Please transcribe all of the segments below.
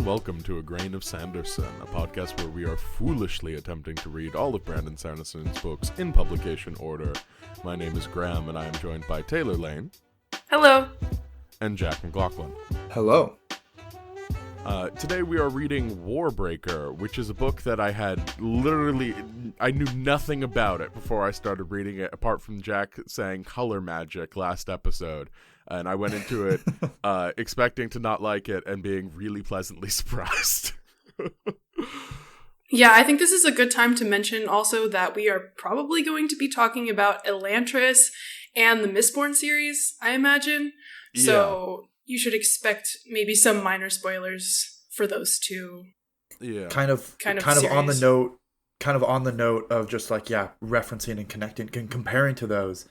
and welcome to A Grain of Sanderson, a podcast where we are foolishly attempting to read all of Brandon Sanderson's books in publication order. My name is Graham, and I am joined by Taylor Lane. Hello. And Jack McLaughlin. Hello. Today we are reading Warbreaker, which is a book that I knew nothing about it before I started reading it, apart from Jack saying color magic last episode. And I went into it expecting to not like it and being really pleasantly surprised. Yeah, I think this is a good time to mention also that we are probably going to be talking about Elantris and the Mistborn series, I imagine. Yeah. So you should expect maybe some minor spoilers for those two. Yeah. Kind of on the note of just referencing and connecting and comparing to those.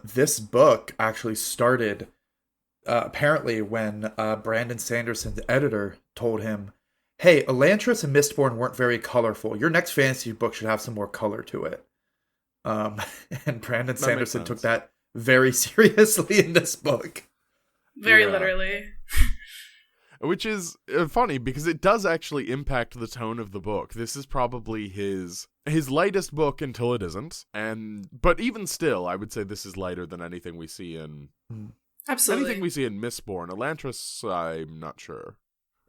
This book actually started apparently when Brandon Sanderson's editor told him, "Hey, Elantris and Mistborn weren't very colorful. Your next fantasy book should have some more color to it." And Brandon Sanderson took that very seriously in this book. Very literally. Which is funny because it does actually impact the tone of the book. This is probably his lightest book until it isn't. But even still, I would say this is lighter than anything we see in Absolutely. anything we see in Mistborn. Elantris, I'm not sure.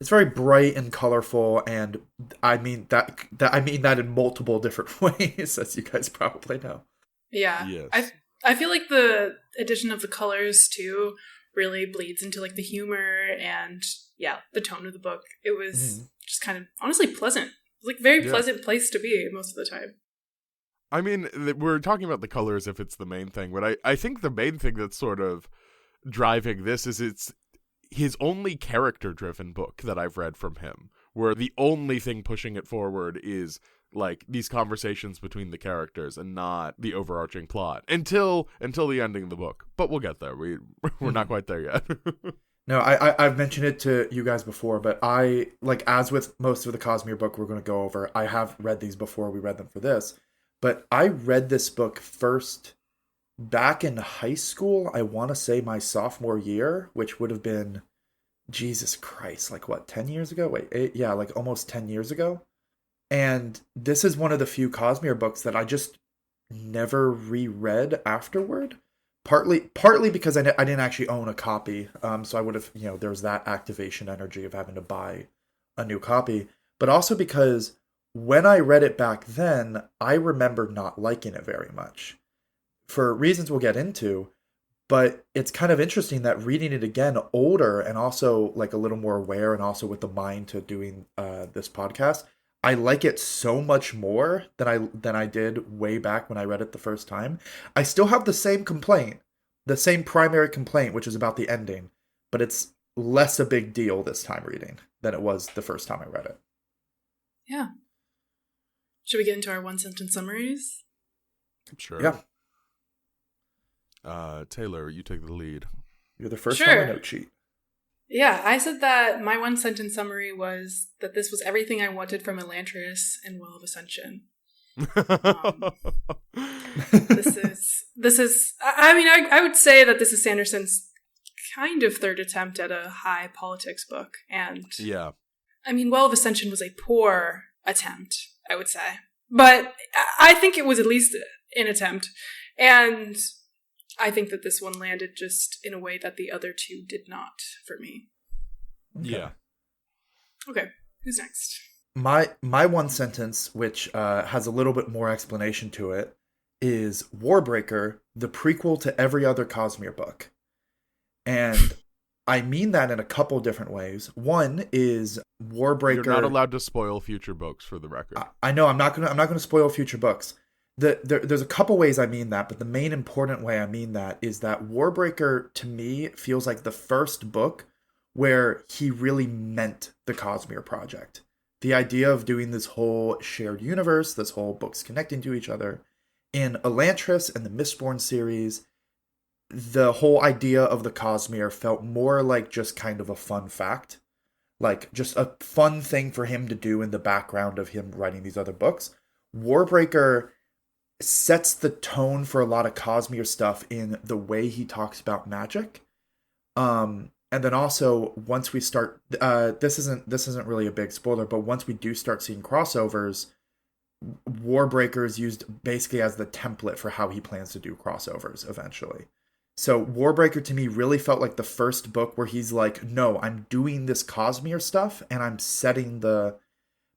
It's very bright and colorful, and I mean that in multiple different ways, as you guys probably know. Yeah. Yes. I feel like the addition of the colors too really bleeds into the humor and the tone of the book. It was just kind of honestly pleasant. It was very pleasant place to be most of the time. I mean, we're talking about the color as if it's the main thing, but I think the main thing that's sort of driving this is it's his only character-driven book that I've read from him, where the only thing pushing it forward is these conversations between the characters and not the overarching plot until the ending of the book. But we'll get there. We're not quite there yet. No, I've mentioned it to you guys before, but I, as with most of the Cosmere book we're going to go over, I have read these before we read them for this, but I read this book first back in high school. I want to say my sophomore year, which would have been, Jesus Christ, 10 years ago? Almost 10 years ago. And this is one of the few Cosmere books that I just never reread afterward. Partly because I didn't actually own a copy. So I would have, there was that activation energy of having to buy a new copy. But also because when I read it back then, I remember not liking it very much. For reasons we'll get into. But it's kind of interesting that reading it again older and also a little more aware and also with the mind to doing this podcast, I like it so much more than I did way back when I read it the first time. I still have the same complaint, the same primary complaint, which is about the ending, but it's less a big deal this time reading than it was the first time I read it. Yeah. Should we get into our one-sentence summaries? Sure. Yeah. Taylor, you take the lead. You're the first Sure. on my note sheet. Yeah, I said that my one-sentence summary was that this was everything I wanted from Elantris and Well of Ascension. This is. I mean, I would say that this is Sanderson's kind of third attempt at a high politics book, and yeah. I mean, Well of Ascension was a poor attempt, I would say, but I think it was at least an attempt, and I think that this one landed just in a way that the other two did not for me. Okay. Yeah. Okay, who's next? My one sentence, which has a little bit more explanation to it, is Warbreaker, the prequel to every other Cosmere book. And I mean that in a couple different ways. One is Warbreaker. You're not allowed to spoil future books, for the record. I know I'm not gonna spoil future books. There's a couple ways I mean that, but the main important way I mean that is that Warbreaker, to me, feels like the first book where he really meant the Cosmere project. The idea of doing this whole shared universe, this whole books connecting to each other. In Elantris and the Mistborn series, the whole idea of the Cosmere felt more like just kind of a fun fact. Just a fun thing for him to do in the background of him writing these other books. Warbreaker sets the tone for a lot of Cosmere stuff in the way he talks about magic. And then also once we start, this isn't really a big spoiler, but once we do start seeing crossovers, Warbreaker is used basically as the template for how he plans to do crossovers eventually. So Warbreaker to me really felt like the first book where he's like, no, I'm doing this Cosmere stuff and I'm setting the,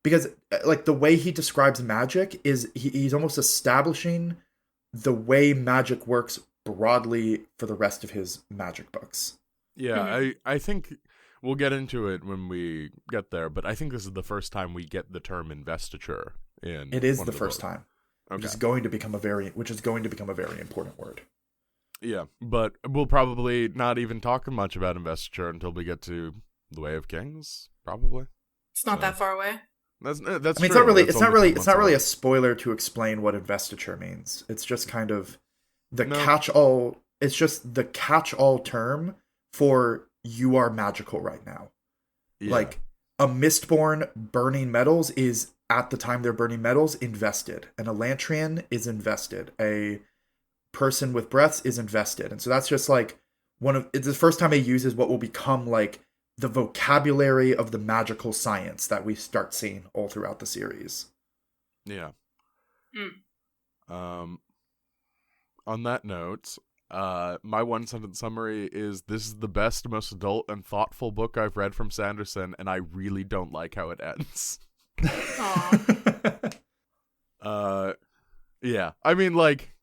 because like the way he describes magic is he's almost establishing the way magic works broadly for the rest of his magic books. Yeah, I think we'll get into it when we get there, but I think this is the first time we get the term investiture in. It is the first time. Okay. Which is going to become a very important word. Yeah, but we'll probably not even talk much about investiture until we get to the Way of Kings, probably. It's not that far away. That's I mean, true. it's not really a spoiler to explain what investiture means. It's just kind of the catch-all. It's just the catch-all term for you are magical right now. Yeah. Like a Mistborn burning metals is at the time they're burning metals invested. An Elantrian is invested. A person with breaths is invested. And so that's just like it's the first time he uses what will become like the vocabulary of the magical science that we start seeing all throughout the series. Yeah. On that note, my one sentence summary is this is the best, most adult and thoughtful book I've read from Sanderson, and I really don't like how it ends. Yeah. I mean, like,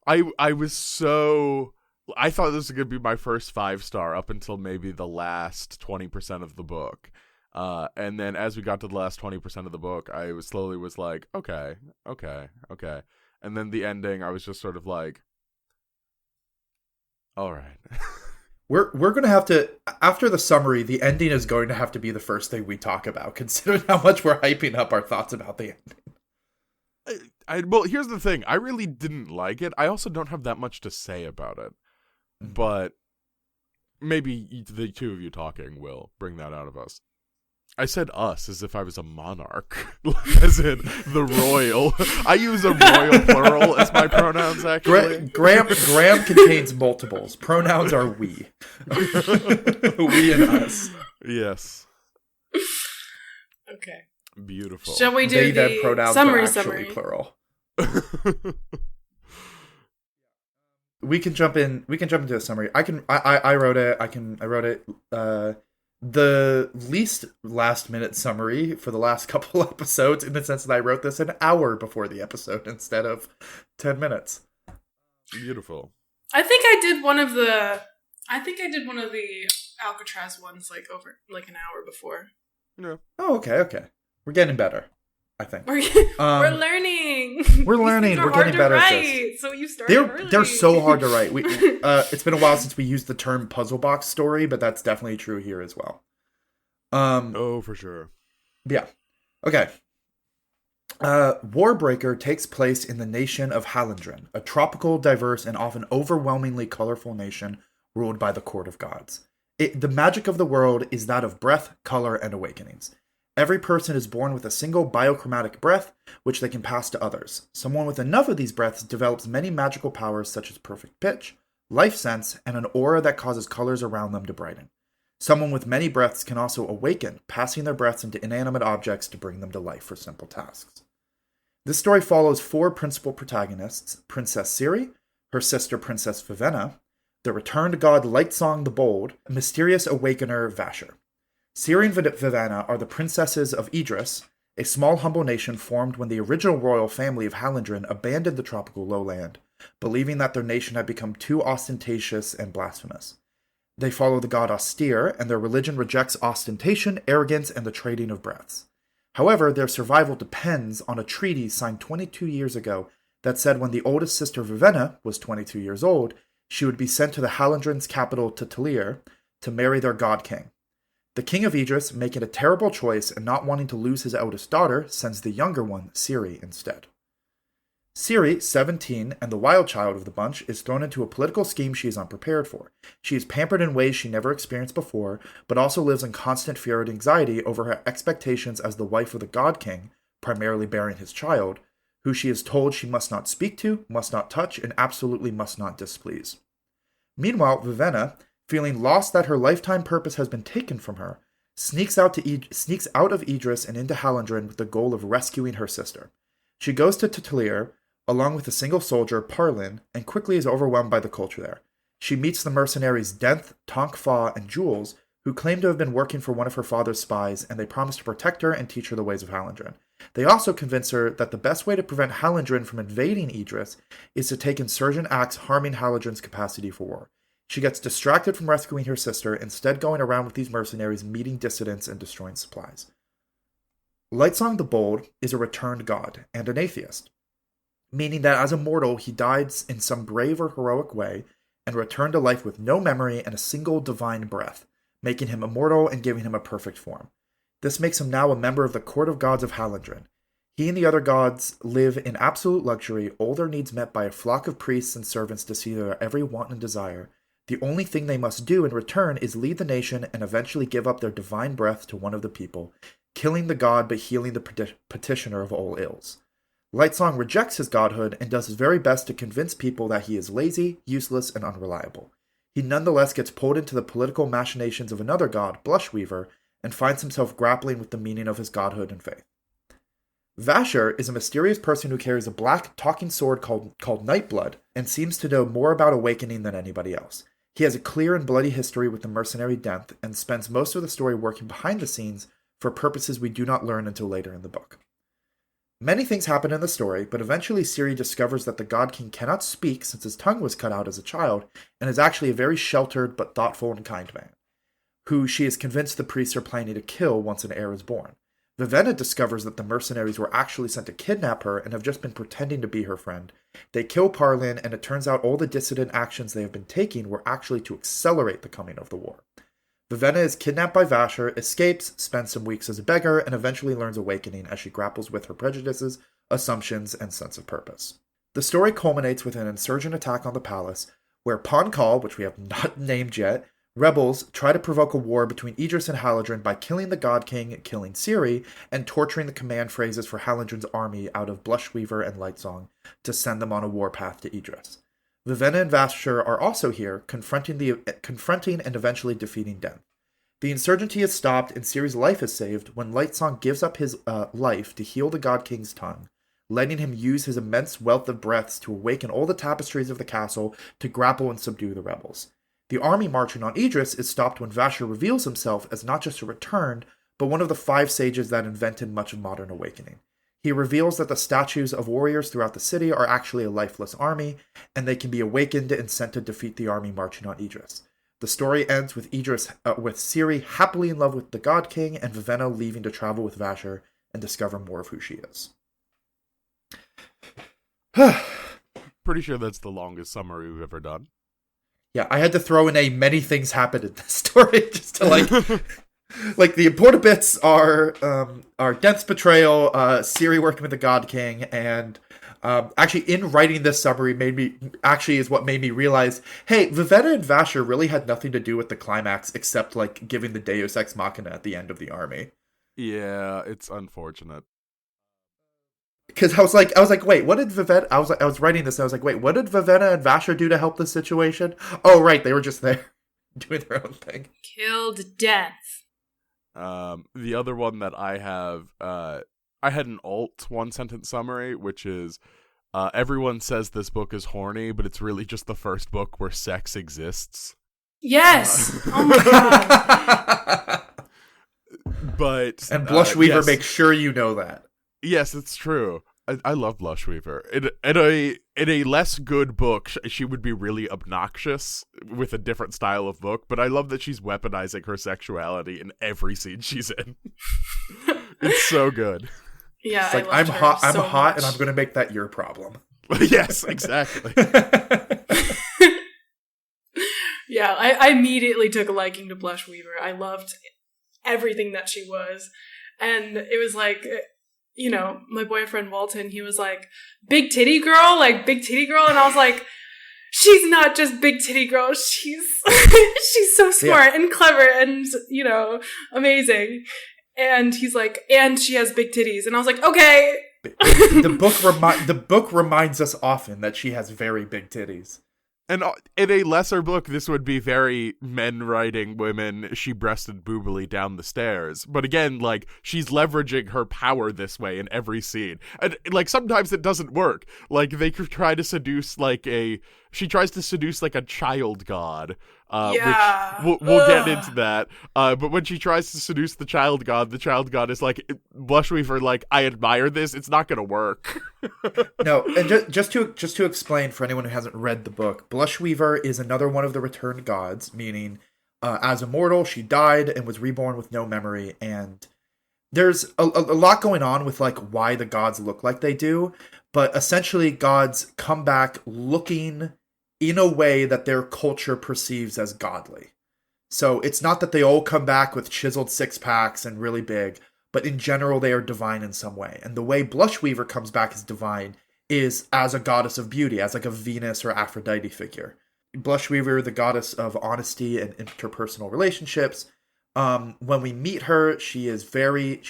I was so... I thought this was going to be my first 5-star up until maybe the last 20% of the book. And then as we got to the last 20% of the book, I was like, okay. And then the ending, I was just sort of like, all right. We're going to have to, after the summary, the ending is going to have to be the first thing we talk about, considering how much we're hyping up our thoughts about the ending. Well, here's the thing. I really didn't like it. I also don't have that much to say about it. But maybe the two of you talking will bring that out of us. I said us as if I was a monarch, as in the royal. I use a royal plural as my pronouns, actually. Graham contains multiples. Pronouns are we. We and us. Yes. Okay. Beautiful. Shall we do the summary? Plural. We can jump into a summary. I wrote it. I wrote it. The least last minute summary for the last couple episodes, in the sense that I wrote this an hour before the episode instead of 10 minutes. Beautiful. I think I did one of the Alcatraz ones over an hour before. Yeah. Oh, okay. We're getting better, I think. We're learning. We're learning. We're getting better at this. So you start early. They're so hard to write. It's been a while since we used the term puzzle box story, but that's definitely true here as well. For sure. Yeah. Okay. Warbreaker takes place in the nation of Hallandren, a tropical, diverse, and often overwhelmingly colorful nation ruled by the Court of Gods. The magic of the world is that of breath, color, and awakenings. Every person is born with a single biochromatic breath, which they can pass to others. Someone with enough of these breaths develops many magical powers such as perfect pitch, life sense, and an aura that causes colors around them to brighten. Someone with many breaths can also awaken, passing their breaths into inanimate objects to bring them to life for simple tasks. This story follows 4 principal protagonists: Princess Ciri, her sister Princess Vivenna, the returned god Lightsong the Bold, mysterious awakener Vasher. Ciri and Vivenna are the princesses of Idris, a small humble nation formed when the original royal family of Hallandren abandoned the tropical lowland, believing that their nation had become too ostentatious and blasphemous. They follow the god Austere, and their religion rejects ostentation, arrogance, and the trading of breaths. However, their survival depends on a treaty signed 22 years ago that said when the oldest sister Vivenna was 22 years old, she would be sent to the Hallandren's capital Talir to marry their god king. The king of Idris, making a terrible choice and not wanting to lose his eldest daughter, sends the younger one, Ciri, instead. Ciri, 17, and the wild child of the bunch, is thrown into a political scheme she is unprepared for. She is pampered in ways she never experienced before, but also lives in constant fear and anxiety over her expectations as the wife of the God King, primarily bearing his child, who she is told she must not speak to, must not touch, and absolutely must not displease. Meanwhile, Vivenna, Feeling lost that her lifetime purpose has been taken from her, sneaks out of Idris and into Hallandren with the goal of rescuing her sister. She goes to Tutlir, along with a single soldier, Parlin, and quickly is overwhelmed by the culture there. She meets the mercenaries Denth, Tonk Fa, and Jules, who claim to have been working for one of her father's spies, and they promise to protect her and teach her the ways of Hallandren. They also convince her that the best way to prevent Hallandren from invading Idris is to take insurgent acts harming Hallandren's capacity for war. She gets distracted from rescuing her sister, instead going around with these mercenaries, meeting dissidents and destroying supplies. Lightsong the Bold is a returned god and an atheist, meaning that as a mortal he died in some brave or heroic way and returned to life with no memory and a single divine breath, making him immortal and giving him a perfect form. This makes him now a member of the court of gods of Hallandren. He and the other gods live in absolute luxury, all their needs met by a flock of priests and servants to see their every want and desire. The only thing they must do in return is lead the nation and eventually give up their divine breath to one of the people, killing the god but healing the petitioner of all ills. Lightsong rejects his godhood and does his very best to convince people that he is lazy, useless, and unreliable. He nonetheless gets pulled into the political machinations of another god, Blushweaver, and finds himself grappling with the meaning of his godhood and faith. Vasher is a mysterious person who carries a black talking sword called Nightblood and seems to know more about awakening than anybody else. He has a clear and bloody history with the mercenary Denth and spends most of the story working behind the scenes for purposes we do not learn until later in the book. Many things happen in the story, but eventually Ciri discovers that the God King cannot speak since his tongue was cut out as a child, and is actually a very sheltered but thoughtful and kind man, who she is convinced the priests are planning to kill once an heir is born. Vivenna discovers that the mercenaries were actually sent to kidnap her and have just been pretending to be her friend. They kill Parlin, and it turns out all the dissident actions they have been taking were actually to accelerate the coming of the war. Vivenna is kidnapped by Vasher, escapes, spends some weeks as a beggar, and eventually learns awakening as she grapples with her prejudices, assumptions, and sense of purpose. The story culminates with an insurgent attack on the palace, where Ponkal, which we have not named yet, rebels try to provoke a war between Idris and Hallandren by killing the God King, killing Ciri, and torturing the command phrases for Hallandren's army out of Blushweaver and Lightsong to send them on a warpath to Idris. Vivenna and Vasher are also here, confronting and eventually defeating Denth. The insurgency is stopped and Ciri's life is saved when Lightsong gives up his life to heal the God King's tongue, letting him use his immense wealth of breaths to awaken all the tapestries of the castle to grapple and subdue the rebels. The army marching on Idris is stopped when Vasher reveals himself as not just a returned, but one of the 5 sages that invented much of modern awakening. He reveals that the statues of warriors throughout the city are actually a lifeless army, and they can be awakened and sent to defeat the army marching on Idris. The story ends with with Ciri happily in love with the God King, and Vivenna leaving to travel with Vasher and discover more of who she is. Pretty sure that's the longest summary we've ever done. Yeah, I had to throw in a many things happened in this story just to like the important bits are Denth's betrayal, Ciri working with the God King, and actually in writing this summary is what made me realize, hey, Vivenna and Vasher really had nothing to do with the climax except like giving the Deus Ex Machina at the end of the army. Yeah, it's unfortunate. Because I was like, wait, what did Vivenna? I was writing this, and I was like, wait, what did Vivenna and Vasher do to help the situation? Oh, right, they were just there doing their own thing. Killed Denth. The other one that I have, I had an alt 1-sentence summary, which is, everyone says this book is horny, but it's really just the first book where sex exists. Yes! Oh my god. And Blushweaver yes. makes sure you know that. Yes, it's true. I love Blushweaver. In a less good book, she would be really obnoxious with a different style of book, but I love that she's weaponizing her sexuality in every scene she's in. It's so good. Yeah, it's like, I'm hot, and I'm going to make that your problem. Yes, exactly. Yeah, I immediately took a liking to Blushweaver. I loved everything that she was. And it was like, you know, my boyfriend Walton, he was like, big titty girl? Like, big titty girl? And I was like, she's not just big titty girl. She's she's so smart and clever and, you know, amazing. And he's like, and she has big titties. And I was like, okay. The book reminds us often that she has very big titties. And in a lesser book, this would be very men writing women she-breasted boobily down the stairs. But again, like, she's leveraging her power this way in every scene. And, like, sometimes it doesn't work. Like, they could try to seduce, like, she tries to seduce, like, a child god. Which we'll get into that. But when she tries to seduce the child god is like, Blushweaver, like, I admire this, it's not gonna work. No, and just to explain for anyone who hasn't read the book, Blushweaver is another one of the returned gods, meaning as a mortal, she died and was reborn with no memory, and there's a lot going on with, like, why the gods look like they do, but essentially gods come back looking in a way that their culture perceives as godly. So it's not that they all come back with chiseled six-packs and really big, but in general they are divine in some way. And the way Blushweaver comes back as divine is as a goddess of beauty, as like a Venus or Aphrodite figure. Blushweaver, the goddess of honesty and interpersonal relationships. When we meet her, she's very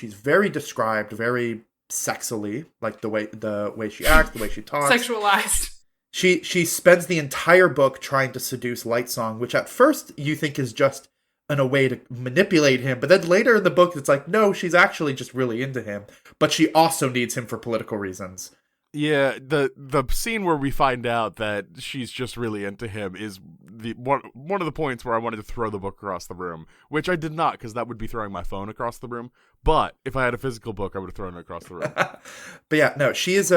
described, very sexily, like the way she acts, the way she talks. Sexualized. She spends the entire book trying to seduce Lightsong, which at first you think is just a way to manipulate him, but then later in the book it's like, no, she's actually just really into him, but she also needs him for political reasons. Yeah, the scene where we find out that she's just really into him is the one of the points where I wanted to throw the book across the room, which I did not, because that would be throwing my phone across the room. But if I had a physical book, I would have thrown it across the room. But yeah, no, she is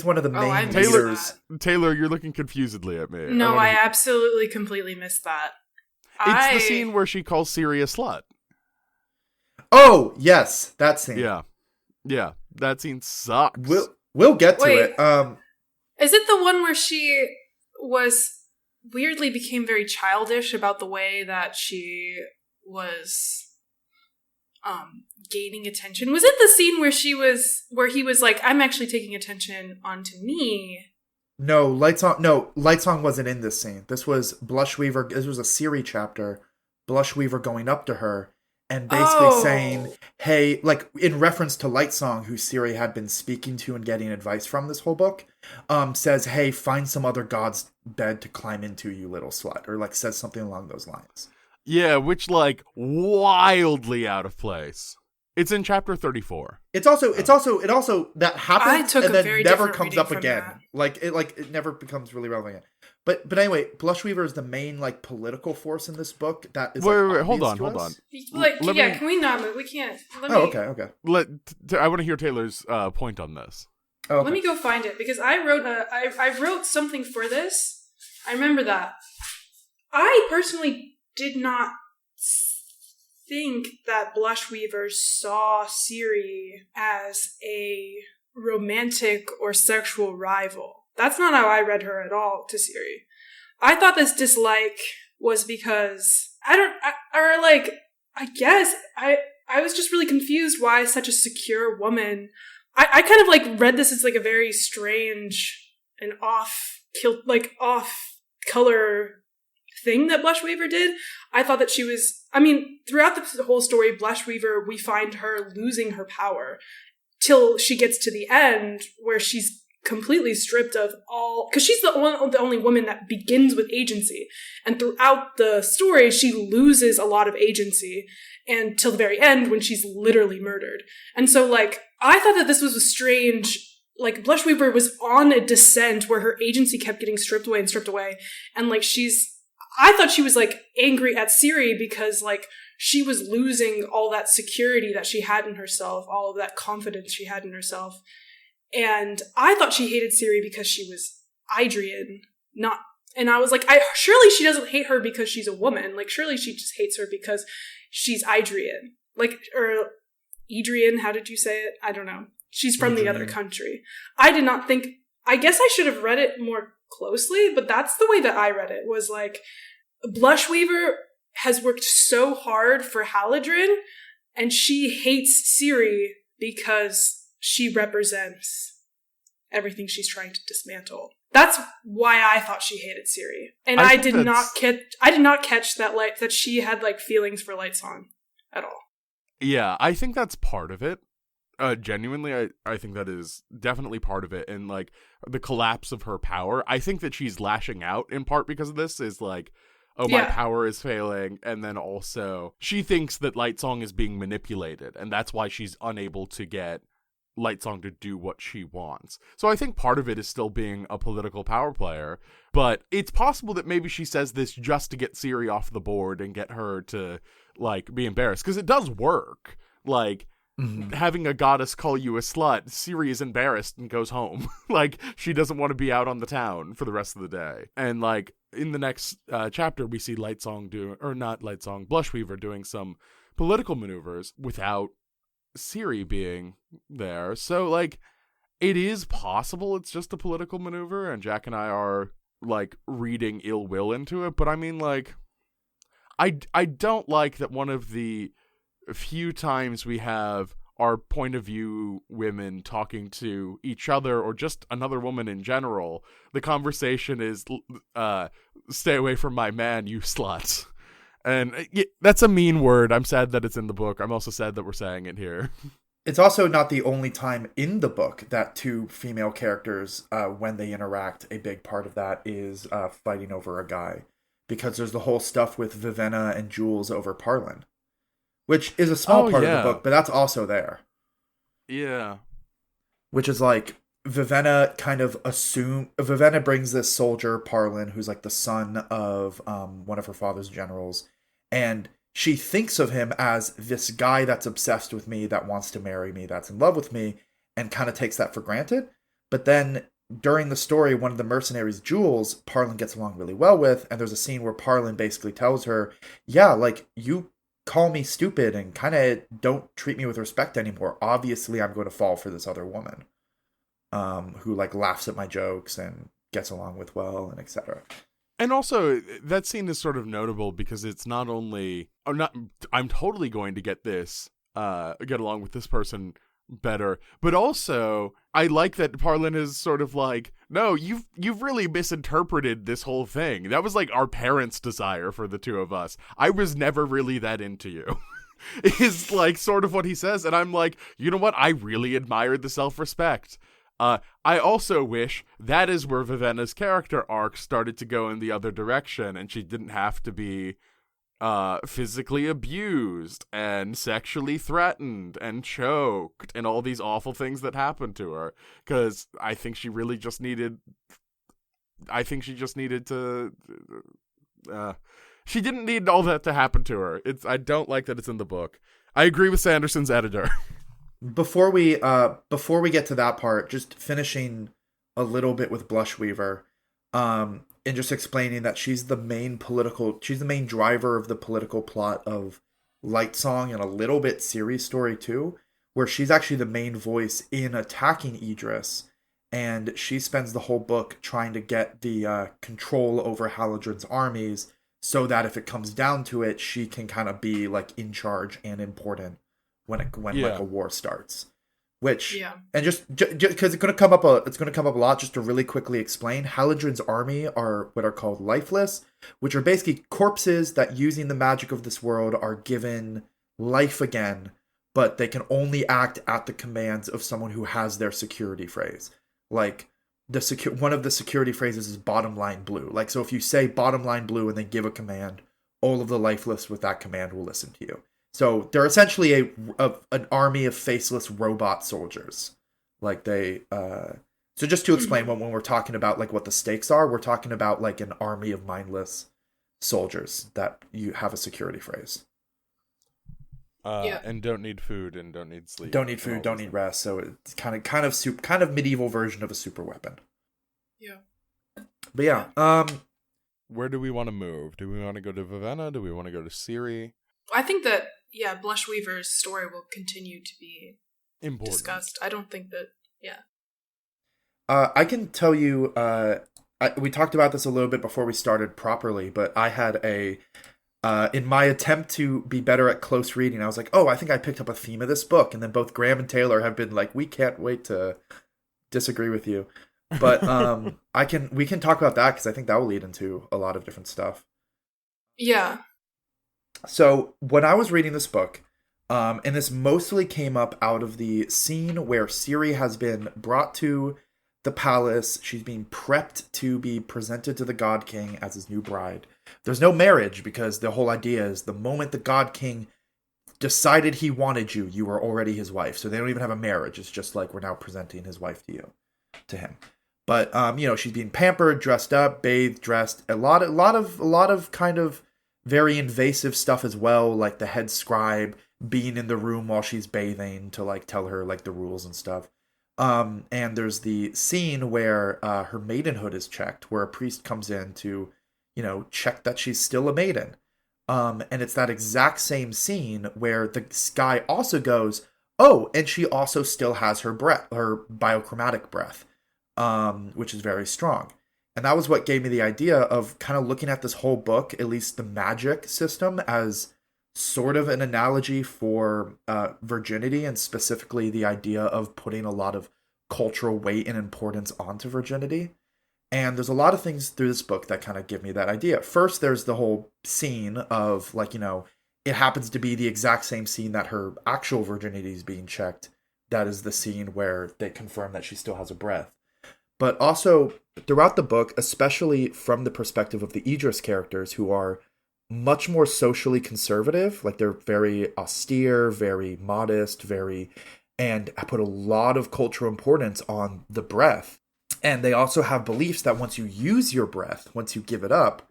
one of the main leaders. Taylor, you're looking confusedly at me. No, I absolutely completely missed that. It's the scene where she calls Siri a slut. Oh yes, that scene. Yeah, that scene sucks. We'll get to it. Is it the one where she became very childish about the way that she was gaining attention? Was it the scene where he was like, I'm actually taking attention onto me? No, Lightsong wasn't in this scene. This was Blushweaver. This was a Siri chapter. Blushweaver going up to her and basically saying, hey, like in reference to Lightsong, who Siri had been speaking to and getting advice from this whole book, says, hey, find some other god's bed to climb into, you little slut, or like says something along those lines. Yeah, which like wildly out of place. It's in chapter 34. It also that happens and then never comes up again. It never becomes really relevant again. But anyway, Blushweaver is the main like political force in this book. That is wait, hold on. Can we not move? We can't. Okay. I want to hear Taylor's point on this. Okay. Let me go find it, because I wrote something for this. I remember that. I personally did not think that Blushweaver saw Siri as a romantic or sexual rival. That's not how I read her at all to Siri. I thought this dislike was because I was just really confused why such a secure woman. I kind of like read this as like a very strange and off color thing that Blushweaver did. I thought that she was, throughout the whole story of Blushweaver, we find her losing her power till she gets to the end where she's completely stripped of all, because she's the only woman that begins with agency, and throughout the story she loses a lot of agency until the very end when she's literally murdered. And so like I thought that this was a strange, like Blushweaver was on a descent where her agency kept getting stripped away, and like I thought she was like angry at Siri because like she was losing all that security that she had in herself, all of that confidence she had in herself. And I thought she hated Siri because she was Idrian, and I was like, surely she doesn't hate her because she's a woman. Like, surely she just hates her because she's Idrian. Like, or Idrian, how did you say it? I don't know. She's from the other country. I did not think, I guess I should have read it more closely, but that's the way that I read it, was like, Blushweaver has worked so hard for Haladrin, and she hates Siri because she represents everything she's trying to dismantle. That's why I thought she hated Siri, and I did not catch that she had like feelings for Lightsong at all. Yeah, I think that's part of it. Genuinely, I think that is definitely part of it. And, like, the collapse of her power, I think that she's lashing out in part because of this, is like, oh, my power is failing. And then also, she thinks that Lightsong is being manipulated, and that's why she's unable to get Lightsong to do what she wants. So I think part of it is still being a political power player, but it's possible that maybe she says this just to get Ciri off the board and get her to, like, be embarrassed, because it does work. Like, having a goddess call you a slut, Ciri is embarrassed and goes home. Like, she doesn't want to be out on the town for the rest of the day. And, like, in the next chapter, we see Blushweaver doing some political maneuvers without Ciri being there. So, like, it is possible it's just a political maneuver, and Jack and I are, like, reading ill will into it. But I mean, like, I don't like that one of the few times we have our point of view women talking to each other or just another woman in general, the conversation is, stay away from my man, you slut. And that's a mean word. I'm sad that it's in the book. I'm also sad that we're saying it here. It's also not the only time in the book that two female characters, when they interact, a big part of that is fighting over a guy. Because there's the whole stuff with Vivenna and Jules over Parlin, which is a small part of the book, but that's also there. Yeah. Which is like, Vivenna brings this soldier, Parlin, who's like the son of one of her father's generals, and she thinks of him as this guy that's obsessed with me, that wants to marry me, that's in love with me, and kind of takes that for granted. But then during the story, one of the mercenaries, Jules, Parlin gets along really well with, and there's a scene where Parlin basically tells her, yeah, like, you call me stupid and kind of don't treat me with respect anymore. Obviously, I'm going to fall for this other woman, who, like, laughs at my jokes and gets along with well, and etc. And also, that scene is sort of notable because it's not only, I'm totally going to get along with this person better, but also I like that Parlin is sort of like, no, you've really misinterpreted this whole thing. That was like our parents' desire for the two of us. I was never really that into you. Is like sort of what he says, and I'm like, you know what? I really admired the self-respect. I also wish that is where Vivenna's character arc started to go in the other direction, and she didn't have to be physically abused and sexually threatened and choked and all these awful things that happened to her. Because I think she really just needed. She didn't need all that to happen to her. I don't like that it's in the book. I agree with Sanderson's editor. Before we get to that part, just finishing a little bit with Blushweaver, and just explaining that she's the main driver of the political plot of Lightsong and a little bit Ciri's story too, where she's actually the main voice in attacking Idris, and she spends the whole book trying to get the control over Haladrin's armies, so that if it comes down to it, she can kind of be like in charge and important when like a war starts. Which and just because it's going to come up a lot, just to really quickly explain, Haladrin's army are what are called lifeless, which are basically corpses that, using the magic of this world, are given life again, but they can only act at the commands of someone who has their security phrase. Like one of the security phrases is bottom line blue. Like, so if you say bottom line blue and then give a command, all of the lifeless with that command will listen to you. So they're essentially an army of faceless robot soldiers. Like they, so just to explain, when we're talking about like what the stakes are, we're talking about like an army of mindless soldiers that you have a security phrase. And don't need food and don't need sleep. Don't need food, don't need rest. So it's kind of medieval version of a super weapon. Yeah. But yeah, where do we want to move? Do we want to go to Vivenna? Do we want to go to Ciri? I think that, Blushweaver's story will continue to be important. Discussed. I don't think that, I can tell you, we talked about this a little bit before we started properly, but I had in my attempt to be better at close reading, I was like, I think I picked up a theme of this book, and then both Graham and Taylor have been like, we can't wait to disagree with you. But we can talk about that, because I think that will lead into a lot of different stuff. Yeah. So when I was reading this book, And this mostly came up out of the scene where Ciri has been brought to the palace. She's being prepped to be presented to the God King as his new bride. There's no marriage because the whole idea is the moment the God King decided he wanted you, you were already his wife. So they don't even have a marriage. It's just like we're now presenting his wife to him. But she's being pampered, dressed up, bathed, dressed. A lot of kind of very invasive stuff as well, like the head scribe being in the room while she's bathing to like tell her like the rules and stuff. And there's the scene where her maidenhood is checked, where a priest comes in to, check that she's still a maiden. And it's that exact same scene where the guy also goes, oh, and she also still has her breath, her biochromatic breath, which is very strong. And that was what gave me the idea of kind of looking at this whole book, at least the magic system, as sort of an analogy for virginity, and specifically the idea of putting a lot of cultural weight and importance onto virginity. And there's a lot of things through this book that kind of give me that idea. First, there's the whole scene of it happens to be the exact same scene that her actual virginity is being checked. That is the scene where they confirm that she still has a breath. But also throughout the book, especially from the perspective of the Idris characters, who are much more socially conservative, like they're very austere, very modest, and I put a lot of cultural importance on the breath. And they also have beliefs that once you use your breath, once you give it up,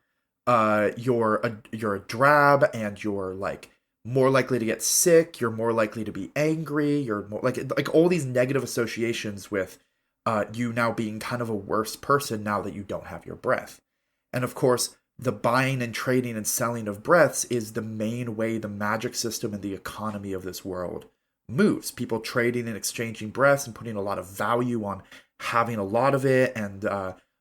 you're a drab, and you're like more likely to get sick. You're more likely to be angry. You're more like all these negative associations with you now being kind of a worse person now that you don't have your breath. And of course, the buying and trading and selling of breaths is the main way the magic system and the economy of this world moves. People trading and exchanging breaths and putting a lot of value on having a lot of it. And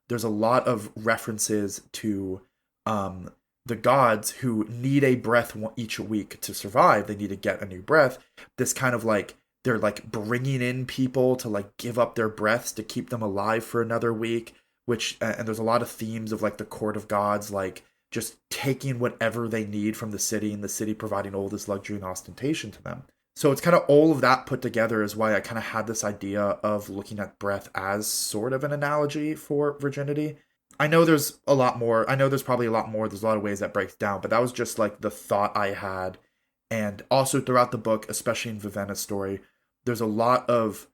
there's a lot of references to the gods who need a breath each week to survive. They need to get a new breath. This kind of like, they're like bringing in people to like give up their breaths to keep them alive for another week. And there's a lot of themes of like the court of gods, like just taking whatever they need from the city, and the city providing all this luxury and ostentation to them. So it's kind of all of that put together is why I kind of had this idea of looking at breath as sort of an analogy for virginity. I know there's a lot more. I know there's probably a lot more. There's a lot of ways that breaks down, but that was just like the thought I had. And also throughout the book, especially in Vivenna's story, there's a lot of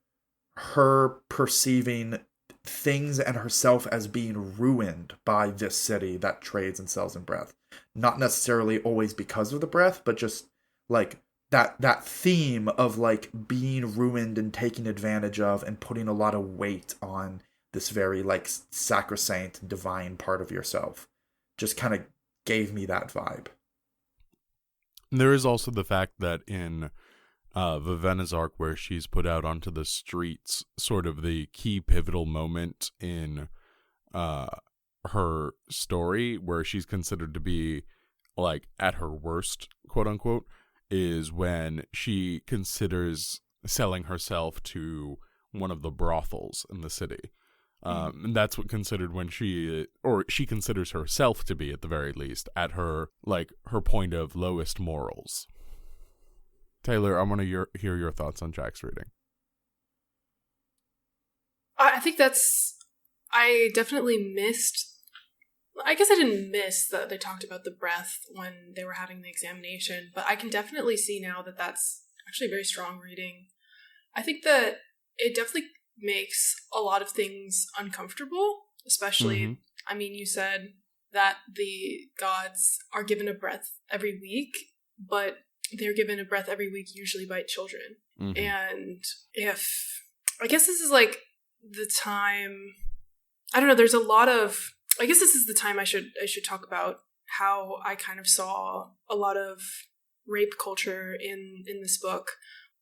her perceiving things and herself as being ruined by this city that trades and sells in breath. Not necessarily always because of the breath, but just like that theme of like being ruined and taken advantage of and putting a lot of weight on this very like sacrosanct divine part of yourself just kind of gave me that vibe. There is also the fact that in Vivenna's arc, where she's put out onto the streets, sort of the key pivotal moment in her story, where she's considered to be like at her worst, quote unquote, is when she considers selling herself to one of the brothels in the city. And that's what considered when she considers herself to be, at the very least, at her point of lowest morals. Taylor, I want to hear your thoughts on Jack's reading. I think I definitely missed. I guess I didn't miss that they talked about the breath when they were having the examination, but I can definitely see now that that's actually a very strong reading. I think that it definitely makes a lot of things uncomfortable, especially, I mean, you said that the gods are given a breath every week, but they're given a breath every week usually by children. And I guess this is like the time, I don't know, there's a lot of, I guess this is the time I should talk about how I kind of saw a lot of rape culture in this book.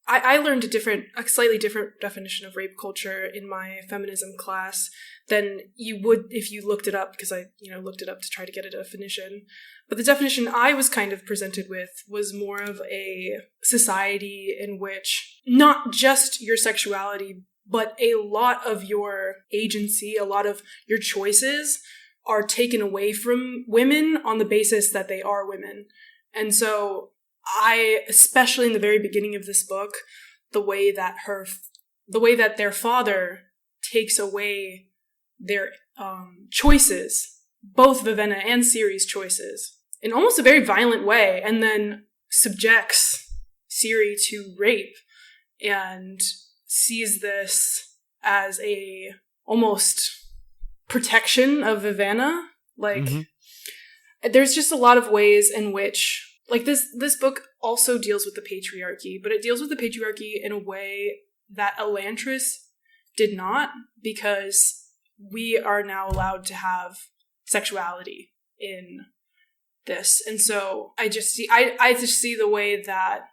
I learned a slightly different definition of rape culture in my feminism class than you would if you looked it up, because I looked it up to try to get a definition. But the definition I was kind of presented with was more of a society in which not just your sexuality, but a lot of your agency, a lot of your choices are taken away from women on the basis that they are women. And so especially in the very beginning of this book, the way that their father takes away their choices, both Vivenna and Ciri's choices, in almost a very violent way, and then subjects Ciri to rape and sees this as a almost protection of Vivenna. Like, there's just a lot of ways in which, like, this book also deals with the patriarchy, but it deals with the patriarchy in a way that Elantris did not, because we are now allowed to have sexuality in this. And so I just see the way that,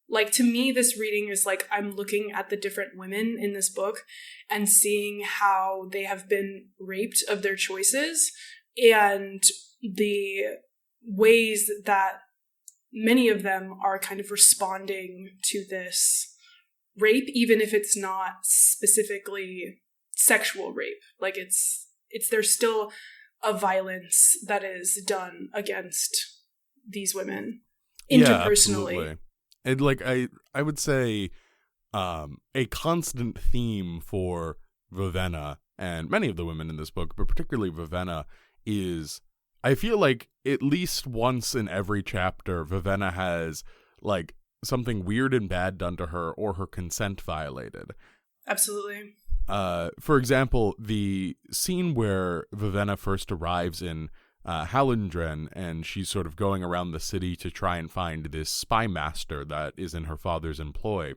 like, to me, this reading is like I'm looking at the different women in this book and seeing how they have been raped of their choices, and the ways that many of them are kind of responding to this rape, even if it's not specifically sexual rape. Like, there's still a violence that is done against these women interpersonally. Yeah, and like I would say a constant theme for Vivenna and many of the women in this book, but particularly Vivenna, is I feel like at least once in every chapter Vivenna has like something weird and bad done to her or her consent violated. Absolutely. For example, the scene where Vivenna first arrives in Hallandren, and she's sort of going around the city to try and find this spy master that is in her father's employ.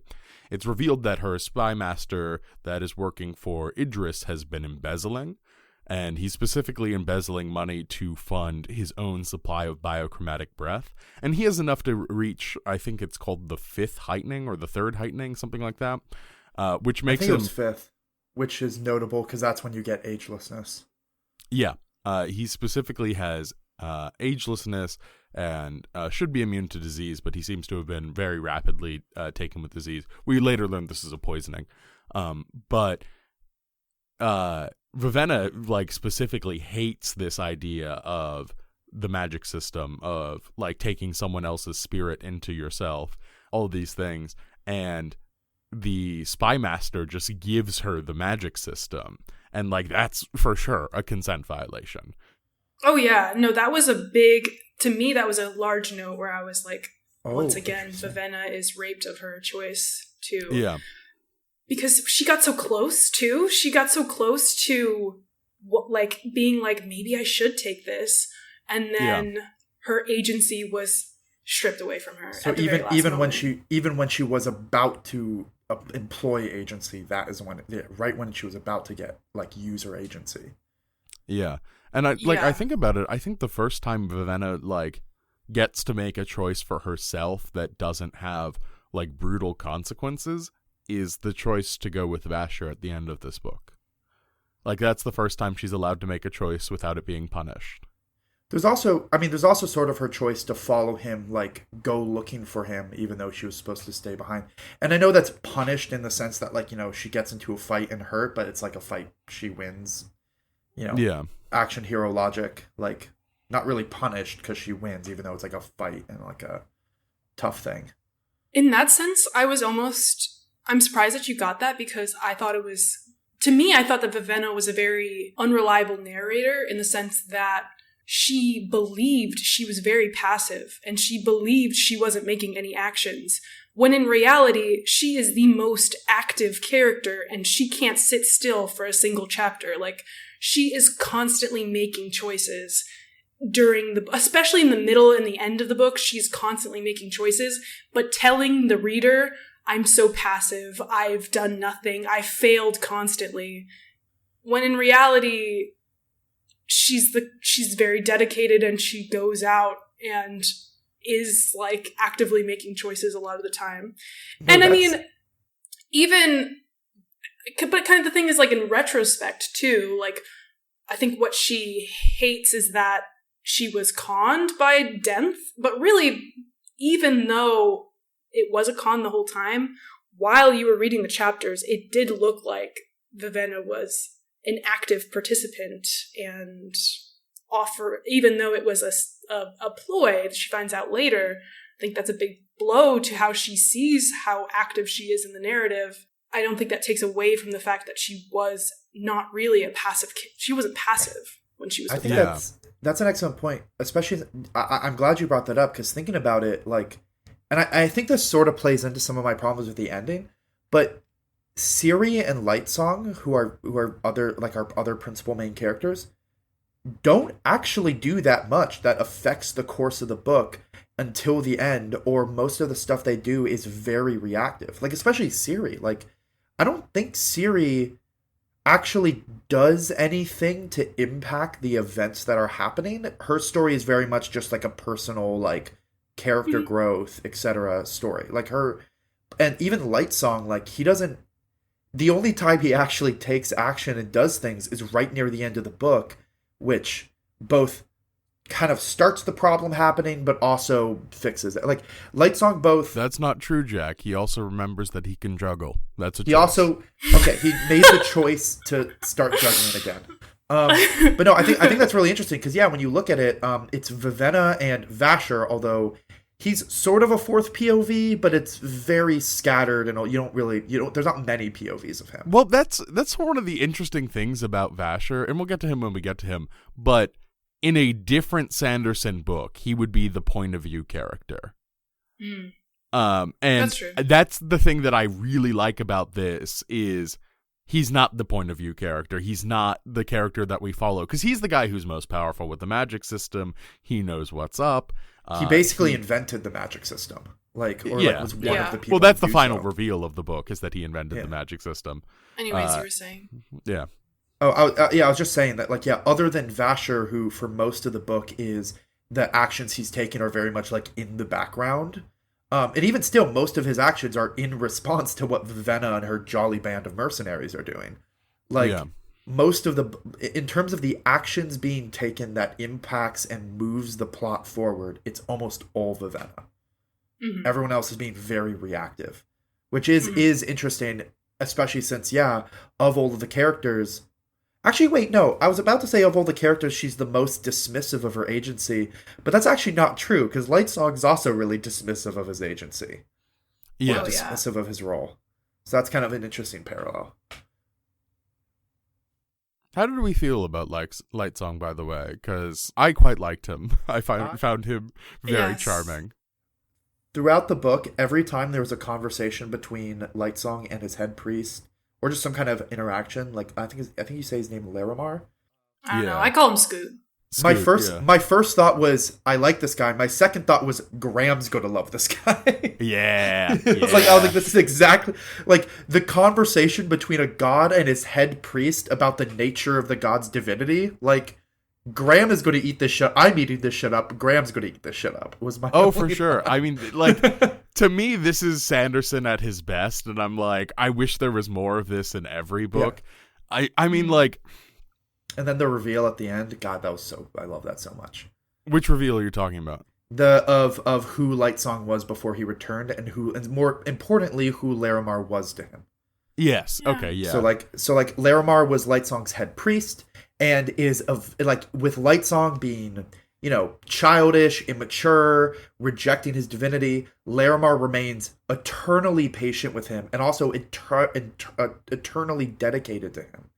It's revealed that her spy master that is working for Idris has been embezzling, and he's specifically embezzling money to fund his own supply of biochromatic breath. And he has enough to reach, I think it's called the 5th heightening or the 3rd heightening, something like that, which makes him... I think it was 5th, which is notable because that's when you get agelessness. Yeah. He specifically has agelessness and should be immune to disease, but he seems to have been very rapidly taken with disease. We later learned this is a poisoning. But Vivenna, like, specifically hates this idea of the magic system, of, like, taking someone else's spirit into yourself, all of these things. And the spy master just gives her the magic system. And, like, that's for sure a consent violation. Oh, yeah. No, that was to me, that was a large note where I was like, once again, Vivenna is raped of her choice, too. Yeah. Because she got so close, too. She got so close to, like, being like, maybe I should take this. And then her agency was stripped away from her. So even when she was about to employ agency, that is when right when she was about to get like user agency. Yeah. And I think about it, I think the first time Vivenna like gets to make a choice for herself that doesn't have like brutal consequences is the choice to go with Vasher at the end of this book. Like, that's the first time she's allowed to make a choice without it being punished. There's also sort of her choice to follow him, like, go looking for him, even though she was supposed to stay behind. And I know that's punished in the sense that, like, you know, she gets into a fight and hurt, but it's like a fight she wins. You know, yeah. Action hero logic, like, not really punished because she wins, even though it's like a fight and like a tough thing. In that sense, I'm surprised that you got that, because I thought that Vivenna was a very unreliable narrator, in the sense that she believed she was very passive and she believed she wasn't making any actions, when in reality, she is the most active character and she can't sit still for a single chapter. Like, she is constantly making choices especially in the middle and the end of the book, she's constantly making choices, but telling the reader, I'm so passive, I've done nothing, I failed constantly, when in reality, she's very dedicated and she goes out and is like actively making choices a lot of the time. No, and I mean, but kind of the thing is, like, in retrospect too, like, I think what she hates is that she was conned by Denth, but really, even though it was a con the whole time, while you were reading the chapters, it did look like Vivenna was an active participant and even though it was a ploy, she finds out later think that's a big blow to how she sees how active she is in the narrative. I don't think that takes away from the fact that she was not really a passive kid. She wasn't passive when she was I with think them. that's an excellent point. Especially, I'm glad you brought that up, because thinking about it, like, and I think this sort of plays into some of my problems with the ending, but Ciri and Lightsong, who are other, like, our other principal main characters, don't actually do that much that affects the course of the book until the end, or most of the stuff they do is very reactive. Like, especially Ciri. Like, I don't think Ciri actually does anything to impact the events that are happening. Her story is very much just like a personal, like, character growth, etc. story. Like, her, and even Lightsong, like, he doesn't, the only time he actually takes action and does things is right near the end of the book, which both kind of starts the problem happening, but also fixes it. Like, Lightsong both... That's not true, Jack. He also remembers that he can juggle. That's a choice. He also... Okay, he made the choice to start juggling again. But no, I think that's really interesting, because, yeah, when you look at it, it's Vivenna and Vasher, although he's sort of a fourth POV, but it's very scattered, and there's not many POVs of him. Well, that's one of the interesting things about Vasher, and we'll get to him when we get to him, but in a different Sanderson book, he would be the point of view character. And that's true. That's the thing that I really like about this is he's not the point of view character. He's not the character that we follow, because he's the guy who's most powerful with the magic system. He knows what's up. He basically invented the magic system. Like, or yeah. like was one of the people. Well, that's the who final so. reveal of the book, is that he invented the magic system. Anyways, you were saying. Yeah. Oh, I was just saying that, like, yeah, other than Vasher, who for most of the book is the actions he's taken are very much like in the background. And even still, most of his actions are in response to what Vivenna and her jolly band of mercenaries are doing. Like, most of in terms of the actions being taken that impacts and moves the plot forward, it's almost all Vivenna. Mm-hmm. Everyone else is being very reactive, which is interesting, especially since, of all of the characters... Actually, wait, no. I was about to say of all the characters, she's the most dismissive of her agency, but that's actually not true, because Lightsong's also really dismissive of his agency. Yeah. Or dismissive of his role. So that's kind of an interesting parallel. How did we feel about Lightsong, by the way? Because I quite liked him. I found him very charming. Throughout the book, every time there was a conversation between Lightsong and his head priest, or just some kind of interaction, like I think you say his name Larimar. I don't know. I call him Scoot. My first thought was, I like this guy. My second thought was, Graham's gonna love this guy. Yeah. I was like, this is exactly like the conversation between a god and his head priest about the nature of the god's divinity. Like, Graham is going to eat this shit. I'm eating this shit up. Graham's going to eat this shit up. Was my for sure. I mean, like, to me, this is Sanderson at his best, and I'm like, I wish there was more of this in every book. Yeah. I mean, like, and then the reveal at the end. God, I love that so much. Which reveal are you talking about? Of who Lightsong was before he returned, and more importantly, who Larimar was to him. Yes. Yeah. Okay. Yeah. So like Larimar was Lightsong's head priest. And is with Lightsong being, childish, immature, rejecting his divinity, Larimar remains eternally patient with him and also eternally dedicated to him.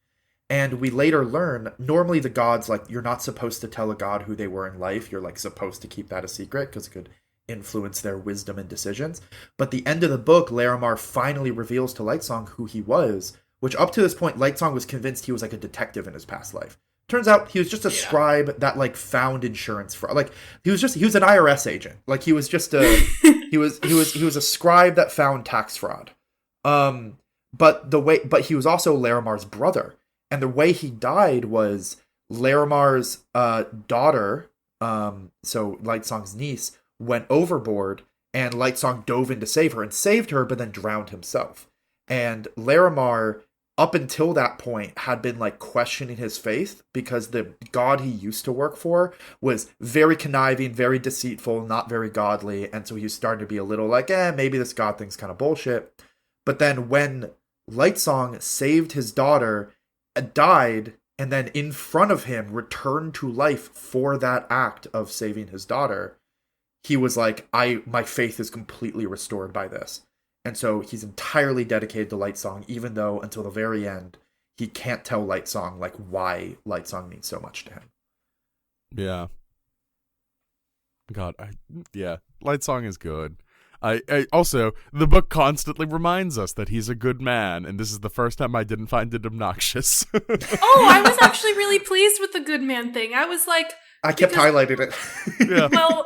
And we later learn, normally the gods, like, you're not supposed to tell a god who they were in life. You're, like, supposed to keep that a secret because it could influence their wisdom and decisions. But the end of the book, Larimar finally reveals to Lightsong who he was, which up to this point, Lightsong was convinced he was like a detective in his past life. Turns out he was just a scribe that like found insurance fraud. Like he was an IRS agent. Like he was just a he was a scribe that found tax fraud. But he was also Larimar's brother, and the way he died was Larimar's daughter, so Lightsong's niece, went overboard, and Lightsong dove in to save her and saved her, but then drowned himself. And Larimar, up until that point, had been like questioning his faith because the god he used to work for was very conniving, very deceitful, not very godly. And so he was starting to be a little like, maybe this god thing's kind of bullshit. But then when Lightsong saved his daughter, died, and then in front of him returned to life for that act of saving his daughter, he was like, my faith is completely restored by this. And so he's entirely dedicated to Lightsong, even though until the very end, he can't tell Lightsong like why Lightsong means so much to him. Yeah. God, Lightsong is good. I also, the book constantly reminds us that he's a good man, and this is the first time I didn't find it obnoxious. Oh, I was actually really pleased with the good man thing. I was like... I kept highlighting it. Yeah. Well,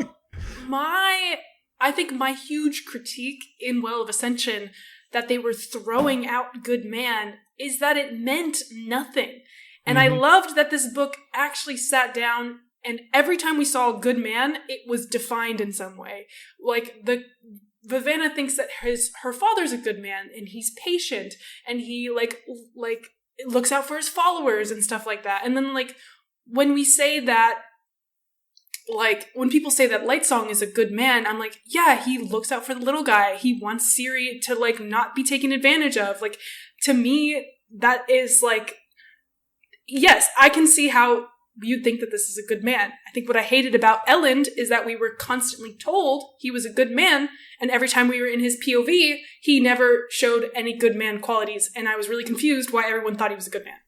I think my huge critique in Well of Ascension that they were throwing out good man is that it meant nothing. And I loved that this book actually sat down, and every time we saw a good man, it was defined in some way. Like, Vivanna thinks that her father's a good man, and he's patient, and he like looks out for his followers and stuff like that. And then like when we say that, like when people say that Lightsong is a good man, I'm like, yeah, he looks out for the little guy. He wants Ciri to like not be taken advantage of. Like, to me, that is like, yes, I can see how you'd think that this is a good man. I think what I hated about Elend is that we were constantly told he was a good man, and every time we were in his POV, he never showed any good man qualities, and I was really confused why everyone thought he was a good man.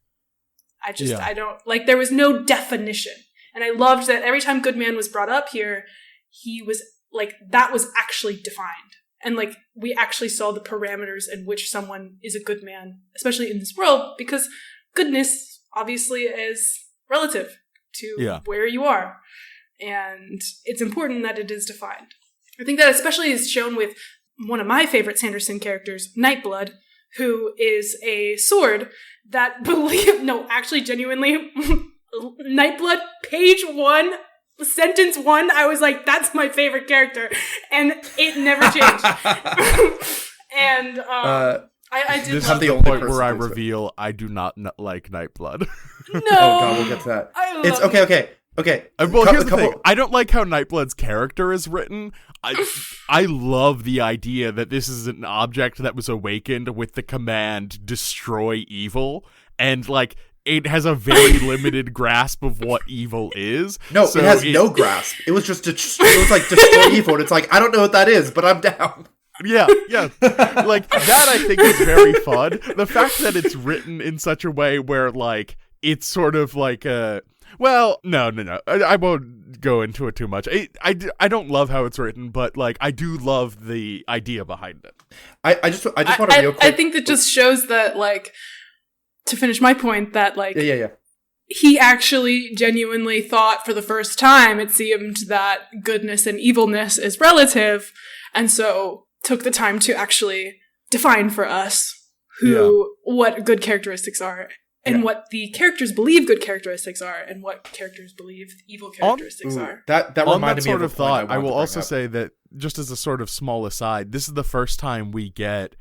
I don't, like, there was no definition. And I loved that every time good man was brought up here, he was, like, that was actually defined. And, like, we actually saw the parameters in which someone is a good man, especially in this world, because goodness, obviously, is relative to where you are. And it's important that it is defined. I think that especially is shown with one of my favorite Sanderson characters, Nightblood, who is a sword that genuinely, Nightblood, page 1, sentence 1, I was like, that's my favorite character. And it never changed. And I did this love is the point where I reveal I do not like Nightblood. No. Oh god, we'll get to that. It's okay. Well, here's the thing. I don't like how Nightblood's character is written. I love the idea that this is an object that was awakened with the command destroy evil, and like it has a very limited grasp of what evil is. No, so it has no grasp. It was just like destroy evil, and it's like, I don't know what that is, but I'm down. Yeah. Like, that I think is very fun. The fact that it's written in such a way where, like, it's sort of like a... Well, no. I won't go into it too much. I don't love how it's written, but, like, I do love the idea behind it. I just want to real quick... I think that just shows that, like, to finish my point, that, like... Yeah. He actually genuinely thought for the first time, it seemed, that goodness and evilness is relative, and so took the time to actually define for us what good characteristics are, and what the characters believe good characteristics are, and what characters believe evil characteristics are. That reminded me of a thought. I will also say that, just as a sort of small aside, this is the first time we get...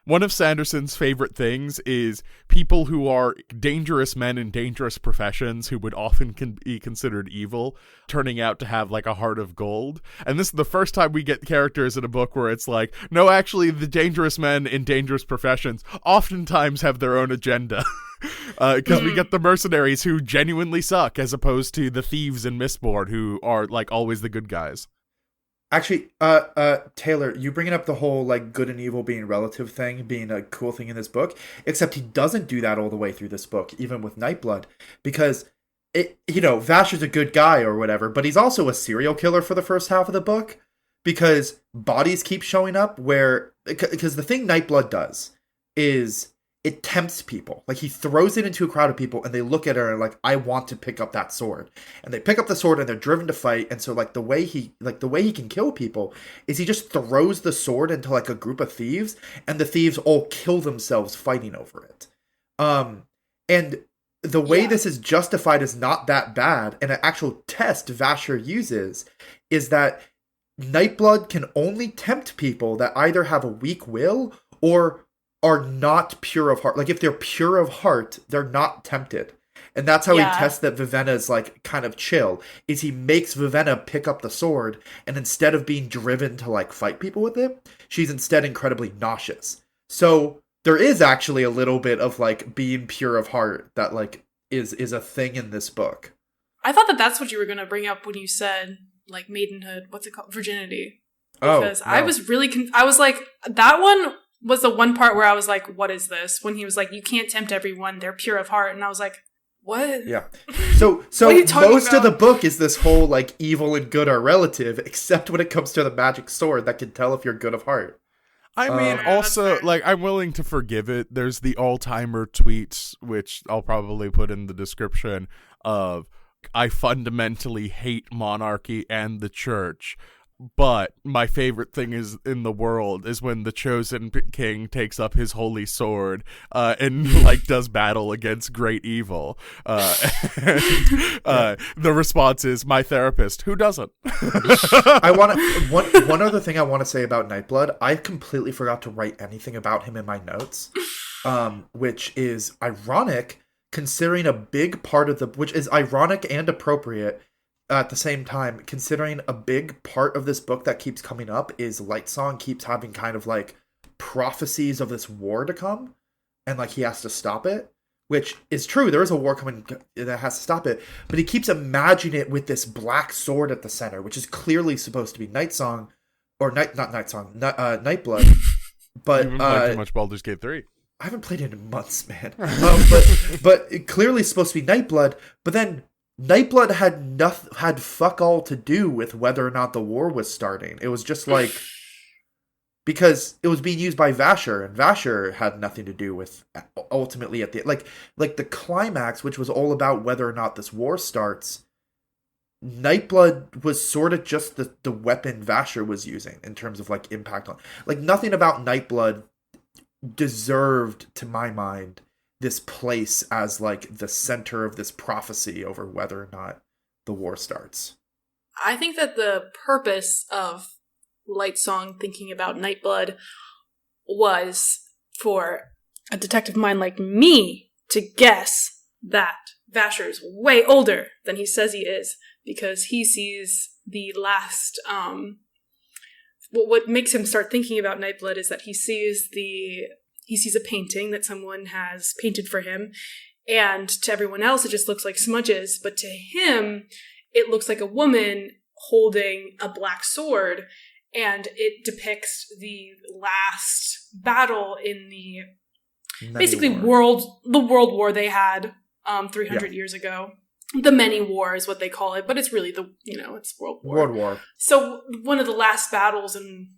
One of Sanderson's favorite things is people who are dangerous men in dangerous professions who would often be considered evil, turning out to have like a heart of gold. And this is the first time we get characters in a book where it's like, no, actually, the dangerous men in dangerous professions oftentimes have their own agenda. Because we get the mercenaries who genuinely suck, as opposed to the thieves in Mistborn who are like always the good guys. Actually, Taylor, you bringing up the whole like good and evil being relative thing, being a cool thing in this book, except he doesn't do that all the way through this book, even with Nightblood, because Vasher's a good guy or whatever, but he's also a serial killer for the first half of the book, because bodies keep showing up because the thing Nightblood does is it tempts people. Like, he throws it into a crowd of people, and they look at her and like, I want to pick up that sword. And they pick up the sword, and they're driven to fight. And so, like, the way he can kill people is he just throws the sword into like a group of thieves, and the thieves all kill themselves fighting over it. And the way this is justified is not that bad. And an actual test Vasher uses is that Nightblood can only tempt people that either have a weak will or are not pure of heart. Like, if they're pure of heart, they're not tempted. And that's how he tests that Vivanna is, like, kind of chill, is he makes Vivanna pick up the sword, and instead of being driven to, like, fight people with it, she's instead incredibly nauseous. So there is actually a little bit of, like, being pure of heart that, like, is a thing in this book. I thought that that's what you were going to bring up when you said like maidenhood, what's it called, virginity. Oh, Because no. I was really I was like, that one was the one part where I was like, what is this? When he was like, you can't tempt everyone, they're pure of heart. And I was like, what? Yeah. So What are you talking most of the about? book is this whole like evil and good are relative, except when it comes to the magic sword that can tell if you're good of heart. I mean, Yeah, also, that's fair. like, I'm willing to forgive it. There's the all-timer tweets, which I'll probably put in the description, of, I fundamentally hate monarchy and the church, but my favorite thing is in the world is when the chosen king takes up his holy sword and like does battle against great evil. The response is my therapist. Who doesn't? I want to one other thing I want to say about Nightblood. I completely forgot to write anything about him in my notes, which is ironic considering a big part of which is ironic and appropriate at the same time, considering a big part of this book that keeps coming up is Lightsong keeps having kind of like prophecies of this war to come, and like he has to stop it, which is true. There is a war coming that has to stop it, but he keeps imagining it with this black sword at the center, which is clearly supposed to be Nightsong, or not Nightsong, Nightblood. But You've been playing too much Baldur's Gate 3. I haven't played it in months, man. But it clearly is supposed to be Nightblood. But then Nightblood had fuck all to do with whether or not the war was starting. It was just like because it was being used by Vasher, and Vasher had nothing to do with ultimately at the like the climax, which was all about whether or not this war starts. Nightblood was sort of just the weapon Vasher was using in terms of like impact on like nothing about Nightblood deserved, to my mind, this place as like the center of this prophecy over whether or not the war starts. I think that the purpose of Lightsong thinking about Nightblood was for a detective mind like me to guess that Vasher's way older than he says he is, because he sees the last what makes him start thinking about Nightblood is that he sees a painting that someone has painted for him, and to everyone else it just looks like smudges, but to him it looks like a woman holding a black sword, and it depicts the last battle in the basically the World War they had 300 years ago. The Many War is what they call it, but it's really it's World War. World War. So one of the last battles in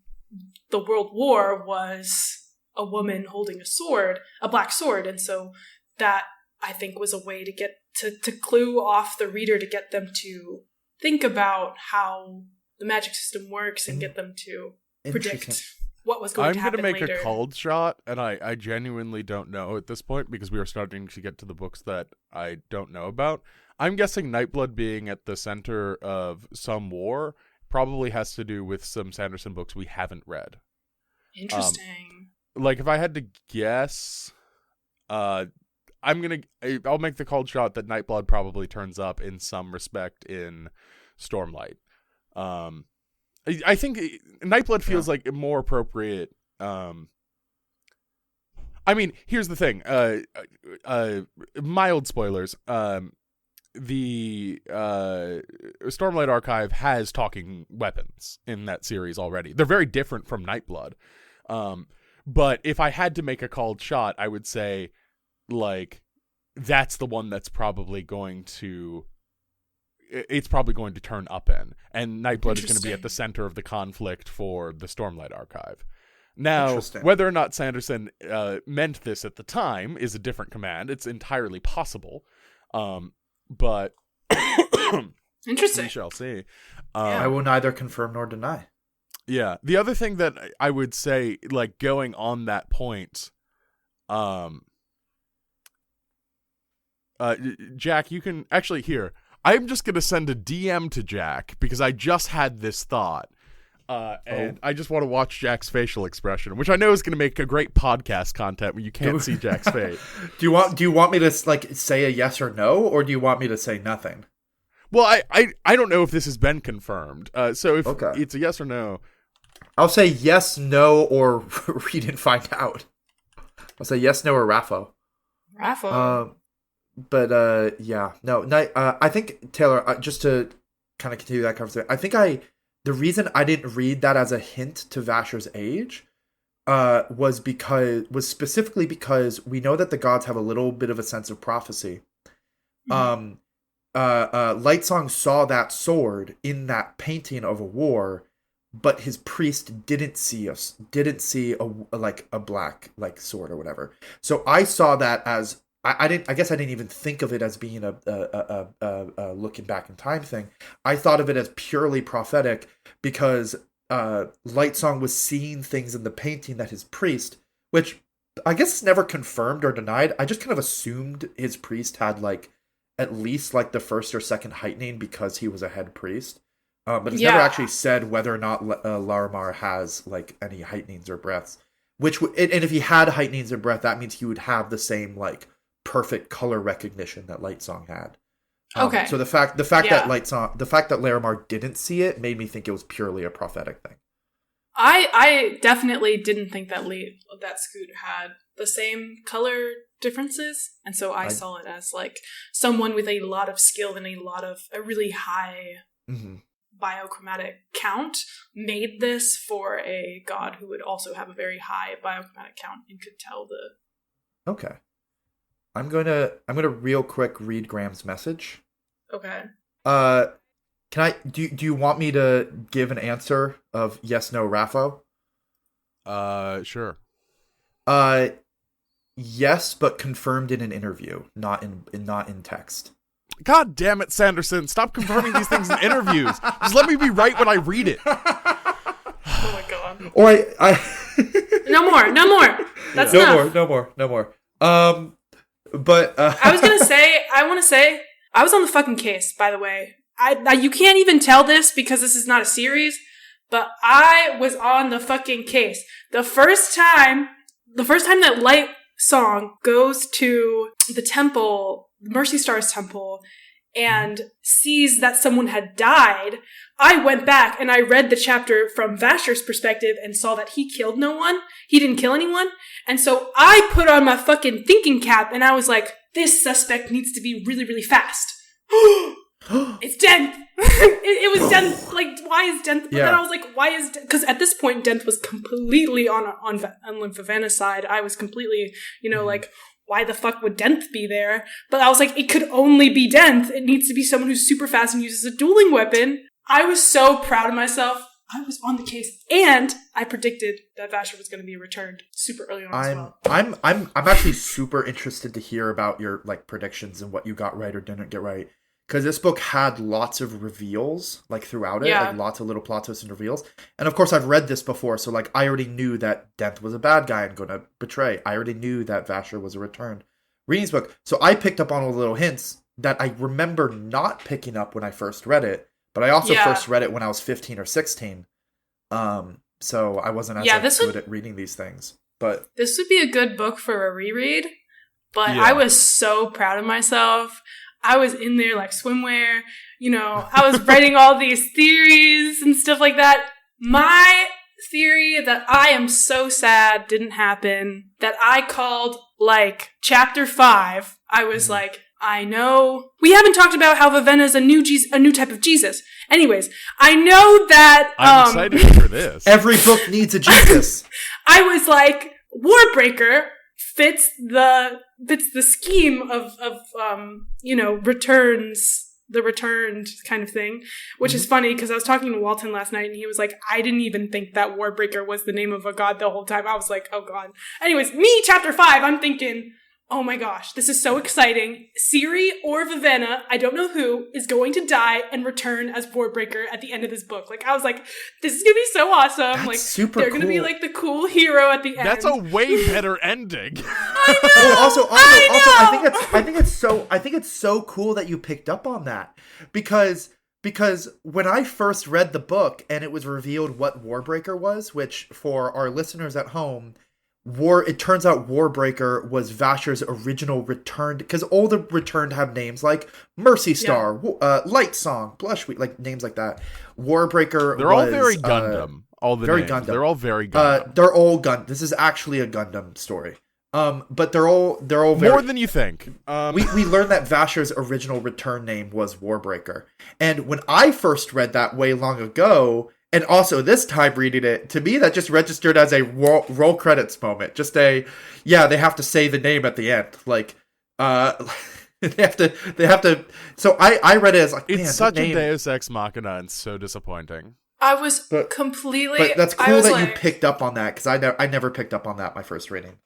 the World War was a woman holding a sword, a black sword, and so that I think was a way to get to clue off the reader, to get them to think about how the magic system works and get them to predict what was going to happen later. I'm going to make a cold shot, and I genuinely don't know at this point because we are starting to get to the books that I don't know about. I'm guessing Nightblood being at the center of some war probably has to do with some Sanderson books we haven't read. Interesting. Like, if I had to guess, I'll make the cold shot that Nightblood probably turns up in some respect in Stormlight. I think Nightblood feels like more appropriate. I mean, here's the thing. Mild spoilers. The Stormlight Archive has talking weapons in that series already. They're very different from Nightblood. But if I had to make a called shot, I would say, like, that's the one that's probably going to... It's probably going to turn up in. And Nightblood is going to be at the center of the conflict for the Stormlight Archive. Now, whether or not Sanderson meant this at the time is a different command. It's entirely possible. But... Interesting. We shall see. I will neither confirm nor deny. Yeah. The other thing that I would say, like, going on that point, Jack, you can actually here. I'm just gonna send a DM to Jack because I just had this thought, and I just want to watch Jack's facial expression, which I know is gonna make a great podcast content when you can't see Jack's face. Do you want me to like say a yes or no, or do you want me to say nothing? Well, I don't know if this has been confirmed. So if it's a yes or no, I'll say yes, no, or read and find out. I'll say yes, no, or Raffo. Raffo. But yeah, no. I think Taylor. Just to kind of continue that conversation, the reason I didn't read that as a hint to Vasher's age was specifically because we know that the gods have a little bit of a sense of prophecy. Lightsong saw that sword in that painting of a war, but his priest didn't see a black like sword or whatever. So I saw that as I guess I didn't even think of it as being a looking back in time thing. I thought of it as purely prophetic because Lightsong was seeing things in the painting that his priest, which I guess is never confirmed or denied. I just kind of assumed his priest had like at least like the first or second heightening because he was a head priest. But it's never actually said whether or not Larimar has like any heightenings or breaths. And if he had heightenings or breath, that means he would have the same like perfect color recognition that Lightsong had. Okay. So the fact that Larimar didn't see it made me think it was purely a prophetic thing. I definitely didn't think that Scoot had the same color differences, and so I saw it as like someone with a lot of skill and a really high biochromatic count made this for a god who would also have a very high biochromatic count and could tell the. Okay. I'm gonna real quick read Graham's message. Okay. Do you want me to give an answer of yes, no, Raffo? Sure. Yes, but confirmed in an interview, not in text. God damn it, Sanderson! Stop confirming these things in interviews. Just let me be right when I read it. Oh my god. Or I No more. That's enough. No more. But I want to say, I was on the fucking case, by the way. You can't even tell this because this is not a series, but I was on the fucking case. The first time that Light Song goes to the temple, Mercy Star's temple, and sees that someone had died, I went back and I read the chapter from Vasher's perspective and saw that he killed no one. He didn't kill anyone. And so I put on my fucking thinking cap and I was like, this suspect needs to be really, really fast. It's Denth. it was Denth. Like, why is Denth? But then I was like, why is Denth? Because at this point, Denth was completely on Lymphavana's side. I was completely, like, why the fuck would Denth be there? But I was like, it could only be Denth. It needs to be someone who's super fast and uses a dueling weapon. I was so proud of myself. I was on the case, and I predicted that Vasher was going to be returned super early on as well. I'm actually super interested to hear about your like predictions and what you got right or didn't get right. Because this book had lots of reveals, like, throughout it. Like, lots of little plot twists and reveals. And, of course, I've read this before, so, like, I already knew that Denth was a bad guy and going to betray. I already knew that Vasher was a returned readings book. So I picked up on all the little hints that I remember not picking up when I first read it. But I also first read it when I was 15 or 16. So I wasn't as good at reading these things. But this would be a good book for a reread. But I was so proud of myself. I was in there like swimwear, I was writing all these theories and stuff like that. My theory that I am so sad didn't happen, that I called like chapter 5, I was like, I know we haven't talked about how Vivenna is a new type of Jesus. Anyways, I know that I'm excited for this. Every book needs a Jesus. I was like, Warbreaker fits the scheme of the returned kind of thing, which is funny because I was talking to Walton last night and he was like, I didn't even think that Warbreaker was the name of a god the whole time. I was like, oh god. Anyways, me, chapter 5, I'm thinking, oh my gosh, this is so exciting. Ciri or Vivenna, I don't know who, is going to die and return as Warbreaker at the end of this book. Like, I was like, this is going to be so awesome. That's like, super they're going to be like the cool hero at the end. That's a way better ending. I know. Also, I think it's so cool that you picked up on that because when I first read the book and it was revealed what Warbreaker was, which for our listeners at home, it turns out Warbreaker was Vasher's original returned, because all the returned have names like Mercy Star, Light Song, Blushweed, like names like that. Warbreaker They're all very Gundam. All the very names. Gundam. They're all very Gundam. They're all Gundam. This is actually a Gundam story. But they're all very... More than you think. We learned that Vasher's original return name was Warbreaker. And when I first read that way long ago, and also this time reading it, to me that just registered as a roll credits moment. Just they have to say the name at the end. Like, they have to. So I read it as like, it's such a Deus Ex Machina and so disappointing. I was completely... But that's cool that you like, picked up on that, because I never picked up on that my first reading.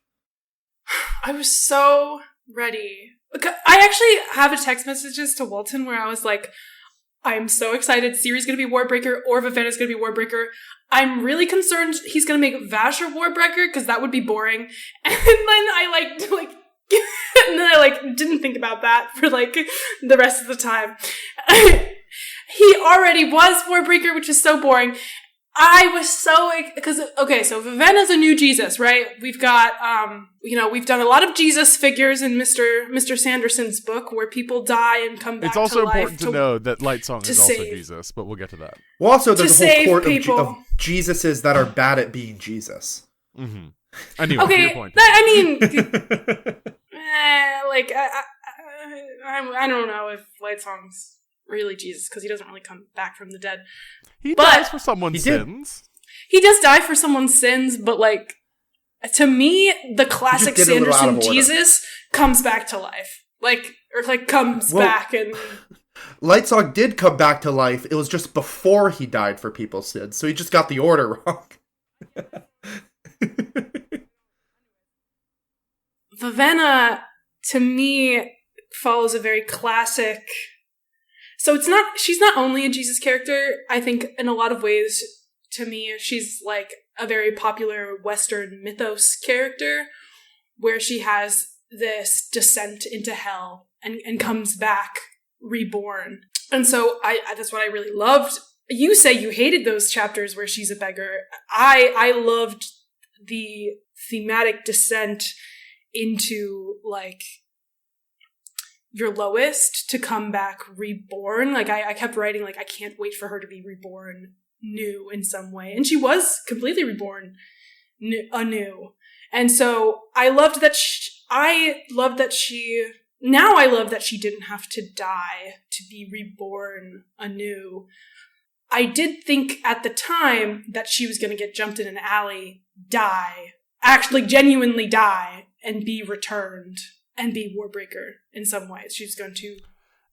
I was so ready. I actually have a text messages to Walton where I was like, I'm so excited. Siri's going to be Warbreaker or Vivenna's going to be Warbreaker. I'm really concerned he's going to make Vasher Warbreaker because that would be boring. And then I and then I didn't think about that for the rest of the time. He already was Warbreaker, which is so boring. I was so, because, okay, so Vivenna's a new Jesus, right? We've got, we've done a lot of Jesus figures in Mr. Sanderson's book where people die and come back to life. It's also important to know that Lightsong is also Jesus, but we'll get to that. Well, also, there's a whole court of Jesuses that are bad at being Jesus. Mm-hmm. Anyway, okay, to your point. I don't know if Lightsong's really Jesus, because he doesn't really come back from the dead. He dies for someone's sins. He does die for someone's sins, but to me, the classic Sanderson Jesus comes back to life. Comes back and... Lightsong did come back to life. It was just before he died for people's sins, so he just got the order wrong. Vivenna, to me, follows a very classic... So she's not only a Jesus character, I think in a lot of ways, to me, she's a very popular Western mythos character, where she has this descent into hell and comes back reborn. And so that's what I really loved. You say you hated those chapters where she's a beggar. I loved the thematic descent into your lowest to come back reborn. I kept writing I can't wait for her to be reborn new in some way, and she was completely reborn anew. And so I loved that she didn't have to die to be reborn anew. I did think at the time that she was going to get jumped in an alley, genuinely die, and be returned and be Warbreaker in some ways. She's going to...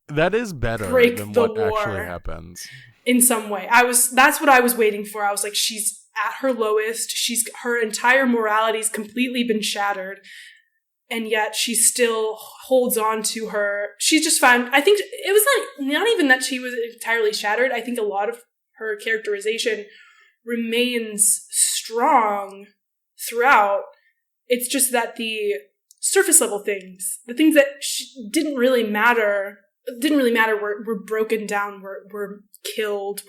That is better than what actually happens. In some way. That's what I was waiting for. I was like, she's at her lowest. Her entire morality's completely been shattered. And yet she still holds on to her. She's just found... I think it was not even that she was entirely shattered. I think a lot of her characterization remains strong throughout. It's just that the surface level things, the things that didn't really matter, were broken down, were killed,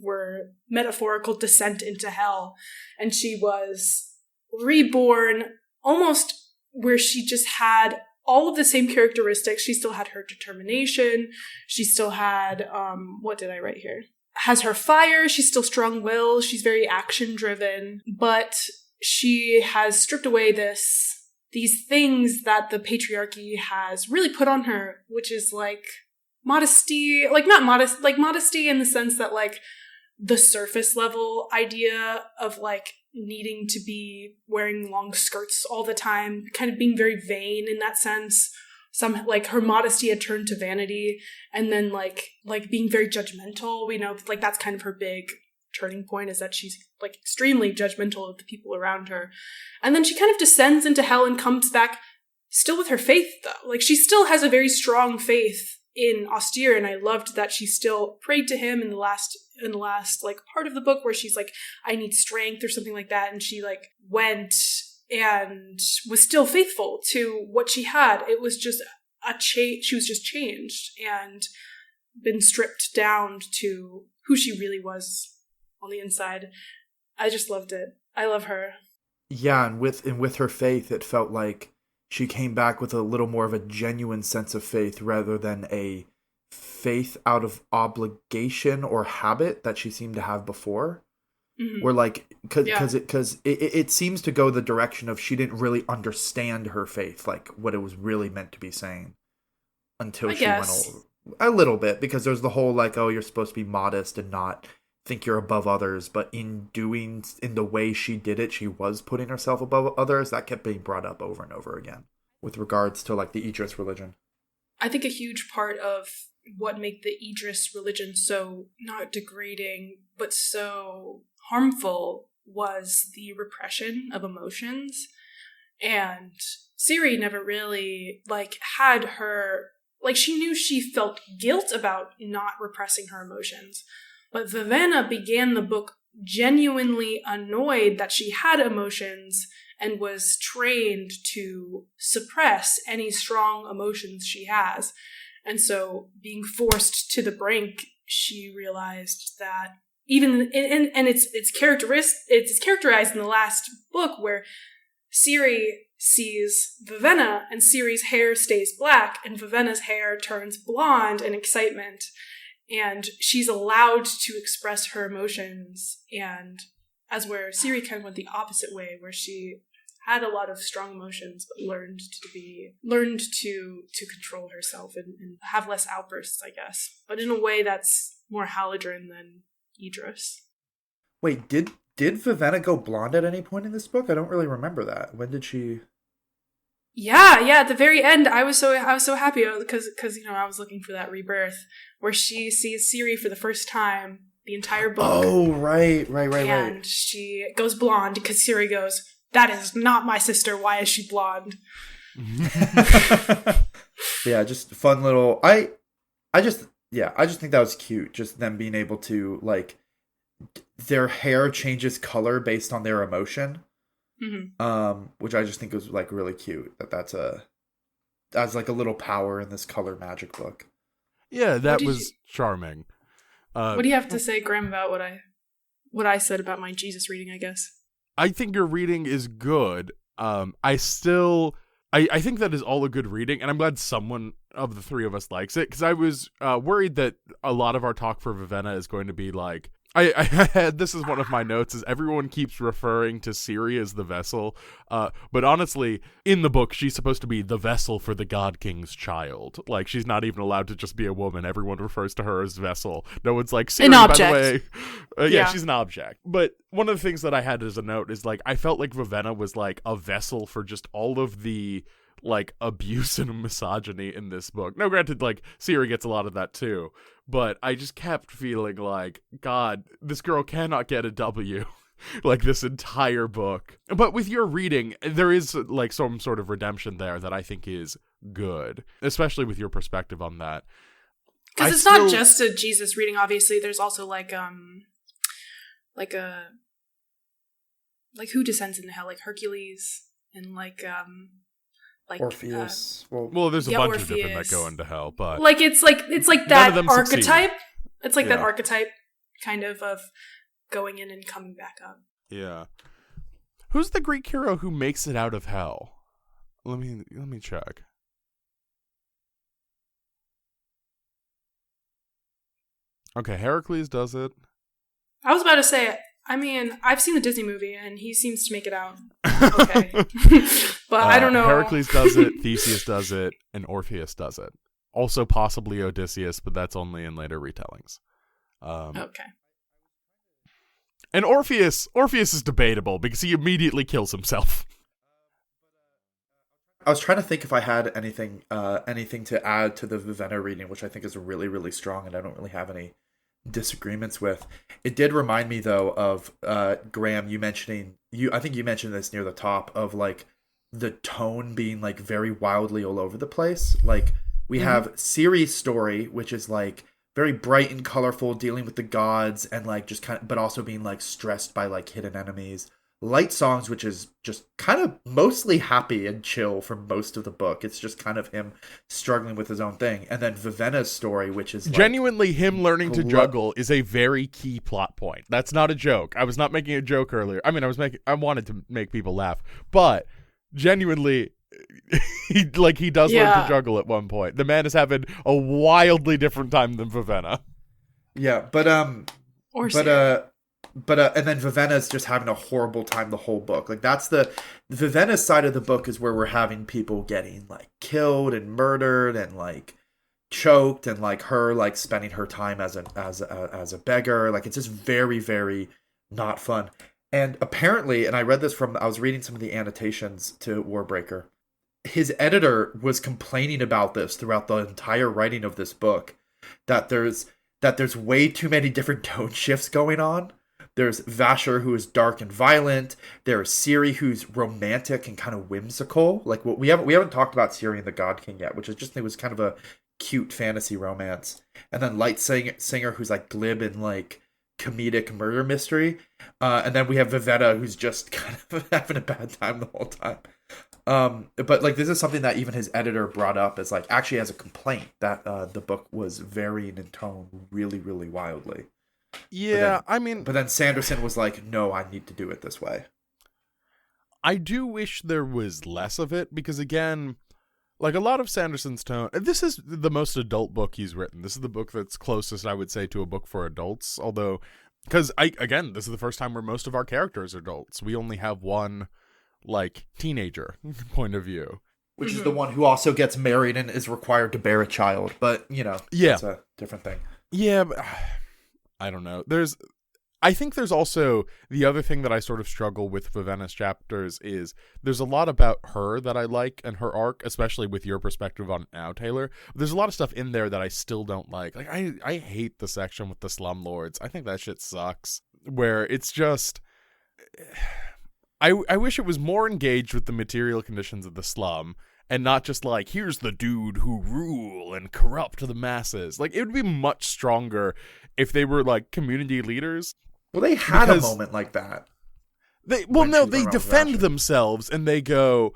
were metaphorical descent into hell. And she was reborn almost where she just had all of the same characteristics. She still had her determination. She still had, what did I write here? Has her fire. She's still strong-willed. She's very action-driven. But she has stripped away these things that the patriarchy has really put on her, which is modesty, modesty in the sense that the surface level idea of needing to be wearing long skirts all the time, kind of being very vain in that sense. Her modesty had turned to vanity, and then being very judgmental. We know that's kind of her big turning point, is that she's extremely judgmental of the people around her. And then she kind of descends into hell and comes back still with her faith, though. She still has a very strong faith in Austere, and I loved that she still prayed to him in the last part of the book where she's I need strength or something like that, and she went and was still faithful to what she had. It was just she was just changed and been stripped down to who she really was on the inside. I just loved it. I love her. Yeah, and with her faith, it felt like she came back with a little more of a genuine sense of faith rather than a faith out of obligation or habit that she seemed to have before. Where like, because it seems to go the direction of she didn't really understand her faith, like what it was really meant to be saying, until she went over a little bit, because there's the whole like, oh, you're supposed to be modest and not think you're above others, but in the way she did it, she was putting herself above others. That kept being brought up over and over again with regards to like the Idris religion. I think a huge part of what made the Idris religion so not degrading but so harmful was the repression of emotions. And Ciri never really had her, she knew she felt guilt about not repressing her emotions, but Vivenna began the book genuinely annoyed that she had emotions and was trained to suppress any strong emotions she has. And so, being forced to the brink, she realized that even and it's characterized in the last book where Ciri sees Vivenna and Ciri's hair stays black and Vivenna's hair turns blonde in excitement, and she's allowed to express her emotions. And as where Ciri kind of went the opposite way, where she had a lot of strong emotions, but learned to control herself and have less outbursts, I guess. But in a way that's more Haladrin than Idris. Wait, did Vivenna go blonde at any point in this book? I don't really remember that. When did she? Yeah. At the very end, I was so happy because I was looking for that rebirth where she sees Ciri for the first time the entire book. Oh, right. And she goes blonde because Ciri goes, "That is not my sister. Why is she blonde?" Yeah, just fun little. I just think that was cute. Just them being able to their hair changes color based on their emotion, which I just think was really cute. That's like a little power in this color magic book. Yeah, that was charming. What do you have to say, Graham, about what I said about my Jesus reading? I guess I think your reading is good. I think that is all a good reading, and I'm glad someone of the three of us likes it, because I was worried that a lot of our talk for Vivenna is going to be I had, this is one of my notes, is everyone keeps referring to Ciri as the vessel, but honestly, in the book, she's supposed to be the vessel for the God King's child. She's not even allowed to just be a woman. Everyone refers to her as vessel. No one's like, Ciri, an object. By the way. Yeah, she's an object. But one of the things that I had as a note is, I felt like Vivenna was, a vessel for just all of the abuse and misogyny in this book. Now, granted, Ciri gets a lot of that too, but I just kept feeling God, this girl cannot get a W this entire book. But with your reading, there is some sort of redemption there that I think is good, especially with your perspective on that. Because it's not just a Jesus reading, obviously. There's also who descends into hell, Hercules and Orpheus. Well, there's a bunch Orpheus. of different that go into hell, but it's like that archetype. Succeed. It's like that archetype kind of going in and coming back up. Yeah. Who's the Greek hero who makes it out of hell? Let me check. Okay, Heracles does it. I was about to say, I've seen the Disney movie, and he seems to make it out okay. But I don't know. Heracles does it, Theseus does it, and Orpheus does it. Also possibly Odysseus, but that's only in later retellings. Okay. And Orpheus is debatable because he immediately kills himself. I was trying to think if I had anything to add to the Vivenna reading, which I think is really, really strong, and I don't really have any disagreements with. It did remind me though of Graham, I think you mentioned this near the top of the tone being very wildly all over the place. We have Ciri's story, which is very bright and colorful, dealing with the gods and just kind of, but also being stressed by hidden enemies. Light Songs, which is just kind of mostly happy and chill for most of the book. It's just kind of him struggling with his own thing. And then Vivenna's story, which is genuinely him learning to juggle, is a very key plot point. That's not a joke. I was not making a joke earlier. I wanted to make people laugh, but genuinely he does learn to juggle at one point. The man is having a wildly different time than Vivenna. Yeah, but But and then Vivenna's just having a horrible time the whole book. Like that's the Vivenna's side of the book is where we're having people getting like killed and murdered and like choked, and like her like spending her time as a beggar. Like it's just very, very not fun. And apparently, and I read this from, I was reading some of the annotations to Warbreaker. His editor was complaining about this throughout the entire writing of this book, that there's way too many different tone shifts going on. There's Vasher, who is dark and violent. There's Ciri, who's romantic and kind of whimsical. Like we haven't talked about Ciri and the God King yet, which is just, it was kind of a cute fantasy romance. And then Light Singer, who's like glib and like comedic murder mystery. And then we have Vivenna, who's just kind of having a bad time the whole time. But like this is something that even his editor brought up as like actually as a complaint, that the book was varying in tone really, really wildly. Yeah, but then Sanderson was like, no, I need to do it this way. I do wish there was less of it, because again, like a lot of Sanderson's tone, this is the most adult book he's written. This is the book that's closest, I would say, to a book for adults. Although, because this is the first time where most of our characters are adults. We only have one, like, teenager point of view. Which is the one who also gets married and is required to bear a child. But, you know, it's a different thing. Yeah, but I don't know. I think there's also the other thing that I sort of struggle with Vivenna's chapters is there's a lot about her that I like and her arc, especially with your perspective on it now, Taylor. There's a lot of stuff in there that I still don't like. Like I hate the section with the slumlords. I think that shit sucks. Where it's just, I wish it was more engaged with the material conditions of the slum and not just like, here's the dude who rule and corrupt the masses. Like, it would be much stronger if they were like community leaders. Well, they had a moment like that. They defend themselves and they go,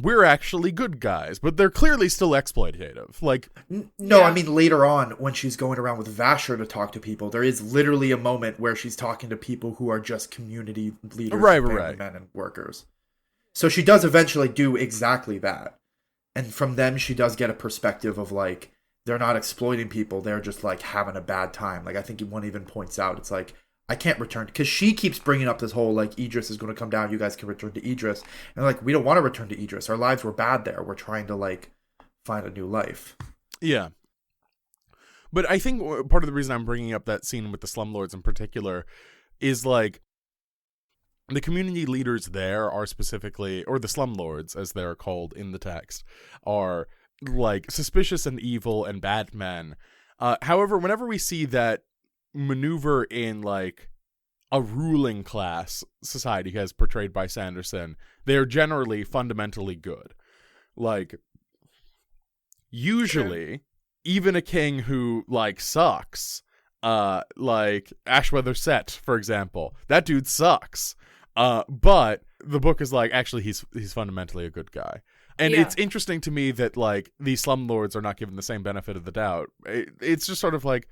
we're actually good guys, but they're clearly still exploitative. Like, no, I mean later on when she's going around with Vasher to talk to people, there is literally a moment where she's talking to people who are just community leaders, right. Men and workers. So she does eventually do exactly that. And from them, she does get a perspective of like, they're not exploiting people. They're just like having a bad time. Like I think one even points out, it's like, I can't return, because she keeps bringing up this whole like Idris is going to come down, you guys can return to Idris, and like we don't want to return to Idris, our lives were bad there, we're trying to like find a new life. Yeah, but I think part of the reason I'm bringing up that scene with the slumlords in particular is like the community leaders there are specifically, or the slumlords as they're called in the text, are like suspicious and evil and bad men. However, whenever we see that maneuver in like a ruling class society as portrayed by Sanderson, they're generally fundamentally good. Like usually even a king who like sucks, like Ashweather Set, for example, that dude sucks, but the book is like, actually he's fundamentally a good guy. And it's interesting to me that like these slumlords are not given the same benefit of the doubt. It's just sort of like,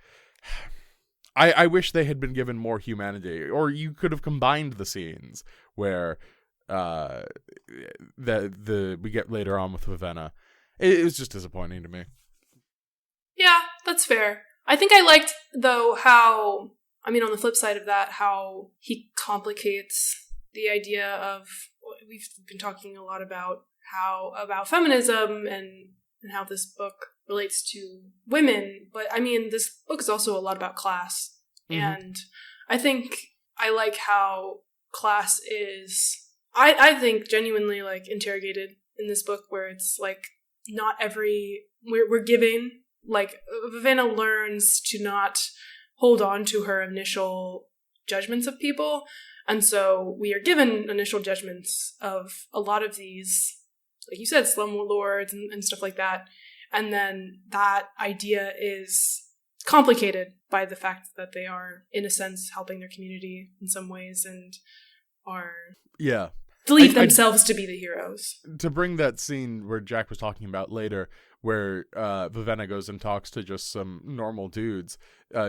I wish they had been given more humanity, or you could have combined the scenes where we get later on with Vivenna. It was just disappointing to me. Yeah, that's fair. I think I liked, though, how, I mean, on the flip side of that, how he complicates the idea of, we've been talking a lot about feminism and how this book relates to women, but I mean, this book is also a lot about class, and I think I like how class is, I think, genuinely like interrogated in this book, where it's like not we're given, like Vivenna learns to not hold on to her initial judgments of people, and so we are given initial judgments of a lot of these, like you said, slumlords and stuff like that. And then that idea is complicated by the fact that they are, in a sense, helping their community in some ways and are believe themselves to be the heroes. To bring that scene where Jack was talking about later, where Vivenna goes and talks to just some normal dudes,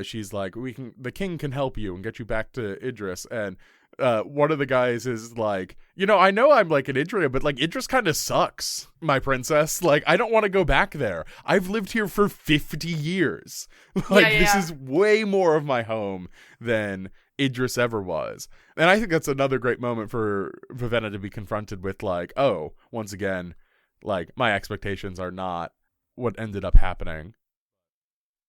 she's like, the king can help you and get you back to Idris, and one of the guys is like, I know I'm like an Idria, but like Idris kind of sucks, my princess. Like, I don't want to go back there. I've lived here for 50 years. Like, this is way more of my home than Idris ever was. And I think that's another great moment for Vivenna to be confronted with, like, oh, once again, like, my expectations are not what ended up happening.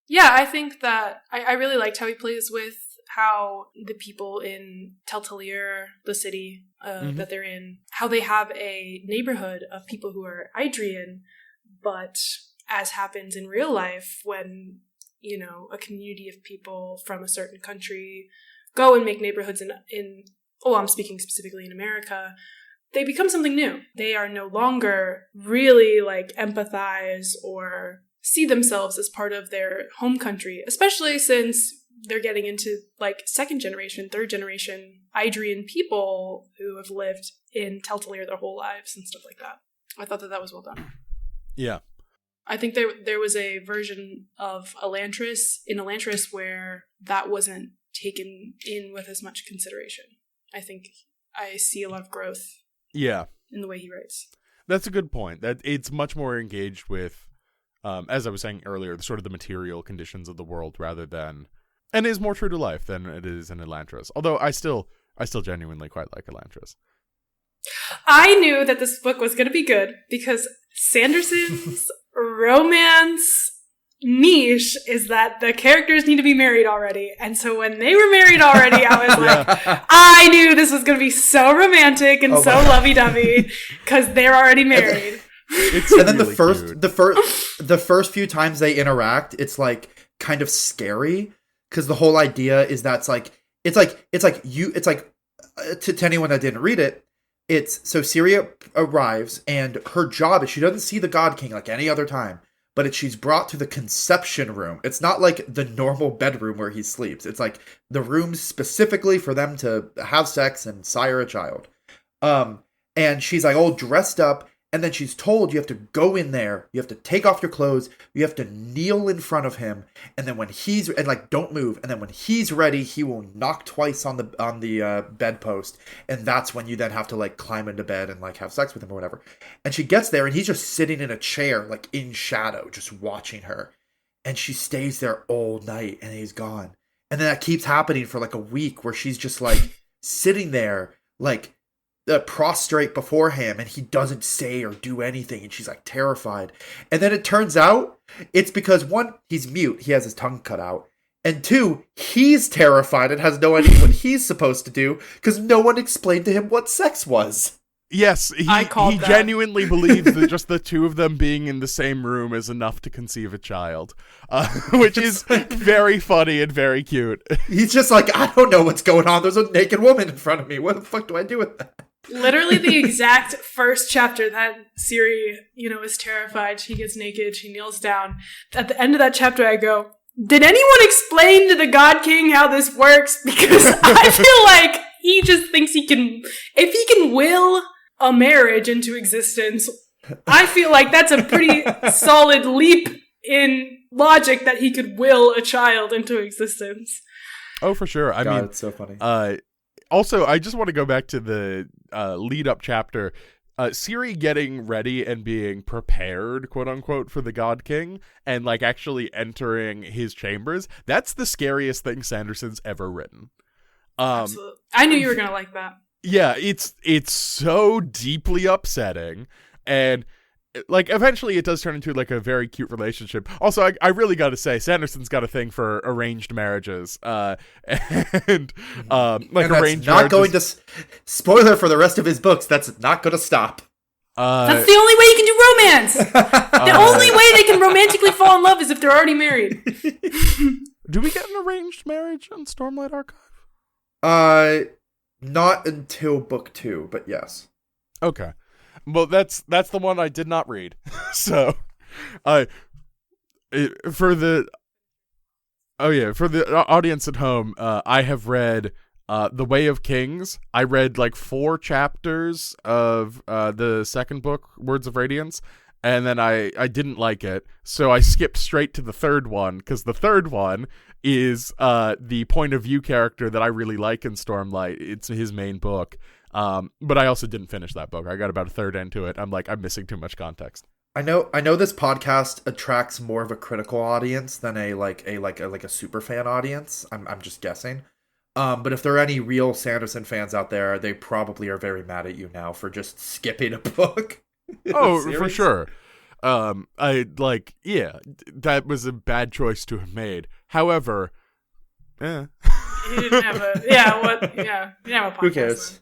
Yeah, I think that I really liked how he plays with how the people in Tel Talir, the city that they're in, how they have a neighborhood of people who are Idrian, but as happens in real life when, you know, a community of people from a certain country go and make neighborhoods I'm speaking specifically in America, they become something new. They are no longer really like empathize or see themselves as part of their home country, especially since they're getting into like second generation, third generation Idrian people who have lived in Tel Talir their whole lives and stuff like that. I thought that was well done. Yeah. I think there was a version of Elantris where that wasn't taken in with as much consideration. I think I see a lot of growth in the way he writes. That's a good point. That it's much more engaged with, as I was saying earlier, the sort of the material conditions of the world rather than, and is more true to life than it is in Elantris. Although I still genuinely quite like Elantris. I knew that this book was going to be good because Sanderson's romance niche is that the characters need to be married already. And so when they were married already, I was like, I knew this was going to be so romantic and so lovey-dovey because they're already married. And then really the first few times they interact, it's like kind of scary because the whole idea is that to anyone that didn't read it, it's so Syria arrives and her job is she doesn't see the God King like any other time, but she's brought to the conception room. It's not like the normal bedroom where he sleeps. It's like the room specifically for them to have sex and sire a child. And she's like all dressed up. And then she's told you have to go in there, you have to take off your clothes, you have to kneel in front of him, and then when he's don't move, and then when he's ready, he will knock twice on the bedpost, and that's when you then have to like climb into bed and like have sex with him or whatever. And she gets there, and he's just sitting in a chair like in shadow, just watching her, and she stays there all night, and he's gone. And then that keeps happening for like a week, where she's just like sitting there like prostrate before him, and he doesn't say or do anything, and she's like terrified. And then it turns out it's because one, he's mute, he has his tongue cut out, and two, he's terrified and has no idea what he's supposed to do because no one explained to him what sex was. Yes, he genuinely believes that just the two of them being in the same room is enough to conceive a child, which is very funny and very cute. He's just like, I don't know what's going on. There's a naked woman in front of me. What the fuck do I do with that? Literally the exact first chapter that Ciri, is terrified. She gets naked. She kneels down. At the end of that chapter, I go, did anyone explain to the God King how this works? Because I feel like he just thinks if he can will a marriage into existence, I feel like that's a pretty solid leap in logic that he could will a child into existence. Oh, for sure. I mean, it's so funny. Also, I just want to go back to the lead-up chapter. Ciri getting ready and being prepared, quote-unquote, for the God King, and, like, actually entering his chambers, that's the scariest thing Sanderson's ever written. Absolutely. I knew you were going to like that. Yeah, it's so deeply upsetting, and like eventually it does turn into like a very cute relationship. Also, I really got to say, Sanderson's got a thing for arranged marriages, and and arranged not marriages. Going to spoiler for the rest of his books. That's not going to stop. That's the only way you can do romance. The only way they can romantically fall in love is if they're already married. Do we get an arranged marriage on Stormlight Archive? Not until book 2, but yes. Okay. Well, that's the one I did not read. So, for the audience at home, I have read The Way of Kings. I read like 4 chapters of the second book, Words of Radiance, and then I didn't like it, so I skipped straight to the third one, because the third one is the point of view character that I really like in Stormlight. It's his main book. But I also didn't finish that book. I got about a third into it. I'm like, I'm missing too much context. I know this podcast attracts more of a critical audience than a super fan audience. I'm just guessing. But if there are any real Sanderson fans out there, they probably are very mad at you now for just skipping a book. Oh, for sure. That was a bad choice to have made. However, He didn't have a, he didn't have a podcast. Who cares? Then.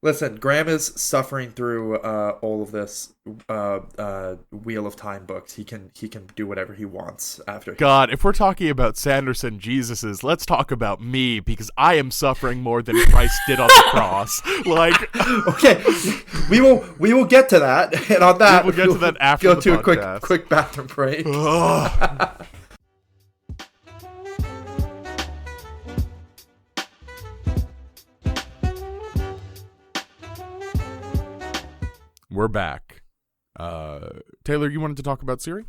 Listen, Graham is suffering through all of this Wheel of Time books. He can do whatever he wants after. God, if we're talking about Sanderson Jesuses, let's talk about me, because I am suffering more than Christ did on the cross. Like, okay, we will get to that, and on that we'll get to that after go the to podcast. a quick bathroom break. We're back. Taylor, you wanted to talk about Siri?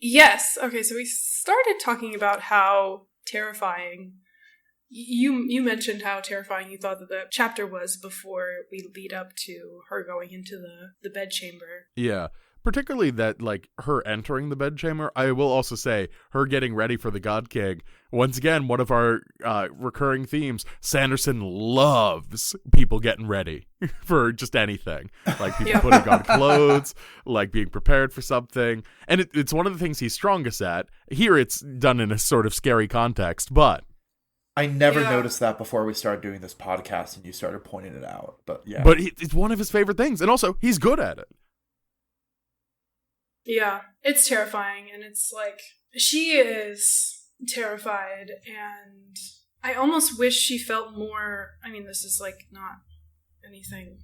Yes. Okay, so we started talking about how terrifying you mentioned how terrifying you thought that the chapter was before we lead up to her going into the bedchamber. Yeah. Particularly that, like, her entering the bedchamber. I will also say, her getting ready for the God King. Once again, one of our recurring themes, Sanderson loves people getting ready for just anything. Like, people putting on clothes, like, being prepared for something. And it's one of the things he's strongest at. Here, it's done in a sort of scary context, but... I never noticed that before we started doing this podcast and you started pointing it out. But yeah. But it's one of his favorite things. And also, he's good at it. Yeah, it's terrifying, and it's like, she is terrified, and I almost wish she felt more, I mean, this is like not anything,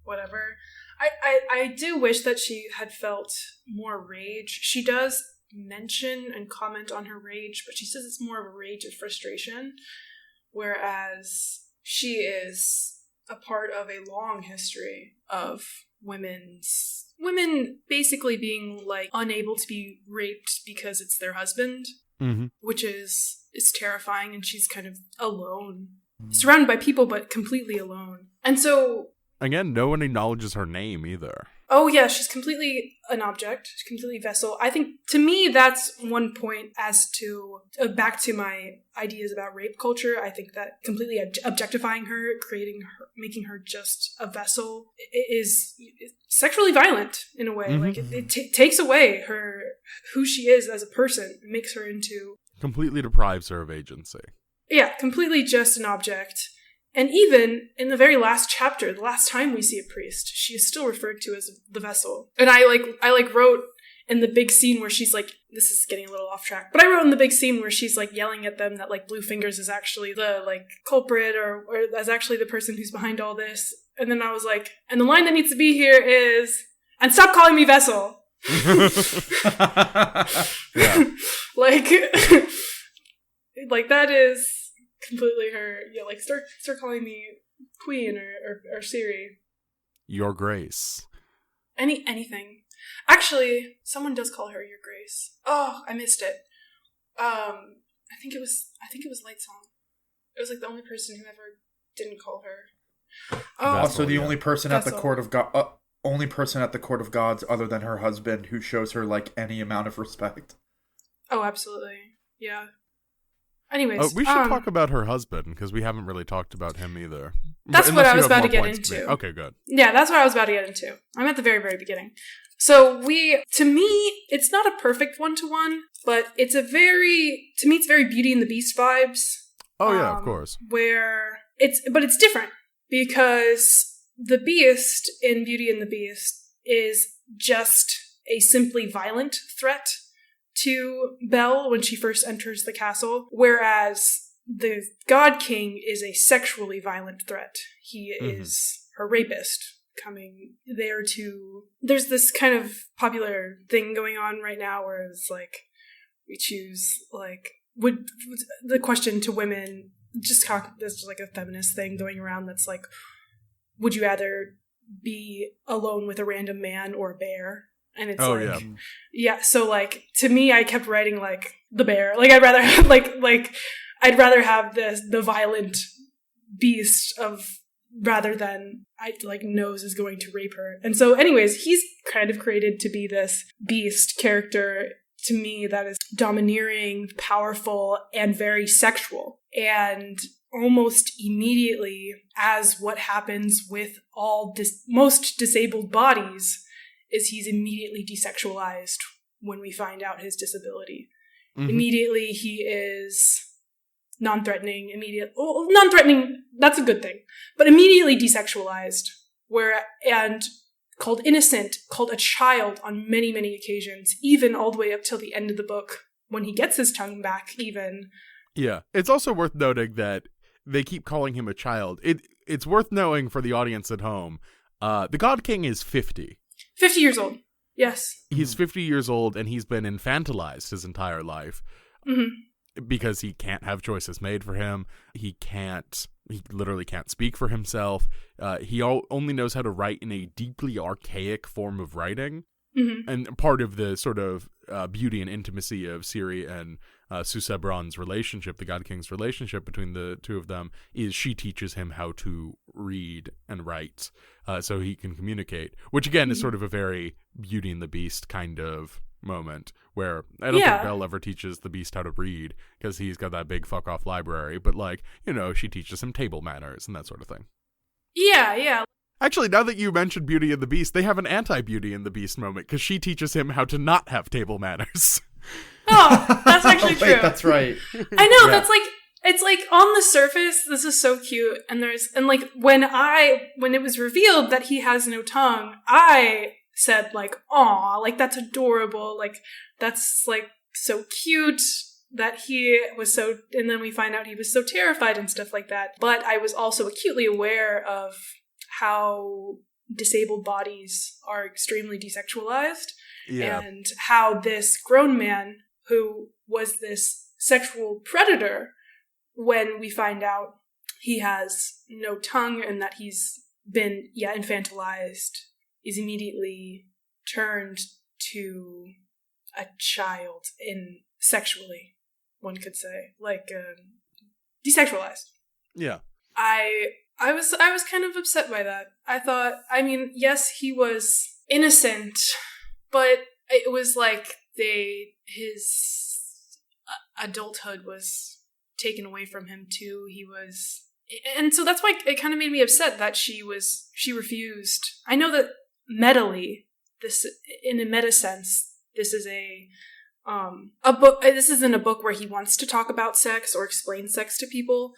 whatever. I do wish that she had felt more rage. She does mention and comment on her rage, but she says it's more of a rage of frustration, whereas she is a part of a long history of women basically being like unable to be raped because it's their husband, which is terrifying, and she's kind of alone, surrounded by people but completely alone. And so again, no one acknowledges her name either. Oh yeah, she's completely an object, she's completely vessel. I think, to me, that's one point as to, back to my ideas about rape culture. I think that completely objectifying her, making her just a vessel, is sexually violent in a way. Like, it takes away who she is as a person, makes her into... Completely deprives her of agency. Yeah, completely just an object. And even in the very last chapter, the last time we see a priest, she is still referred to as the vessel. And I wrote in the big scene where she's like, this is getting a little off track, but I wrote in the big scene where she's like yelling at them that like Blue Fingers is actually the like culprit or is actually the person who's behind all this. And then I was like, and the line that needs to be here is, and stop calling me vessel. Like that is completely her. Yeah, like start calling me Queen or Siri. Your Grace. Anything. Actually, someone does call her Your Grace. Oh, I missed it. I think it was Lightsong. It was like the only person who ever didn't call her. Also, the only person at the court of God, only person at the court of gods other than her husband who shows her like any amount of respect. Oh, absolutely. Yeah. Anyways, we should talk about her husband, because we haven't really talked about him either. That's what I was about to get into. Okay, good. Yeah, that's what I was about to get into. I'm at the very, very beginning. So to me, it's not a perfect one-to-one, but it's very Beauty and the Beast vibes. Oh yeah, of course. But it's different, because the Beast in Beauty and the Beast is just a simply violent threat to Belle when she first enters the castle, whereas the God King is a sexually violent threat. He is her rapist, coming there to... There's this kind of popular thing going on right now where it's like, we choose, like, would the question to women, there's just like a feminist thing going around that's like, would you rather be alone with a random man or a bear? And it's so like, to me, I kept writing like the bear. Like, I'd rather have I'd rather have the violent beast rather than knows is going to rape her. And so anyways, he's kind of created to be this beast character to me, that is domineering, powerful, and very sexual. And almost immediately, as what happens with all most disabled bodies, is he's immediately desexualized when we find out his disability. Mm-hmm. Immediately, he is non-threatening. Non-threatening, that's a good thing. But immediately desexualized, and called innocent, called a child on many, many occasions, even all the way up till the end of the book, when he gets his tongue back, even. Yeah. It's also worth noting that they keep calling him a child. It's worth knowing for the audience at home, the God King is 50. 50 years old. Yes. He's 50 years old, and he's been infantilized his entire life. Mm-hmm. Because he can't have choices made for him. He literally can't speak for himself. He only knows how to write in a deeply archaic form of writing. Mm-hmm. And part of the sort of beauty and intimacy of Ciri and Susebron's relationship, the God King's relationship between the two of them, is she teaches him how to read and write so he can communicate. Which, again, is sort of a very Beauty and the Beast kind of moment, where I don't think Belle ever teaches the Beast how to read because he's got that big fuck off library, but she teaches him table manners and that sort of thing. Yeah. Actually, now that you mentioned Beauty and the Beast, they have an anti-Beauty and the Beast moment because she teaches him how to not have table manners. Oh, that's actually true. Wait, that's right. I know, that's it's on the surface, this is so cute, and when it was revealed that he has no tongue, I said, aw, that's adorable, that's, so cute that he was so, and then we find out he was so terrified and stuff like that. But I was also acutely aware of how disabled bodies are extremely desexualized, and how this grown man, who was this sexual predator, when we find out he has no tongue and that he's been, infantilized, is immediately turned to a child sexually, one could say, desexualized. Yeah. I was kind of upset by that. I thought, yes, he was innocent, but it was his adulthood was taken away from him too. And so that's why it kind of made me upset that she refused. I know that metally, this, in a meta sense, this is a book. This isn't a book where he wants to talk about sex or explain sex to people,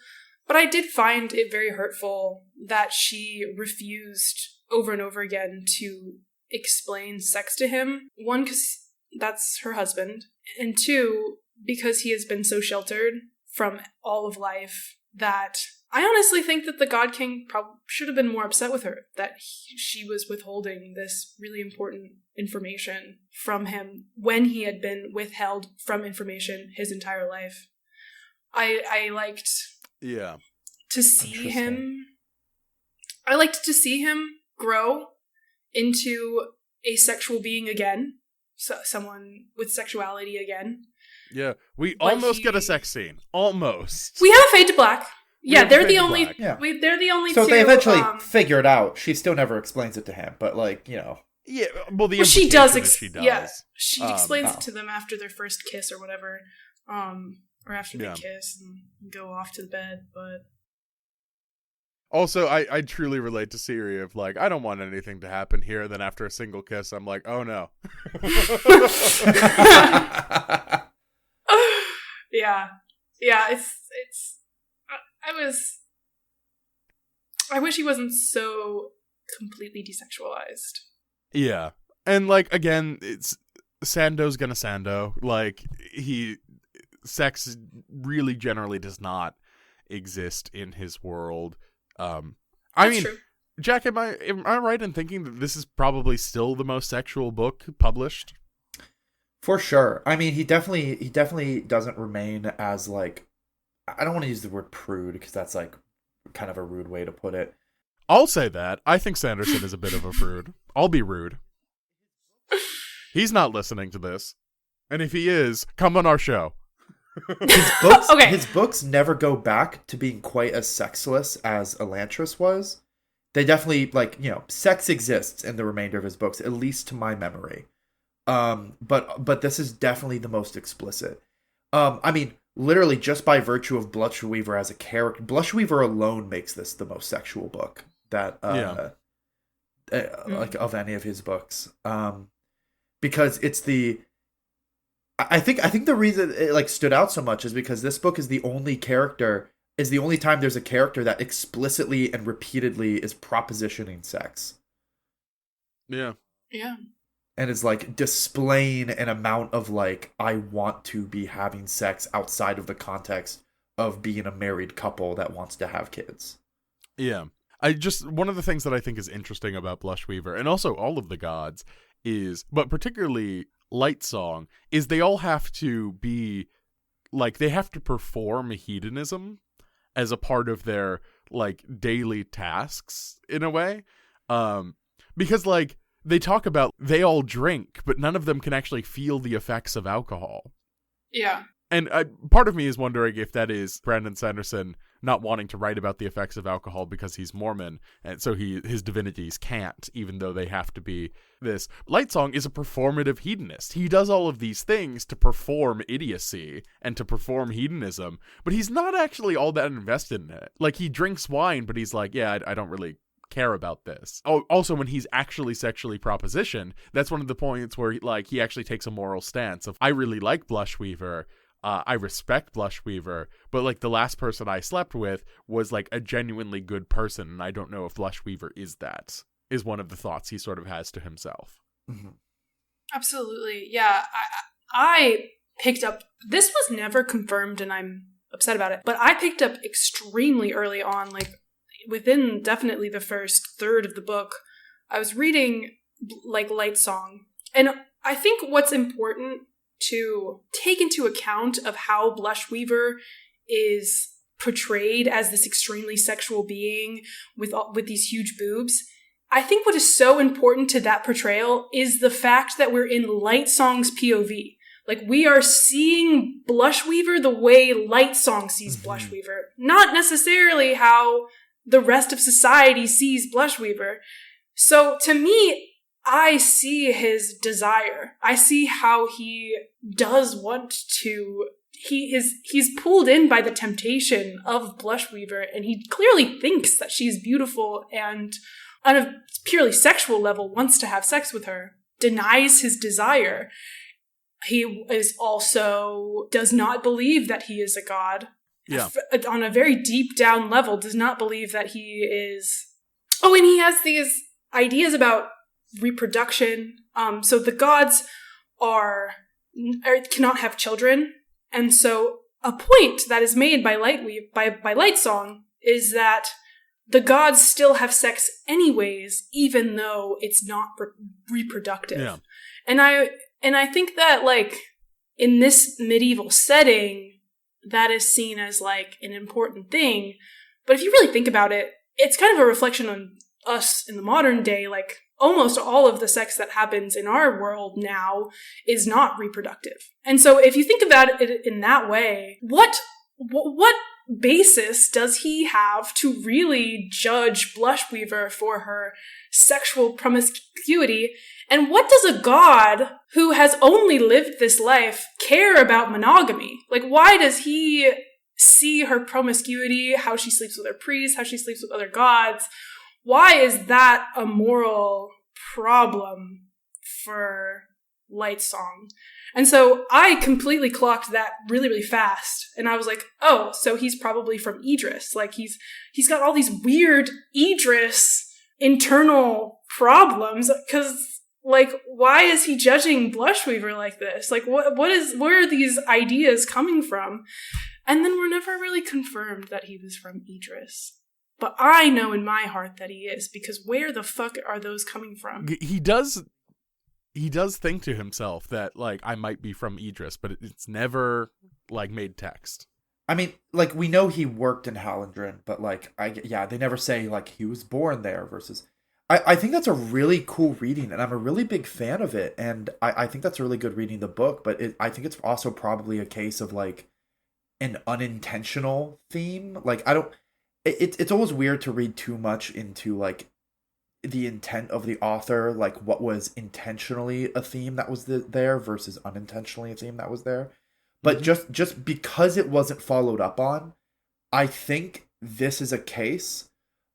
but I did find it very hurtful that she refused over and over again to explain sex to him. One, because that's her husband, and two, because he has been so sheltered from all of life that I honestly think that the God King probably should have been more upset with her, that she was withholding this really important information from him when he had been withheld from information his entire life. I liked to see him. I liked to see him grow into a sexual being again, so someone with sexuality again. Yeah, we almost get a sex scene. Almost. We have a fade to black. Yeah, they're the only. Yeah. They're the only. So two, they eventually figure it out. She still never explains it to him, but Yeah, well, she does. She does. Yeah, she explains it to them after their first kiss or whatever, or after they kiss and go off to the bed. But also, I truly relate to Ciri of I don't want anything to happen here. Then after a single kiss, I'm like, oh no. Yeah. It's. I wish he wasn't so completely desexualized. Yeah. And again, it's Sando's gonna Sando. Sex really generally does not exist in his world. True. Jack, am I right in thinking that this is probably still the most sexual book published? For sure. He definitely doesn't remain as I don't want to use the word prude because that's kind of a rude way to put it. I'll say that. I think Sanderson is a bit of a prude. I'll be rude. He's not listening to this. And if he is, come on our show. His books never go back to being quite as sexless as Elantris was. They definitely, sex exists in the remainder of his books, at least to my memory. But this is definitely the most explicit. I mean, literally just by virtue of Blushweaver as a character, Blushweaver alone makes this the most sexual book that Yeah. like of any of his books. Because it's the I think the reason it like stood out so much is because this book is the only time there's a character that explicitly and repeatedly is propositioning sex. Yeah. Yeah. And is like displaying an amount of like, I want to be having sex outside of the context of being a married couple that wants to have kids. Yeah. One of the things that I think is interesting about Blushweaver, and also all of the gods, but particularly Lightsong, is they all have to be, like, they have to perform hedonism as a part of their, like, daily tasks, in a way. Because, like, they talk about they all drink, but none of them can actually feel the effects of alcohol. Yeah. And part of me is wondering if that is Brandon Sanderson not wanting to write about the effects of alcohol because he's Mormon, and so his divinities can't, even though they have to be this. Lightsong is a performative hedonist. He does all of these things to perform idiocy and to perform hedonism, but he's not actually all that invested in it. Like, he drinks wine, but he's like, yeah, I don't really care about this. Oh, also, when he's actually sexually propositioned, that's one of the points where he actually takes a moral stance of, I really like Blushweaver, I respect Blushweaver, but like the last person I slept with was like a genuinely good person, and I don't know if Blushweaver is one of the thoughts he sort of has to himself. Mm-hmm. Absolutely. Yeah. I picked up, this was never confirmed and I'm upset about it, but I picked up extremely early on, like within definitely the first third of the book, I was reading like Lightsong. And I think what's important to take into account of how Blushweaver is portrayed as this extremely sexual being with these huge boobs. I think what is so important to that portrayal is the fact that we're in Lightsong's POV. Like, we are seeing Blushweaver the way Lightsong sees Blushweaver, not necessarily how the rest of society sees Blushweaver. So to me, I see his desire. I see how he does want to. He's pulled in by the temptation of Blushweaver, and he clearly thinks that she's beautiful and on a purely sexual level wants to have sex with her, denies his desire. He is also does not believe that he is a god. Yeah. On a very deep down level, does not believe that he is. Oh, and he has these ideas about reproduction. So the gods cannot have children, and so a point that is made by Lightsong is that the gods still have sex anyways, even though it's not reproductive. Yeah. And I think that, like, in this medieval setting, that is seen as like an important thing. But if you really think about it, it's kind of a reflection on us in the modern day. Like, almost all of the sex that happens in our world now is not reproductive. And so if you think about it in that way, what basis does he have to really judge Blushweaver for her sexual promiscuity? And what does a god who has only lived this life care about monogamy? Like, why does he see her promiscuity, how she sleeps with her priests, how she sleeps with other gods? Why is that a moral problem for Lightsong? And so I completely clocked that really, really fast. And I was like, oh, so he's probably from Idris. Like, he's got all these weird Idris internal problems, because, like, why is he judging Blushweaver like this? Like, where are these ideas coming from? And then we're never really confirmed that he was from Idris. But I know in my heart that he is, because where the fuck are those coming from? He does think to himself that, like, I might be from Idris, but it's never, like, made text. I mean, like, we know he worked in Hallandren, but, like, they never say, like, he was born there versus... I think that's a really cool reading, and I'm a really big fan of it, and I think that's a really good reading the book, but I think it's also probably a case of, like, an unintentional theme. Like, I don't... It's always weird to read too much into, like, the intent of the author, like what was intentionally a theme that was there versus unintentionally a theme that was there. But just because it wasn't followed up on, I think this is a case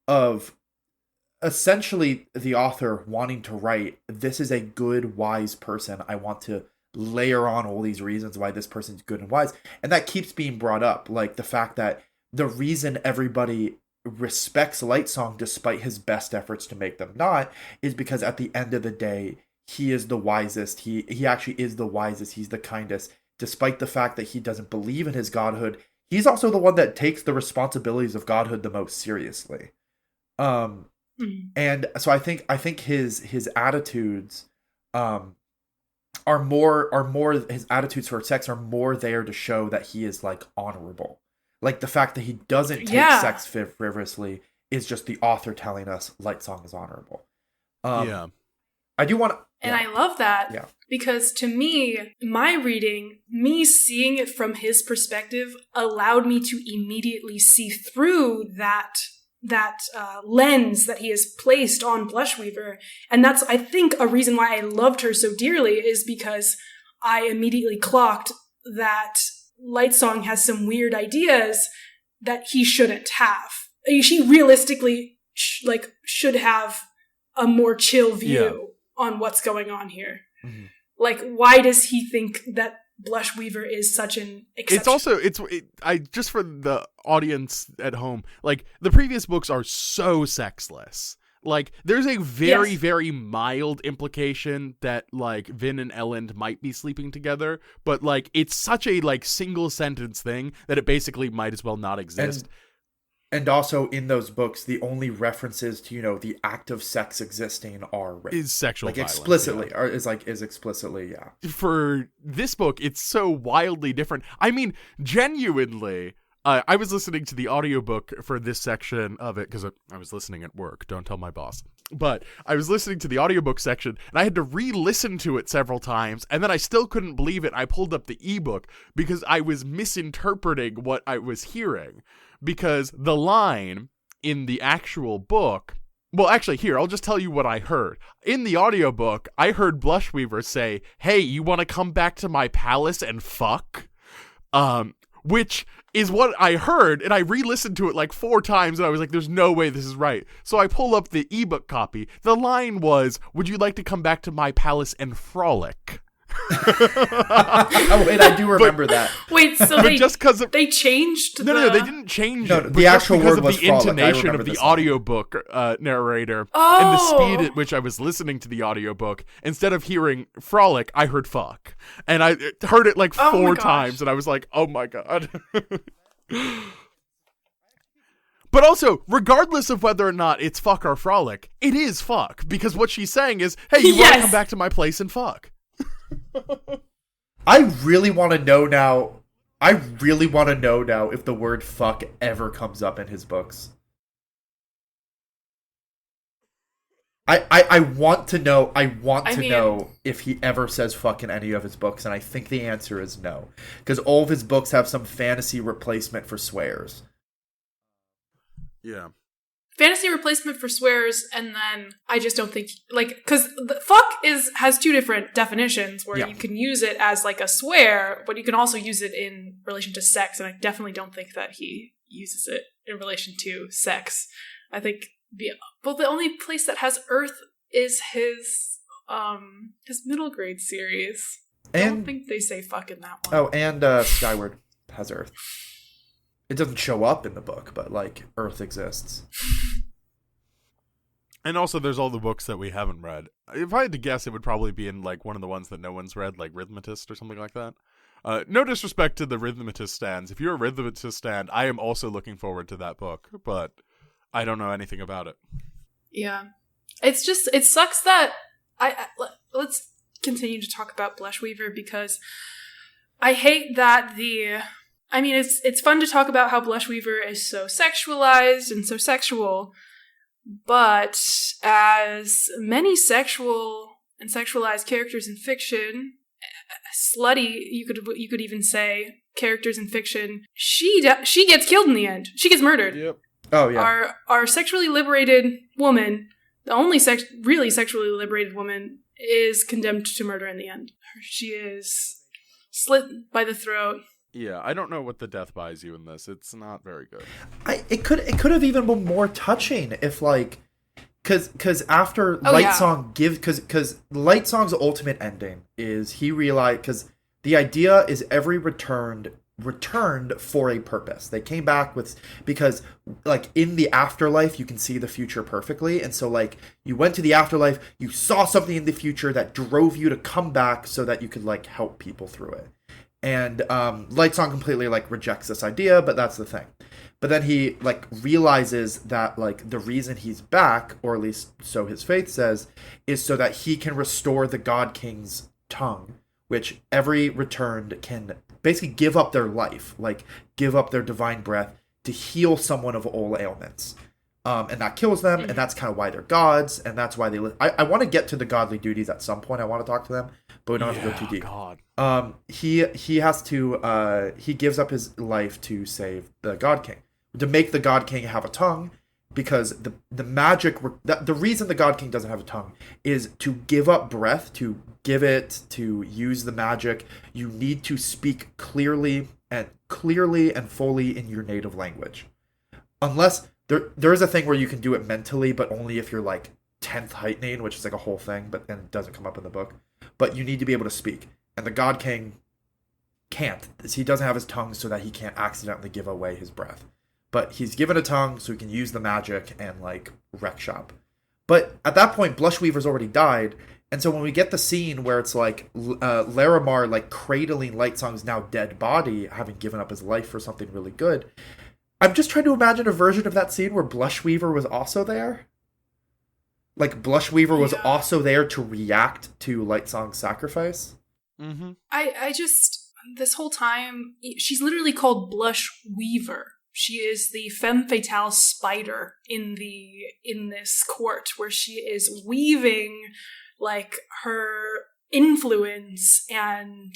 of essentially the author wanting to write, this is a good, wise person. I want to layer on all these reasons why this person's good and wise. And that keeps being brought up. Like the fact that the reason everybody respects Lightsong despite his best efforts to make them not is because at the end of the day, he is the wisest. He actually is the wisest. He's the kindest. Despite the fact that he doesn't believe in his godhood, he's also the one that takes the responsibilities of godhood the most seriously. And so I think his attitudes are more his attitudes towards sex are more there to show that he is like honorable. Like the fact that he doesn't take sex frivolously is just the author telling us Lightsong is honorable. I do want to, and I love that because to me, my reading, me seeing it from his perspective allowed me to immediately see through that lens that he has placed on Blushweaver. And that's, I think, a reason why I loved her so dearly is because I immediately clocked that Lightsong has some weird ideas that he shouldn't have. She realistically should have a more chill view on what's going on here. Mm-hmm. Like, why does he think that Blushweaver is such an exception? It's also, I just for the audience at home, like, the previous books are so sexless. Like, there's a very, very mild implication that, like, Vin and Elend might be sleeping together, but, like, it's such a, like, single sentence thing that it basically might as well not exist. And also in those books, the only references to, the act of sex existing are rape. Is sexual violence, explicitly, or is explicitly, For this book, it's so wildly different. I mean, genuinely, I was listening to the audiobook for this section of it, because I was listening at work, don't tell my boss. But I was listening to the audiobook section, and I had to re-listen to it several times, and then I still couldn't believe it. I pulled up the ebook, because I was misinterpreting what I was hearing. Because the line in the actual book... Well, actually, here, I'll just tell you what I heard. In the audiobook, I heard Blushweaver say, "Hey, you want to come back to my palace and fuck?" Which is what I heard, and I re-listened to it like 4 times, and I was like, there's no way this is right. So I pull up the ebook copy. The line was, "Would you like to come back to my palace and frolic?" Oh, wait, I do remember that. Wait, so they changed No, they didn't change it. The actual word was the intonation of the audiobook narrator and the speed at which I was listening to the audiobook. Instead of hearing frolic, I heard fuck. And I heard it like 4 times, and I was like, oh my god. But also, regardless of whether or not it's fuck or frolic, it is fuck. Because what she's saying is, hey, you want to come back to my place and fuck? I really want to know now if the word fuck ever comes up in his books. I want to know know if he ever says fuck in any of his books, and I think the answer is no. Because all of his books have some fantasy replacement for swears. Yeah. Fantasy replacement for swears, and then I just don't think, like, because fuck has 2 different definitions where you can use it as like a swear, but you can also use it in relation to sex, and I definitely don't think that he uses it in relation to sex. I think the only place that has Earth is his middle grade series. I don't think they say fuck in that one. Oh, and Skyward has Earth. It doesn't show up in the book, but, like, Earth exists. And also, there's all the books that we haven't read. If I had to guess, it would probably be in, like, one of the ones that no one's read, like Rhythmatist or something like that. No disrespect to the Rhythmatist stands. If you're a Rhythmatist stand, I am also looking forward to that book, but I don't know anything about it. Yeah. It's just, it sucks that... let's continue to talk about Blushweaver, because I hate that it's fun to talk about how Blushweaver is so sexualized and so sexual, but as many sexual and sexualized characters in fiction, slutty, you could even say, characters in fiction, she gets killed in the end. She gets murdered. Yep. Oh yeah. Our sexually liberated woman the only really sexually liberated woman, is condemned to murder in the end. She is slit by the throat. Yeah, I don't know what the death buys you in this. It's not very good. It could have even been more touching if like, because after Lightsong because Lightsong's ultimate ending is he realized, because the idea is every returned for a purpose. They came back with, because like in the afterlife you can see the future perfectly, and so like you went to the afterlife, you saw something in the future that drove you to come back so that you could like help people through it. And Lightsong completely like rejects this idea, but that's the thing. But then he like realizes that like the reason he's back, or at least so his faith says, is so that he can restore the God King's tongue, which every returned can basically give up their life, like give up their divine breath to heal someone of all ailments. And that kills them, and that's kind of why they're gods, and that's why they live. I want to get to the godly duties at some point. I want to talk to them, but we don't have to go too deep. God. He has to he gives up his life to save the God King, to make the God King have a tongue, because the magic, the reason the God King doesn't have a tongue is to give up breath, to to use the magic. You need to speak clearly and fully in your native language, unless there is a thing where you can do it mentally, but only if you're like 10th heightening, which is like a whole thing, but then it doesn't come up in the book. But you need to be able to speak, and the God King can't. He doesn't have his tongue so that he can't accidentally give away his breath. But he's given a tongue so he can use the magic and like wreck shop. But at that point, Blushweaver's already died, and so when we get the scene where it's like Larimar like cradling Lightsong's now dead body, having given up his life for something really good, I'm just trying to imagine a version of that scene where Blushweaver was also there. Like Blushweaver was also there to react to Lightsong's sacrifice. Mm-hmm. I just, this whole time, she's literally called Blushweaver. She is the femme fatale spider in this court, where she is weaving like her influence and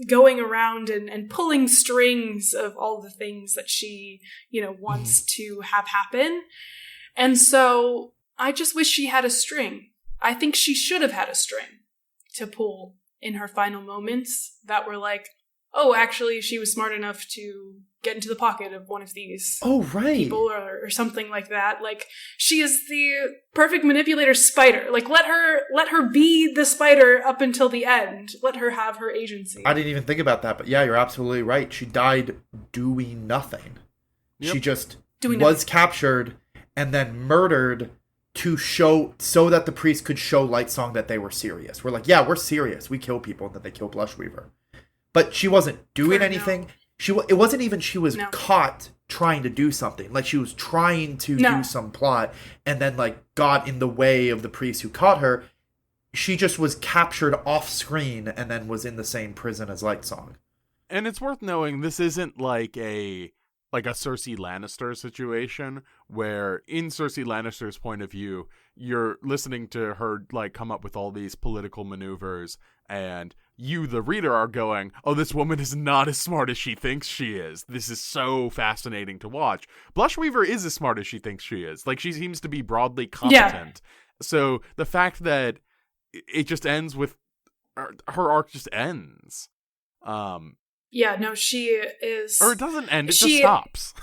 going around and pulling strings of all the things that she, wants to have happen. And so I just wish she had a string. I think she should have had a string to pull in her final moments that were like, oh, actually, she was smart enough to get into the pocket of one of these people or something like that. Like, she is the perfect manipulator spider. Like, let her be the spider up until the end. Let her have her agency. I didn't even think about that, but yeah, you're absolutely right. She died doing nothing. Yep. She just was captured and then murdered to show, so that the priest could show Lightsong that they were serious. We're like, yeah, we're serious. We kill people, and then they kill Blushweaver. But she wasn't doing anything. It wasn't even she was caught trying to do something. Like, she was trying to do some plot, and then like got in the way of the priest who caught her. She just was captured off screen and then was in the same prison as Lightsong. And it's worth knowing this isn't like a Cersei Lannister situation where, in Cersei Lannister's point of view, you're listening to her like come up with all these political maneuvers, and you, the reader, are going, oh, this woman is not as smart as she thinks she is. This is so fascinating to watch. Blushweaver is as smart as she thinks she is. Like, she seems to be broadly competent. Yeah. So the fact that it just ends with her arc just ends. Yeah, no, she is... Or it doesn't end, it just stops.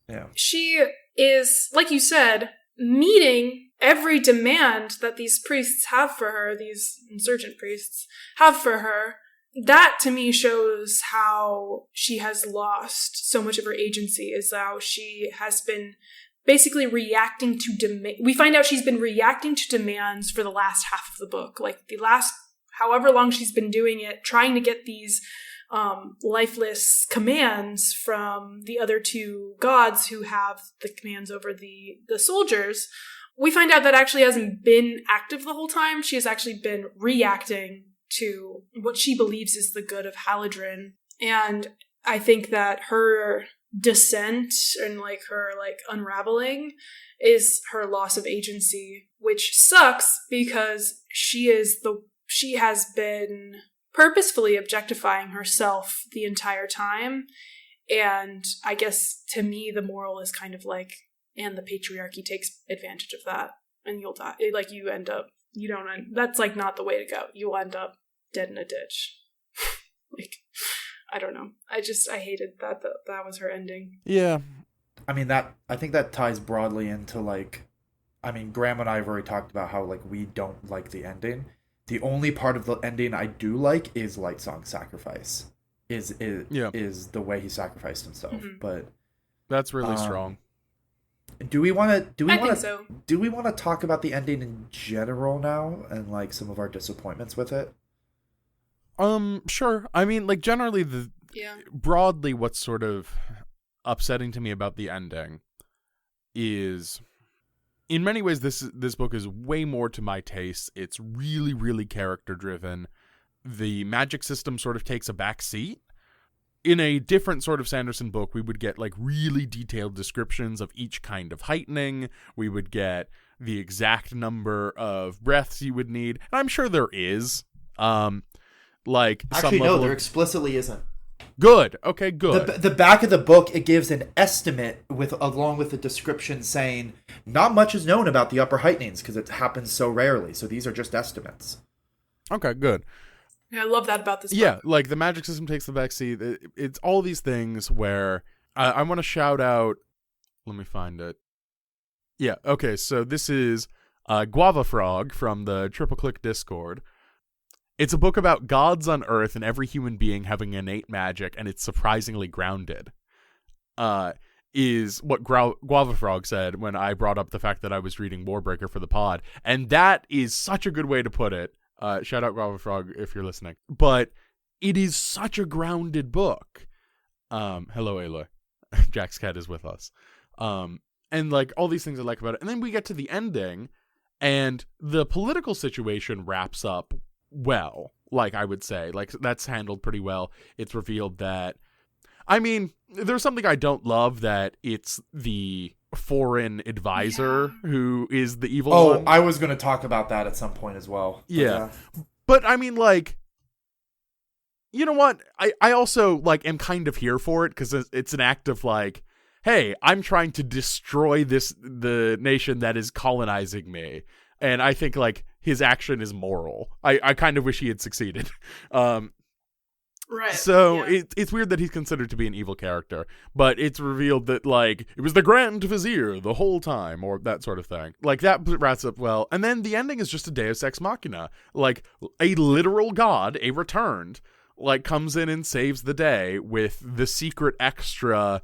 Yeah. She is, like you said, meeting every demand that these priests have for her, these insurgent priests have for her. That, to me, shows how she has lost so much of her agency, is how she has been basically reacting to we find out she's been reacting to demands for the last half of the book. Like, the last, however long she's been doing it, trying to get these lifeless commands from the other two gods who have the commands over the soldiers. We find out that actually hasn't been active the whole time. She has actually been reacting to what she believes is the good of Haladrin. And I think that her descent and like her like unraveling is her loss of agency, which sucks because she has been purposefully objectifying herself the entire time. And I guess to me, the moral is kind of like, and the patriarchy takes advantage of that. and you'll die. Like, you end up, that's like not the way to go. You'll end up dead in a ditch. Like, I don't know. I hated that was her ending. Yeah. I mean, I think that ties broadly into, like, I mean, Graham and I have already talked about how, like, we don't like the ending. The only part of the ending I do like is Lightsong's sacrifice. Is the way he sacrificed himself. Mm-hmm. But that's really strong. Do we want to so. Do we want to talk about the ending in general now and, like, some of our disappointments with it? Sure. I mean, like, generally broadly what's sort of upsetting to me about the ending is, in many ways, this book is way more to my taste. It's really, really character driven. The magic system sort of takes a back seat. In a different sort of Sanderson book, we would get, like, really detailed descriptions of each kind of heightening. We would get the exact number of breaths you would need. And I'm sure there is. Like, actually, no, there explicitly isn't. Good. Okay, good. The back of the book, it gives an estimate along with a description saying not much is known about the upper heightenings because it happens so rarely. So these are just estimates. Okay, good. Yeah, I love that about this book. Yeah, like, the magic system takes the backseat. It's all these things where I want to shout out. Let me find it. Yeah, okay, so this is Guava Frog from the Triple Click Discord. It's a book about gods on Earth and every human being having innate magic, and it's surprisingly grounded. Is what Guava Frog said when I brought up the fact that I was reading Warbreaker for the pod. And that is such a good way to put it. Shout out Guava Frog if you're listening. But it is such a grounded book. Hello, Ayla. Jack's cat is with us. And, like, all these things I like about it. And then we get to the ending, and the political situation wraps up well, like, I would say. Like, that's handled pretty well. It's revealed that, I mean, there's something I don't love, that it's the foreign advisor who is the evil one. Oh, I was going to talk about that at some point as well. Yeah. But, I mean, like, you know what? I also, like, am kind of here for it, because it's an act of, like, hey, I'm trying to destroy the nation that is colonizing me. And I think, like, his action is moral. I kind of wish he had succeeded. Right. So it's weird that he's considered to be an evil character, but it's revealed that, like, it was the Grand Vizier the whole time, or that sort of thing. Like, that wraps up well. And then the ending is just a Deus Ex Machina. Like, a literal god, a returned, like, comes in and saves the day with the secret extra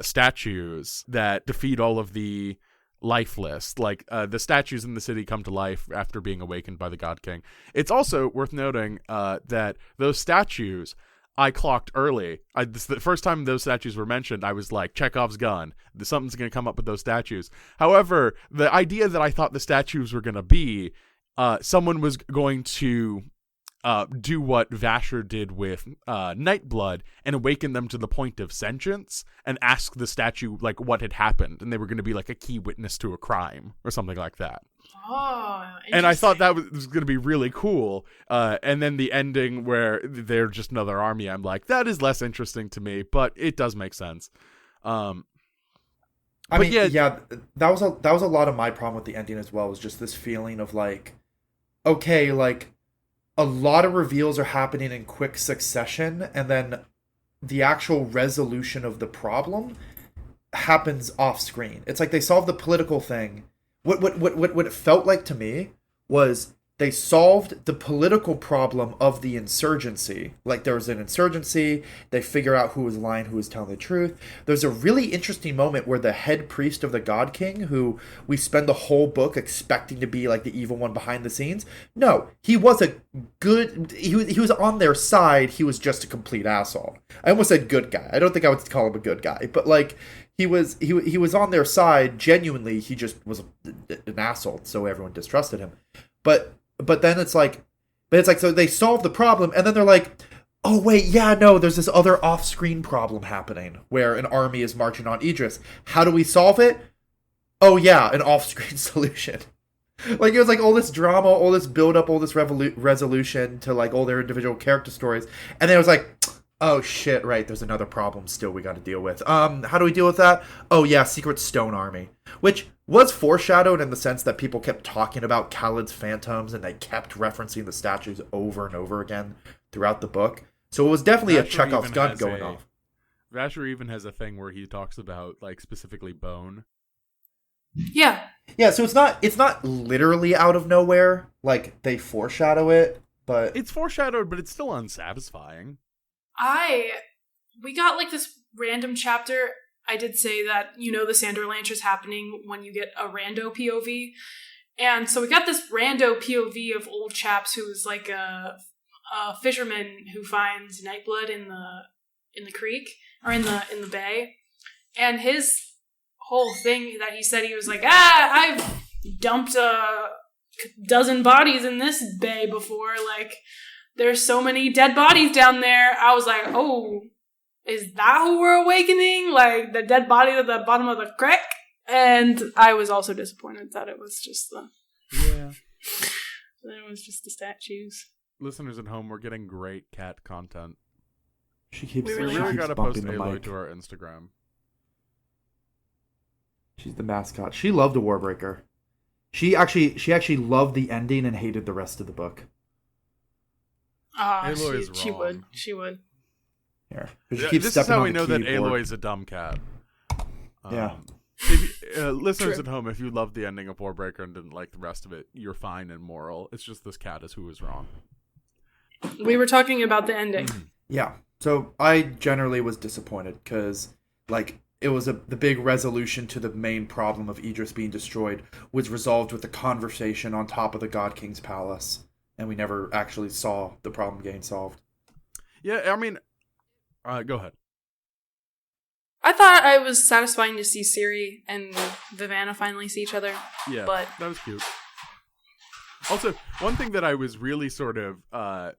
statues that defeat all of the lifeless. Like, the statues in the city come to life after being awakened by the God King. It's also worth noting that those statues, I clocked early. The first time those statues were mentioned, I was like, Chekhov's gun. Something's going to come up with those statues. However, the idea that I thought the statues were going to be, someone was going to do what Vasher did with Nightblood and awaken them to the point of sentience and ask the statue, like, what had happened, and they were going to be like a key witness to a crime or something like that. Oh, and I thought that was going to be really cool. And then the ending where they're just another army, I'm like, that is less interesting to me, but it does make sense. I mean, yeah, that was a lot of my problem with the ending as well, was just this feeling of, like, okay, like, a lot of reveals are happening in quick succession, and then the actual resolution of the problem happens off screen. It's like they solved the political thing. What it felt like to me was they solved the political problem of the insurgency. Like, there was an insurgency, they figure out who was lying, who was telling the truth. There's a really interesting moment where the head priest of the God King, who we spend the whole book expecting to be, like, the evil one behind the scenes, no, he was he was on their side, he was just a complete asshole. I almost said good guy. I don't think I would call him a good guy, but, like, he was on their side genuinely. He just was an asshole, so everyone distrusted him. But then it's like, so they solve the problem, and then they're like, oh wait, yeah, no, there's this other off-screen problem happening where an army is marching on Idris. How do we solve it? Oh yeah, an off-screen solution. Like, it was like all this drama, all this build-up, all this resolution to, like, all their individual character stories, and then it was like, Oh shit, right, there's another problem still we gotta deal with. How do we deal with that? Oh yeah, Secret Stone Army. Which was foreshadowed in the sense that people kept talking about Khaled's phantoms and they kept referencing the statues over and over again throughout the book. So it was definitely a Chekhov's gun going off. Vasher even has a thing where he talks about, like, specifically bone. Yeah. Yeah, so it's not literally out of nowhere, like they foreshadow it, but It's foreshadowed, but it's still unsatisfying. We got like this random chapter. I did say that, the Sandor Lanch is happening when you get a rando POV. And so we got this rando POV of old chaps who's like a fisherman who finds nightblood in the creek or in the bay. And his whole thing that he said, he was like, I've dumped a dozen bodies in this bay before, like there's so many dead bodies down there. I was like, oh, is that who we're awakening? Like the dead body at the bottom of the creek? And I was also disappointed that it was just the statues. Listeners at home, we're getting great cat content. she We really gotta post Aloy to our Instagram. She's the mascot. She loved a Warbreaker. She actually loved the ending and hated the rest of the book. Aloy is She wrong. would. Here. She keeps This is stepping how on we the know that keyboard. Aloy is a dumb cat. Yeah. Listeners True. at home, if you loved the ending of Warbreaker and didn't like the rest of it, you're fine and moral. It's just this cat is who is wrong. We were talking about the ending. Yeah. So I generally was disappointed because, like, it was the big resolution to the main problem of Idris being destroyed was resolved with the conversation on top of the God King's palace, and we never actually saw the problem getting solved. Yeah, I mean, go ahead. I thought it was satisfying to see Ciri and Vivanna finally see each other. Yeah, But that was cute. Also, one thing that I was really sort of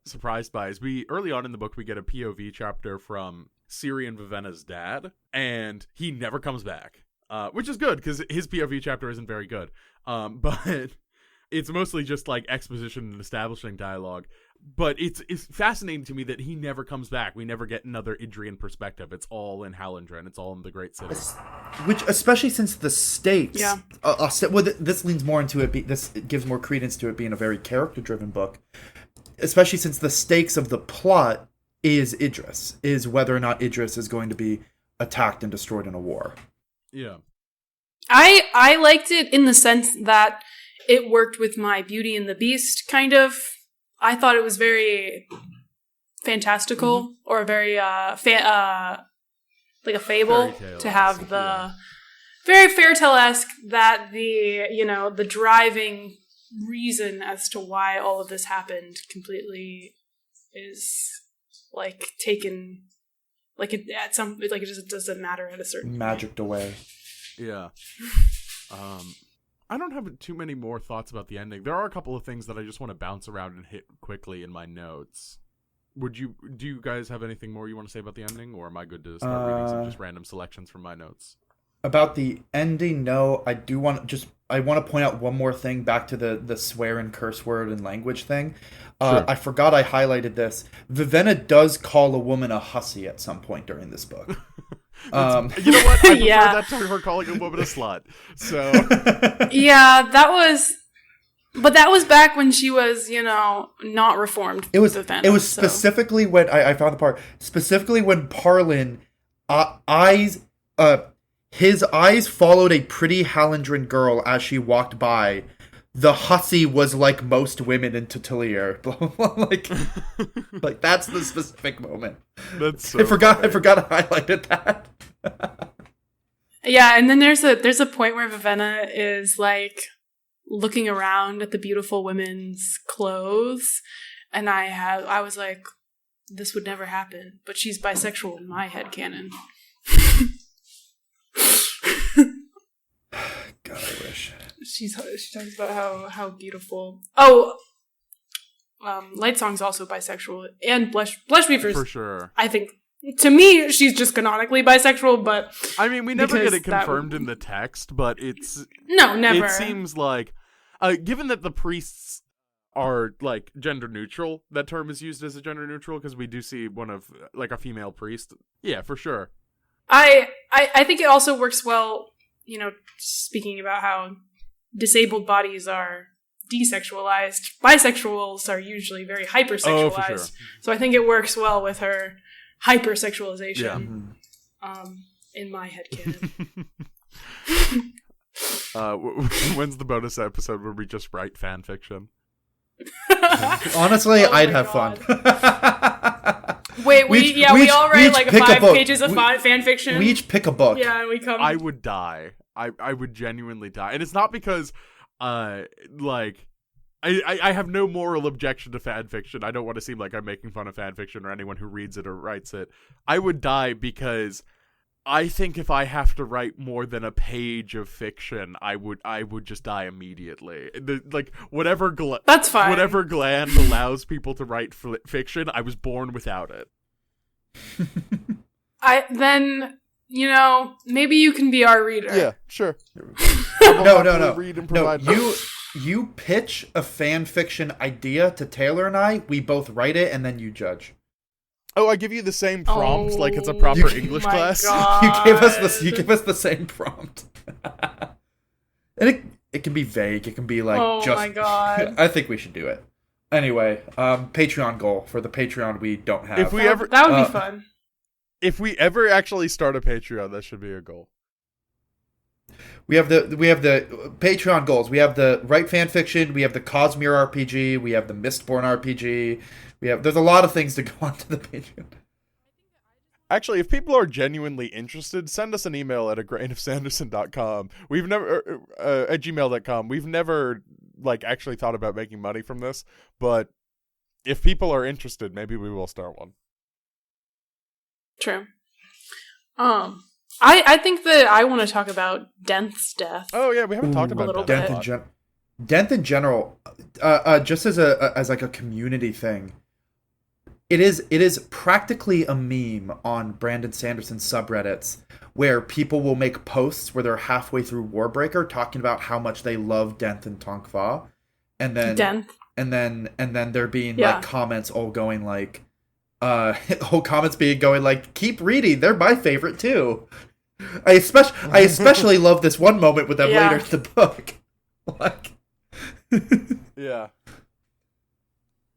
surprised by is early on in the book we get a POV chapter from Ciri and Vivenna's dad, and he never comes back, which is good because his POV chapter isn't very good. But it's mostly just like exposition and establishing dialogue. But it's fascinating to me that he never comes back. We never get another Idrian perspective. It's all in Hallandren. It's all in the Great City. Which, especially since the stakes... Yeah. This leans more into it. This gives more credence to it being a very character-driven book. Especially since the stakes of the plot is Idris. Is whether or not Idris is going to be attacked and destroyed in a war. Yeah. I liked it in the sense that it worked with my Beauty and the Beast kind of. I thought it was very fantastical or very like a fable to have the very fairytale-esque that the driving reason as to why all of this happened completely is like taken like it just doesn't matter at a certain point. Magicked away. Yeah. I don't have too many more thoughts about the ending. There are a couple of things that I just want to bounce around and hit quickly in my notes. Do you guys have anything more you want to say about the ending, or am I good to start reading some just random selections from my notes? About the ending, no. I want to point out one more thing back to the swear and curse word and language thing. Sure. I forgot I highlighted this. Vivenna does call a woman a hussy at some point during this book. You know what? I prefer Yeah. that to her calling a woman a slut. So Yeah, that was back when she was, not reformed. It was Vivenna, specifically when I found the part specifically when Parlin his eyes followed a pretty Hallandren girl as she walked by. The hussy was like most women in Tutilier. like that's the specific moment. that's so I forgot funny. I highlighted that. Yeah, and then there's a point where Vivenna is like looking around at the beautiful women's clothes, and I was like, this would never happen, but she's bisexual in my headcanon. God, I wish. She talks about how beautiful. Oh, Light Song's also bisexual, and Blush Beaver's For sure. I think, to me, she's just canonically bisexual, but I mean, we never get because it confirmed in the text, but no, never. It seems like, given that the priests are like gender neutral. That term is used as a gender neutral because we do see one of like a female priest. Yeah, for sure. I think it also works well, you know, speaking about how disabled bodies are desexualized. Bisexuals are usually very hypersexualized. Oh, for sure. So I think it works well with her hypersexualization. In my headcanon. When's the bonus episode where we just write fan fiction? Honestly, Oh I'd my have God. fun. Wait, we all write like pick a 5 book. pages of fan fiction. We each pick a book. Yeah, and we come. I would die. I would genuinely die. And it's not because, like, I have no moral objection to fan fiction. I don't want to seem like I'm making fun of fan fiction or anyone who reads it or writes it. I would die because I think if I have to write more than a page of fiction, I would just die immediately. Whatever That's fine. Whatever gland allows people to write fiction, I was born without it. You know, maybe you can be our reader. Yeah, sure. No. Read and No, provide. you pitch a fan fiction idea to Taylor and I. We both write it, and then you judge. Oh, I give you the same prompt like it's a proper English my class. God. You give us the same prompt. And it can be vague. It can be like Oh my God. I think we should do it. Anyway, Patreon goal for the Patreon we don't have. That would be fun. If we ever actually start a Patreon, that should be a goal. We have the Patreon goals. We have the Write Fan Fiction. We have the Cosmere RPG. We have the Mistborn RPG. There's a lot of things to go onto the Patreon. Actually, if people are genuinely interested, send us an email at agrainofsanderson.com. We've never at gmail.com. We've never like actually thought about making money from this, but if people are interested, maybe we will start one. True. I think that I want to talk about Denth's death. Oh yeah, we haven't talked a about little that. bit. Denth in general, just as like a community thing, it is practically a meme on Brandon Sanderson's subreddits where people will make posts where they're halfway through Warbreaker talking about how much they love Denth and Tonkva, and then Denth. and then there being like comments all going like, whole comments being going like, keep reading, they're my favorite too. I especially love this one moment with them later in the book. Like, yeah.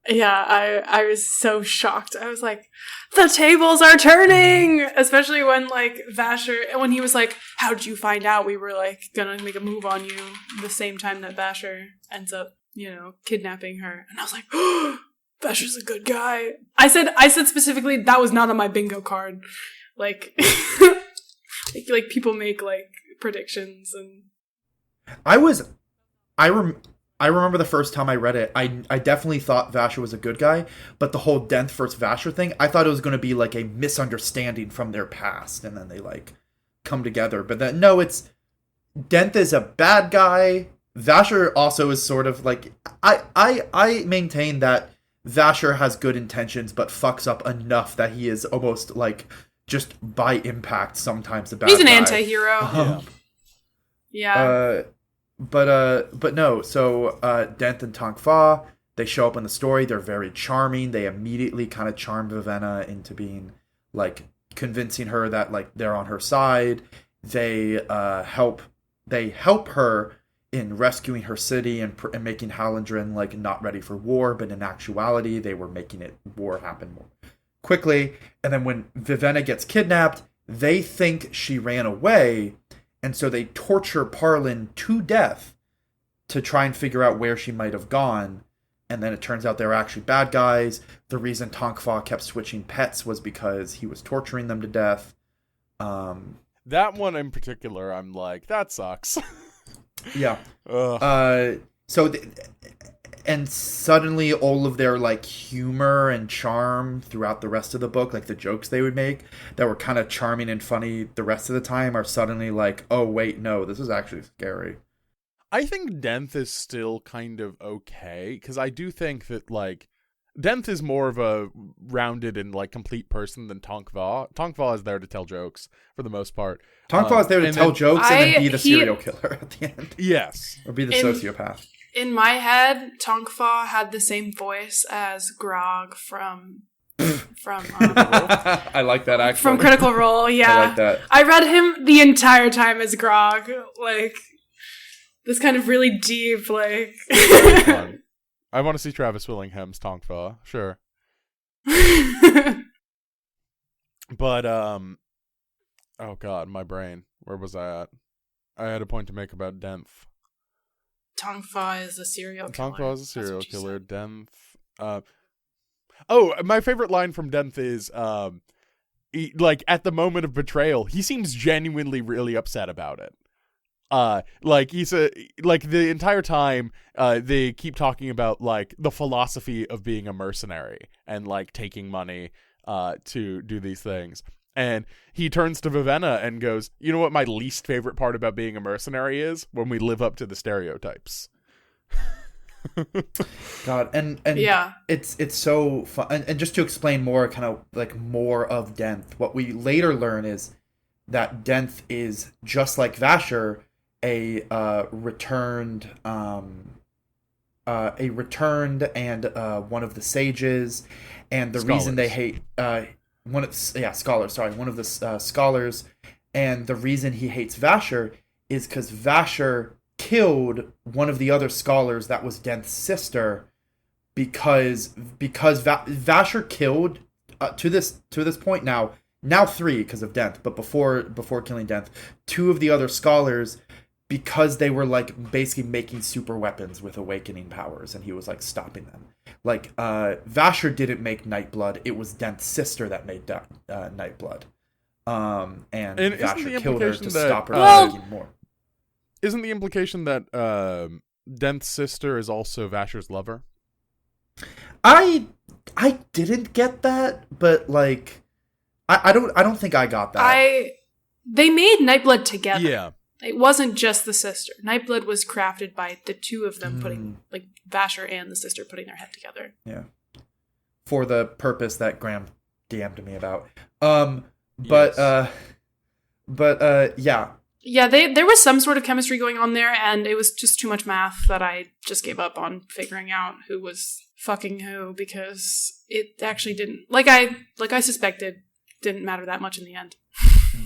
Yeah, I was so shocked. I was like, the tables are turning! Especially when, like, Vasher, when he was like, how did you find out we were, like, gonna make a move on you the same time that Vasher ends up, you know, kidnapping her. And I was like, oh, Vasher's a good guy. I said specifically, that was not on my bingo card. Like, like people make, like, predictions and... I remember the first time I read it, I definitely thought Vasher was a good guy, but the whole Denth versus Vasher thing, I thought it was going to be like a misunderstanding from their past, and then they like come together. But then, no, it's Denth is a bad guy. Vasher also is sort of like, I maintain that Vasher has good intentions, but fucks up enough that he is almost like just by impact sometimes a bad guy. He's an anti-hero. Yeah. But no, so Denth and Tonkva, they show up in the story, they're very charming, they immediately kind of charm Vivenna into being, like, convincing her that, like, they're on her side. They help her in rescuing her city and making Hallandren, like, not ready for war, but in actuality, they were making war happen more quickly. And then when Vivenna gets kidnapped, they think she ran away, and so they torture Parlin to death to try and figure out where she might have gone. And then it turns out they were actually bad guys. The reason Tonkva kept switching pets was because he was torturing them to death. That one in particular, I'm like, that sucks. Yeah. And suddenly all of their, like, humor and charm throughout the rest of the book, like the jokes they would make that were kind of charming and funny the rest of the time, are suddenly like, oh, wait, no, this is actually scary. I think Denth is still kind of okay, because I do think that, like, Denth is more of a rounded and, like, complete person than Tonkva. Tonkva is there to tell jokes, for the most part. Tonkva is there to tell jokes and then be the serial killer at the end. Yes. Or be the sociopath. In my head, Tongfa had the same voice as Grog from I like that actually. From Critical Role, yeah. I like that. I read him the entire time as Grog, like this kind of really deep, like. I want to see Travis Willingham's Tongfa, sure. But oh god, my brain. Where was I at? I had a point to make about Denth. Tongfa is a serial killer. Tongfa is a serial killer. Denth. Oh, my favorite line from Denth is, like, at the moment of betrayal, he seems genuinely really upset about it. Like, like, the entire time, they keep talking about, like, the philosophy of being a mercenary and, like, taking money, to do these things. And he turns to Vivenna and goes, you know what my least favorite part about being a mercenary is? When we live up to the stereotypes. God, and yeah, it's so fun. And just to explain more, kind of like more of Denth, what we later learn is that Denth is just like Vasher, a returned and one of the sages, and the reason they hate one of the scholars, and the reason he hates Vasher is because Vasher killed one of the other scholars that was Denth's sister, because Vasher killed to this point now 3 because of Denth, but before killing Denth, 2 of the other scholars, because they were like basically making super weapons with awakening powers, and he was like stopping them. Like Vasher didn't make Nightblood; it was Denth's sister that made Nightblood, and Vasher killed her to stop her from making more. Isn't the implication that Denth's sister is also Vasher's lover? I didn't get that, but like I don't think I got that. They made Nightblood together. Yeah. It wasn't just the sister. Nightblood was crafted by the 2 of them putting, like, Vasher and the sister putting their head together. Yeah. For the purpose that Graham DM'd me about. Yeah. Yeah, there was some sort of chemistry going on there, and it was just too much math that I just gave up on figuring out who was fucking who, because it actually didn't, like I suspected, didn't matter that much in the end.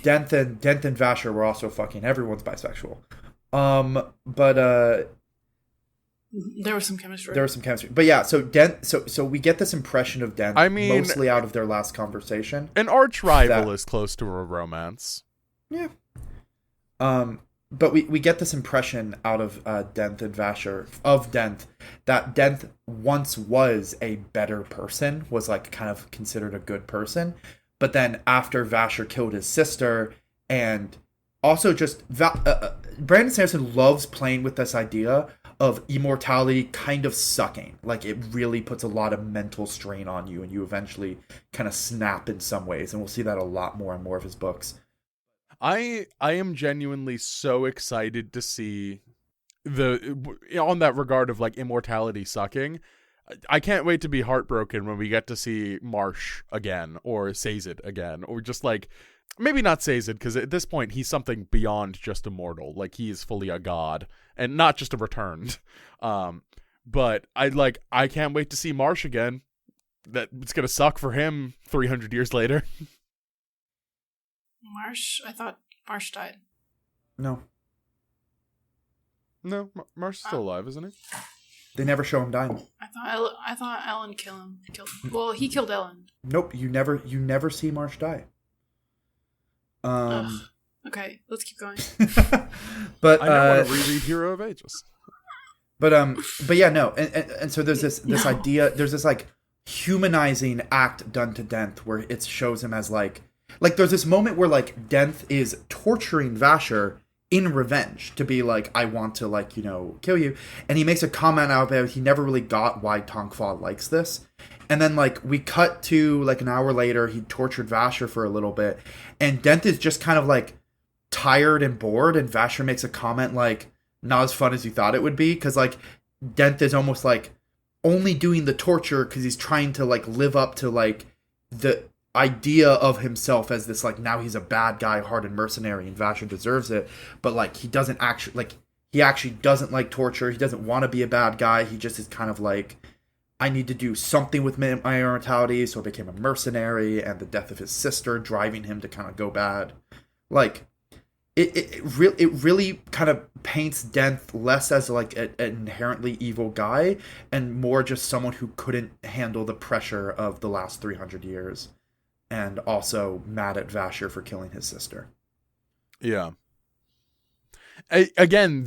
Denth and Vasher were also fucking. Everyone's bisexual. But there was some chemistry. But yeah, so Denth. So we get this impression of Denth, mostly out of their last conversation. An arch rival is close to a romance. Yeah. But we get this impression out of Denth and Vasher of Denth, that Denth once was a better person, was like kind of considered a good person. But then after Vasher killed his sister, and also just Brandon Sanderson loves playing with this idea of immortality kind of sucking. Like, it really puts a lot of mental strain on you, and you eventually kind of snap in some ways. And we'll see that a lot more in more of his books. I am genuinely so excited to see on that regard of like immortality sucking. I can't wait to be heartbroken when we get to see Marsh again, or Sazed again, or just like, maybe not Sazed, because at this point he's something beyond just immortal. Like, he is fully a god, and not just a returned. But I can't wait to see Marsh again. That it's gonna suck for him 300 years later. Marsh? I thought Marsh died. No, Marsh is still alive, isn't he? They never show him dying. I thought Ellen killed him. Well, he killed Ellen. Nope, you never see Marsh die. Okay, let's keep going. But I don't want to reread Hero of Ages. But yeah, no, and so there's this idea, there's this like humanizing act done to Denth where it shows him as like there's this moment where like Denth is torturing Vasher in revenge to be like, I want to, like, you know, kill you. And he makes a comment out about he never really got why Tongfa likes this. And then like we cut to like an hour later, he tortured Vasher for a little bit, and Denth is just kind of like tired and bored, and Vasher makes a comment like, not as fun as you thought it would be, because like Denth is almost like only doing the torture because he's trying to like live up to like the idea of himself as this, like, now he's a bad guy, hardened mercenary, and Vasher deserves it, but like he doesn't actually, like, he actually doesn't like torture. He doesn't want to be a bad guy. He just is kind of like, I need to do something with my immortality, so he became a mercenary, and the death of his sister driving him to kind of go bad. Like, it really kind of paints Denth less as like an inherently evil guy, and more just someone who couldn't handle the pressure of the last 300 years, and also mad at Vasher for killing his sister. Yeah. Again,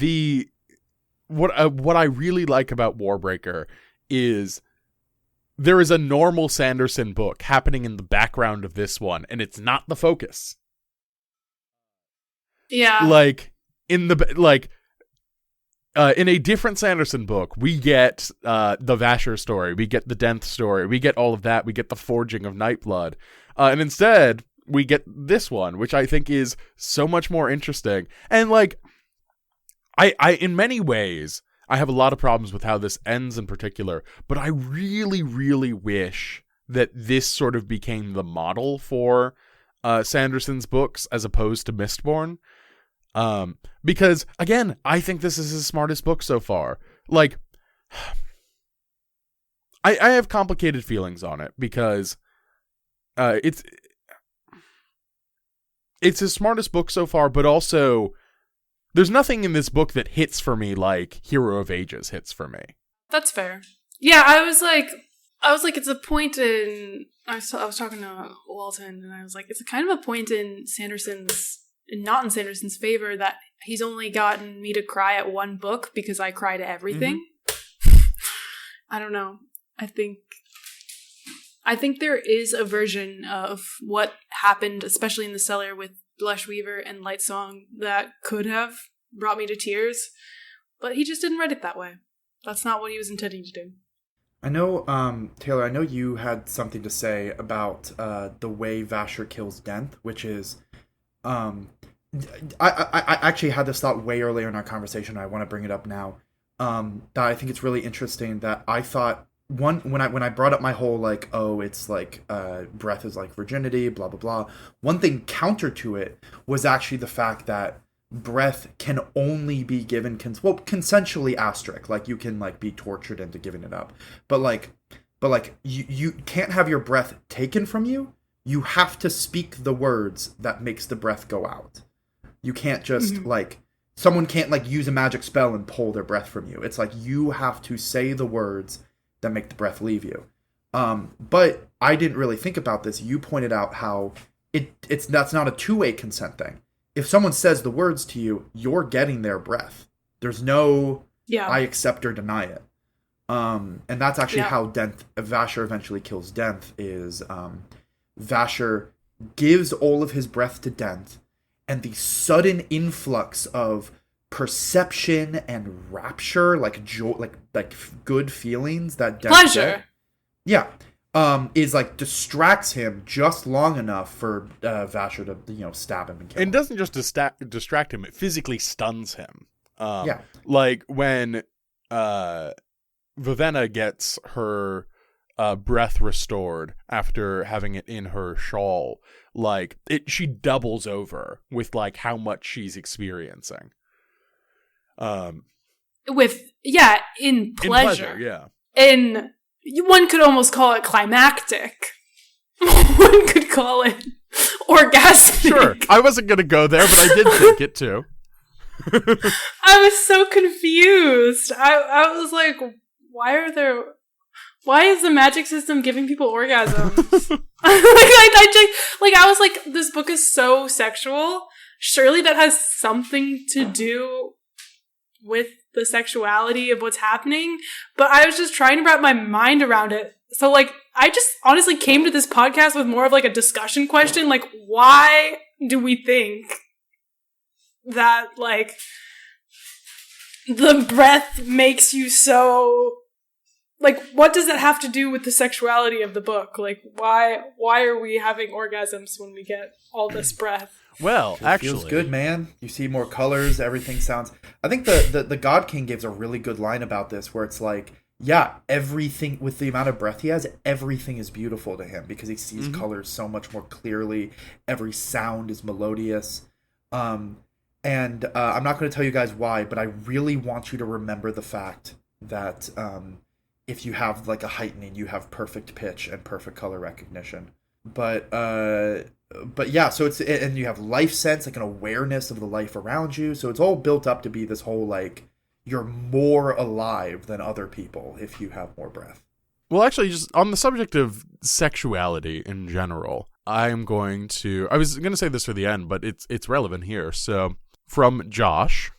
what I really like about Warbreaker is there is a normal Sanderson book happening in the background of this one, and it's not the focus. Yeah. Like in a different Sanderson book, we get the Vasher story, we get the Denth story, we get all of that, we get the forging of Nightblood, and instead we get this one, which I think is so much more interesting. And like, I in many ways, I have a lot of problems with how this ends in particular, but I really, really wish that this sort of became the model for Sanderson's books as opposed to Mistborn. Because, again, I think this is his smartest book so far. Like, I have complicated feelings on it because it's his smartest book so far, but also there's nothing in this book that hits for me like Hero of Ages hits for me. That's fair. Yeah, I was like, it's a point in, I was talking to Walton, and I was like, it's a kind of a point in not in Sanderson's favor that he's only gotten me to cry at one book because I cry to everything. Mm-hmm. I don't know. I think there is a version of what happened, especially in the cellar with Blush Weaver and Lightsong, that could have brought me to tears, but he just didn't write it that way. That's not what he was intending to do. I know, Taylor, I know you had something to say about the way Vasher kills Denth, which is, I actually had this thought way earlier in our conversation. I want to bring it up now. That I think it's really interesting that I thought, when I brought up my whole like, oh, it's like breath is like virginity, blah blah blah. One thing counter to it was actually the fact that breath can only be given consensually asterisk. Like you can like be tortured into giving it up, but you can't have your breath taken from you. You have to speak the words that makes the breath go out. You can't just like, someone can't like use a magic spell and pull their breath from you. It's like you have to say the words that make the breath leave you. But I didn't really think about this. You pointed out how that's not a two-way consent thing. If someone says the words to you, you're getting their breath. There's no I accept or deny it. And that's actually how Vasher eventually kills Denth, is Vasher gives all of his breath to Denth, and the sudden influx of perception and rapture, like joy, like good feelings that Denth pleasure, is like distracts him just long enough for Vasher to stab him and kill him. And it doesn't just distract him; it physically stuns him. Like when Vivenna gets her breath restored after having it in her shawl, like she doubles over with like how much she's experiencing. In pleasure, in one could almost call it climactic. One could call it orgasmic. Sure, I wasn't gonna go there, but I did think it too. I was so confused. I was like, why is the magic system giving people orgasms? I was like, this book is so sexual. Surely that has something to do with the sexuality of what's happening. But I was just trying to wrap my mind around it. So, like, I just honestly came to this podcast with more of, like, a discussion question. Like, why do we think that, like, the breath makes you so... Like, what does that have to do with the sexuality of the book? Like, why are we having orgasms when we get all this breath? Well, actually, feels good, man. You see more colors. Everything sounds. I think the God King gives a really good line about this, where it's like, yeah, everything with the amount of breath he has, everything is beautiful to him because he sees colors so much more clearly. Every sound is melodious, and And I'm not going to tell you guys why, but I really want you to remember the fact that if you have like a heightening, you have perfect pitch and perfect color recognition. But yeah, so and you have life sense, like an awareness of the life around you. So it's all built up to be this whole like you're more alive than other people if you have more breath. Well, actually, just on the subject of sexuality in general, I was going to say this for the end, but it's relevant here. So, from Josh,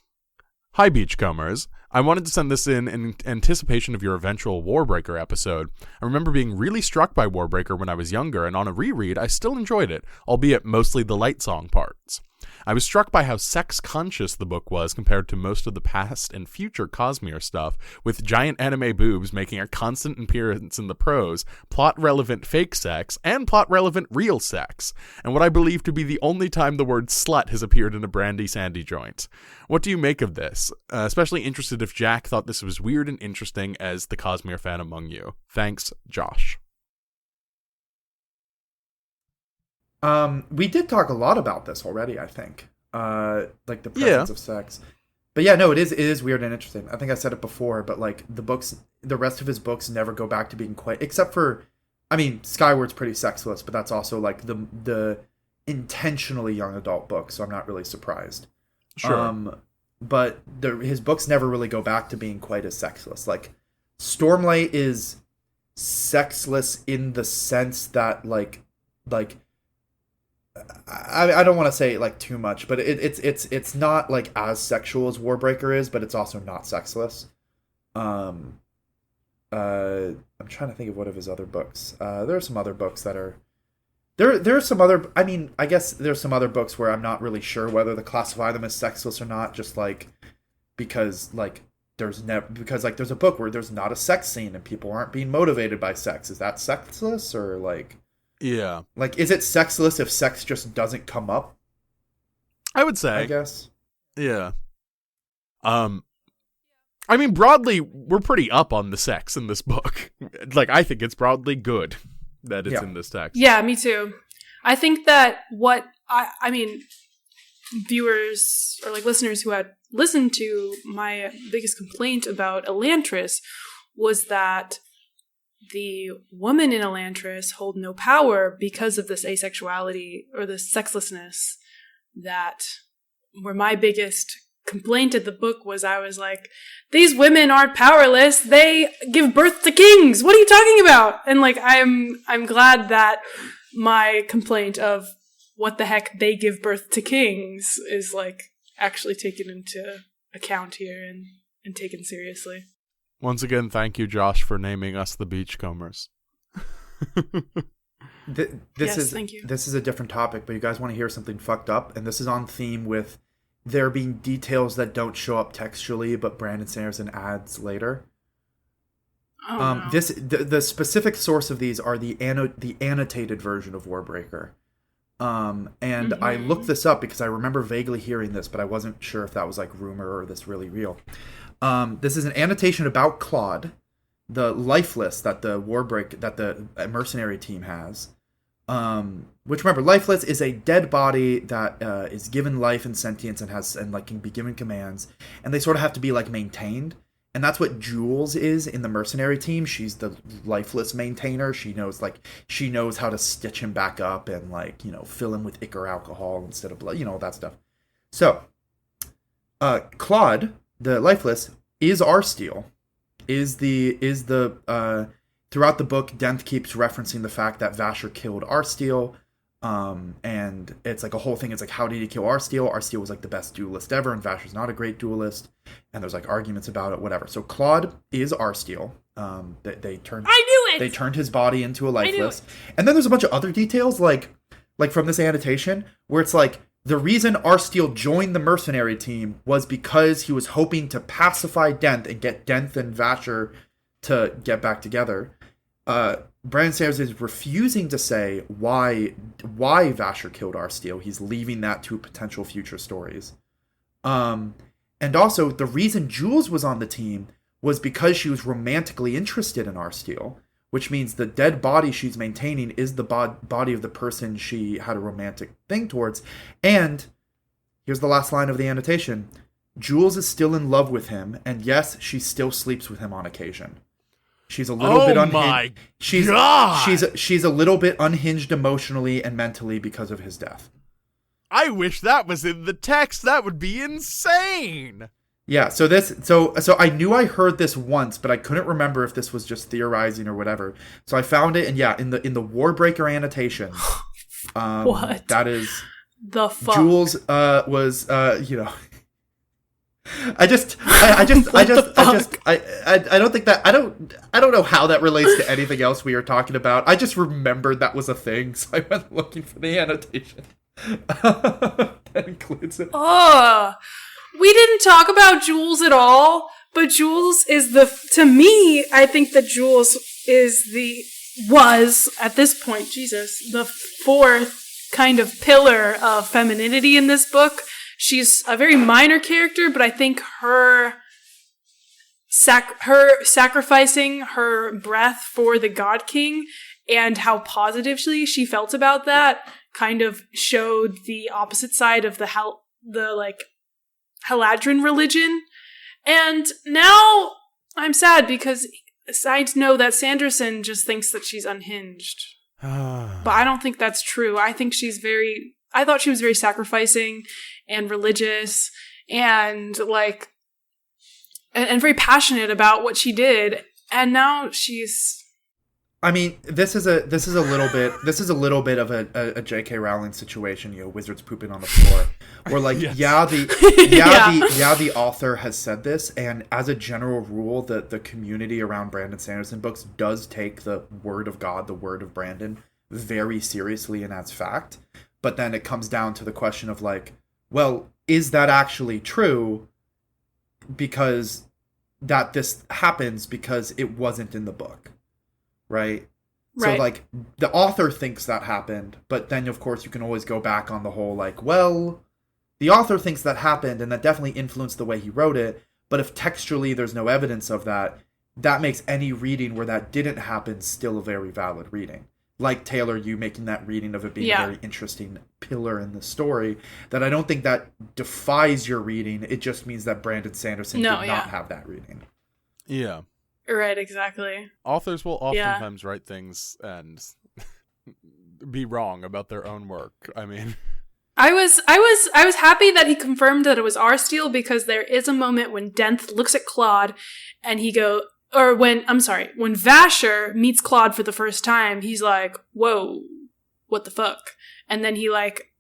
hi Beachcombers. I wanted to send this in anticipation of your eventual Warbreaker episode. I remember being really struck by Warbreaker when I was younger, and on a reread, I still enjoyed it, albeit mostly the light song parts. I was struck by how sex-conscious the book was compared to most of the past and future Cosmere stuff, with giant anime boobs making a constant appearance in the prose, plot-relevant fake sex, and plot-relevant real sex, and what I believe to be the only time the word slut has appeared in a Brandy Sandy joint. What do you make of this? Especially interested if Jack thought this was weird and interesting as the Cosmere fan among you. Thanks, Josh. We did talk a lot about this already, I think. Like the presence of sex. But yeah, no, it is weird and interesting. I think I said it before, but like the rest of his books never go back to being quite, except for, I mean, Skyward's pretty sexless, but that's also like the intentionally young adult book, so I'm not really surprised. Sure. But his books never really go back to being quite as sexless. Like Stormlight is sexless in the sense that like I don't want to say like too much, but it's not like as sexual as Warbreaker is, but it's also not sexless. I'm trying to think of what of his other books. There are some other books that are there are some other. I mean, I guess there's some other books where I'm not really sure whether to classify them as sexless or not. Just like because there's a book where there's not a sex scene and people aren't being motivated by sex. Is that sexless or like? Yeah. Like, is it sexless if sex just doesn't come up? I would say. I guess. Yeah. I mean, broadly, we're pretty up on the sex in this book. Like, I think it's broadly good that it's in this text. Yeah, me too. I think that I mean, viewers or like listeners who had listened to my biggest complaint about Elantris was that the women in Elantris hold no power because of this asexuality or this sexlessness that were my biggest complaint at the book was I was like, these women aren't powerless. They give birth to kings. What are you talking about? And like, I'm glad that my complaint of what the heck they give birth to kings is like actually taken into account here and taken seriously. Once again, thank you, Josh, for naming us the Beachcombers. Thank you. This is a different topic, but you guys want to hear something fucked up, and this is on theme with there being details that don't show up textually, but Brandon Sanderson adds later. Oh, no. The specific source of these are the annotated version of Warbreaker. And I looked this up because I remember vaguely hearing this, but I wasn't sure if that was like rumor or this really real. This is an annotation about Claude, the lifeless that the mercenary team has. Which remember, lifeless is a dead body that is given life and sentience and like can be given commands, and they sort of have to be like maintained. And that's what Jules is in the mercenary team. She's the lifeless maintainer. She knows how to stitch him back up and like, you know, fill him with ichor alcohol instead of blood, you know, all that stuff. So, Claude, the lifeless, is Arsteel. Throughout the book, Dent keeps referencing the fact that Vasher killed Arsteel. And it's like a whole thing. It's like, how did he kill Arsteel? Arsteel was like the best duelist ever, and Vasher's not a great duelist. And there's like arguments about it, whatever. So Claude is Arsteel. They turned his body into a lifeless. And then there's a bunch of other details, like from this annotation, where it's like, the reason Arsteel joined the mercenary team was because he was hoping to pacify Dent and get Dent and Vasher to get back together. Brandon Sayers is refusing to say why Vasher killed Arsteel. He's leaving that to potential future stories. And also, the reason Jules was on the team was because she was romantically interested in Arsteel, which means the dead body she's maintaining is the body of the person she had a romantic thing towards. And Here's the last line of the annotation. Jules is still in love with him, and yes, she still sleeps with him on occasion. She's a little bit unhinged. Oh my God! She's a little bit unhinged emotionally and mentally because of his death. I wish that was in the text. That would be insane. Yeah, so I knew I heard this once, but I couldn't remember if this was just theorizing or whatever. So I found it, and yeah, in the Warbreaker annotation. What? That is the fuck. Jules was I don't think that I don't know how that relates to anything else we are talking about. I just remembered that was a thing, so I went looking for the annotation. That includes it. Oh, we didn't talk about Jules at all, but Jules is to me, I think that Jules was at this point, Jesus, the fourth kind of pillar of femininity in this book. She's a very minor character, but I think her sacrificing her breath for the God King and how positively she felt about that kind of showed the opposite side of the Haladrin religion. And now I'm sad because I know that Sanderson just thinks that she's unhinged. But I don't think that's true. I thought she was very sacrificing and religious and and very passionate about what she did. And now she's... I mean, this is a little bit of a J.K. Rowling situation, wizards pooping on the floor. Where yes. the author has said this, and as a general rule, the community around Brandon Sanderson books does take the word of God, the word of Brandon, very seriously and as fact. But then it comes down to the question of well, is that actually true? Because this happens because it wasn't in the book. Right? So, the author thinks that happened, but then, of course, you can always go back on the whole, the author thinks that happened, and that definitely influenced the way he wrote it, but if textually there's no evidence of that, that makes any reading where that didn't happen still a very valid reading. Like, Taylor, you making that reading of it being a very interesting pillar in the story, that I don't think that defies your reading, it just means that Brandon Sanderson did not have that reading. Yeah. Right, exactly. Authors will oftentimes write things and be wrong about their own work. I mean, I was happy that he confirmed that it was our steal, because there is a moment when Denth looks at Claude and when Vasher meets Claude for the first time, he's like, "Whoa, what the fuck?" And then he's like,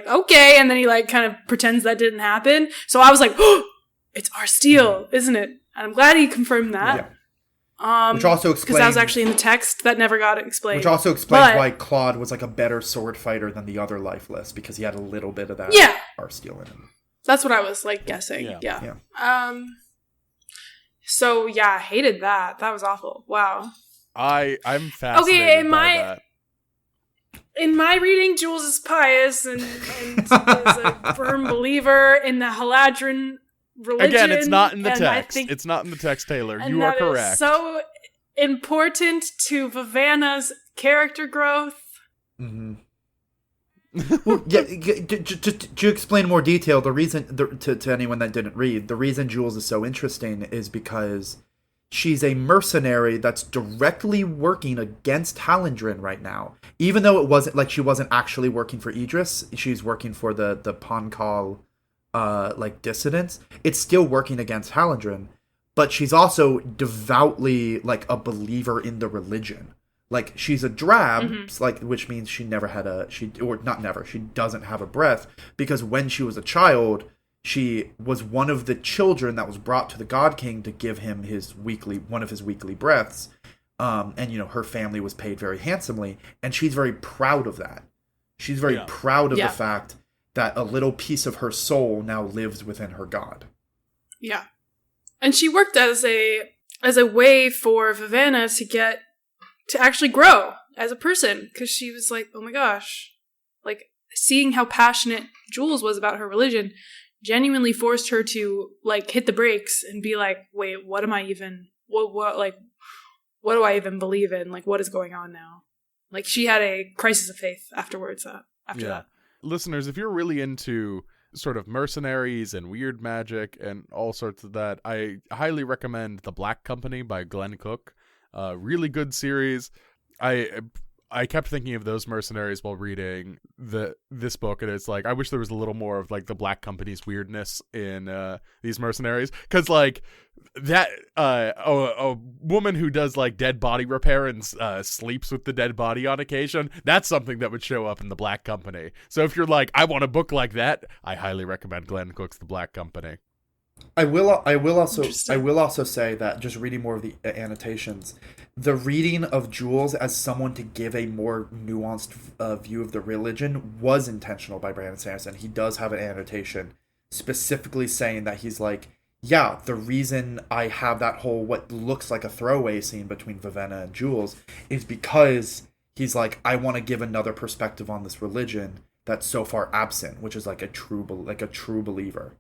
"Okay," and then he kind of pretends that didn't happen. So I was like, "Oh, it's our steal, isn't it?" And I'm glad he confirmed that. Yeah. Which also explains... Because that was actually in the text that never got explained. Which also explains why Claude was a better sword fighter than the other lifeless, because he had a little bit of that R-Steel in him. That's what I was guessing. Yeah. So I hated that. That was awful. Wow. I'm fascinated by that. In my reading, Jules is pious and is a firm believer in the Haladrin religion. Again, it's not in the text. It's not in the text, Taylor. You are correct. Is so important to Vivanna's character growth. Mm-hmm. Well, just to explain more detail, the reason to anyone that didn't read, the reason Jules is so interesting is because she's a mercenary that's directly working against Halandrin right now. Even though it wasn't she wasn't actually working for Idris, she's working for the Pankal dissidents. It's still working against Halandrin, but she's also devoutly a believer in the religion. She's a drab, which means she doesn't have a breath, because when she was a child, she was one of the children that was brought to the God King to give him one of his weekly breaths. And her family was paid very handsomely, and she's very proud of that. She's very proud of the fact that a little piece of her soul now lives within her god. Yeah. And she worked as a way for Vivanna to actually grow as a person, because she was like, oh my gosh, seeing how passionate Jules was about her religion genuinely forced her to hit the brakes and be like, wait, what am I even, what do I even believe in? What is going on now? She had a crisis of faith afterwards, after that. Listeners, if you're really into sort of mercenaries and weird magic and all sorts of that. I highly recommend The Black Company by Glenn Cook. Really good series. I kept thinking of those mercenaries while reading this book, and it's like, I wish there was a little more of like the Black Company's weirdness in these mercenaries, because like that a woman who does like dead body repair and sleeps with the dead body on occasion, that's something that would show up in the Black Company. So if you're like, I want a book like that, I highly recommend Glenn Cook's The Black Company. I will also say that, just reading more of the annotations, the reading of Jules as someone to give a more nuanced view of the religion was intentional by Brandon Sanderson. He does have an annotation specifically saying that he's like, yeah, the reason I have that whole what looks like a throwaway scene between Vivenna and Jules is because he's like, I want to give another perspective on this religion that's so far absent, which is like a true believer.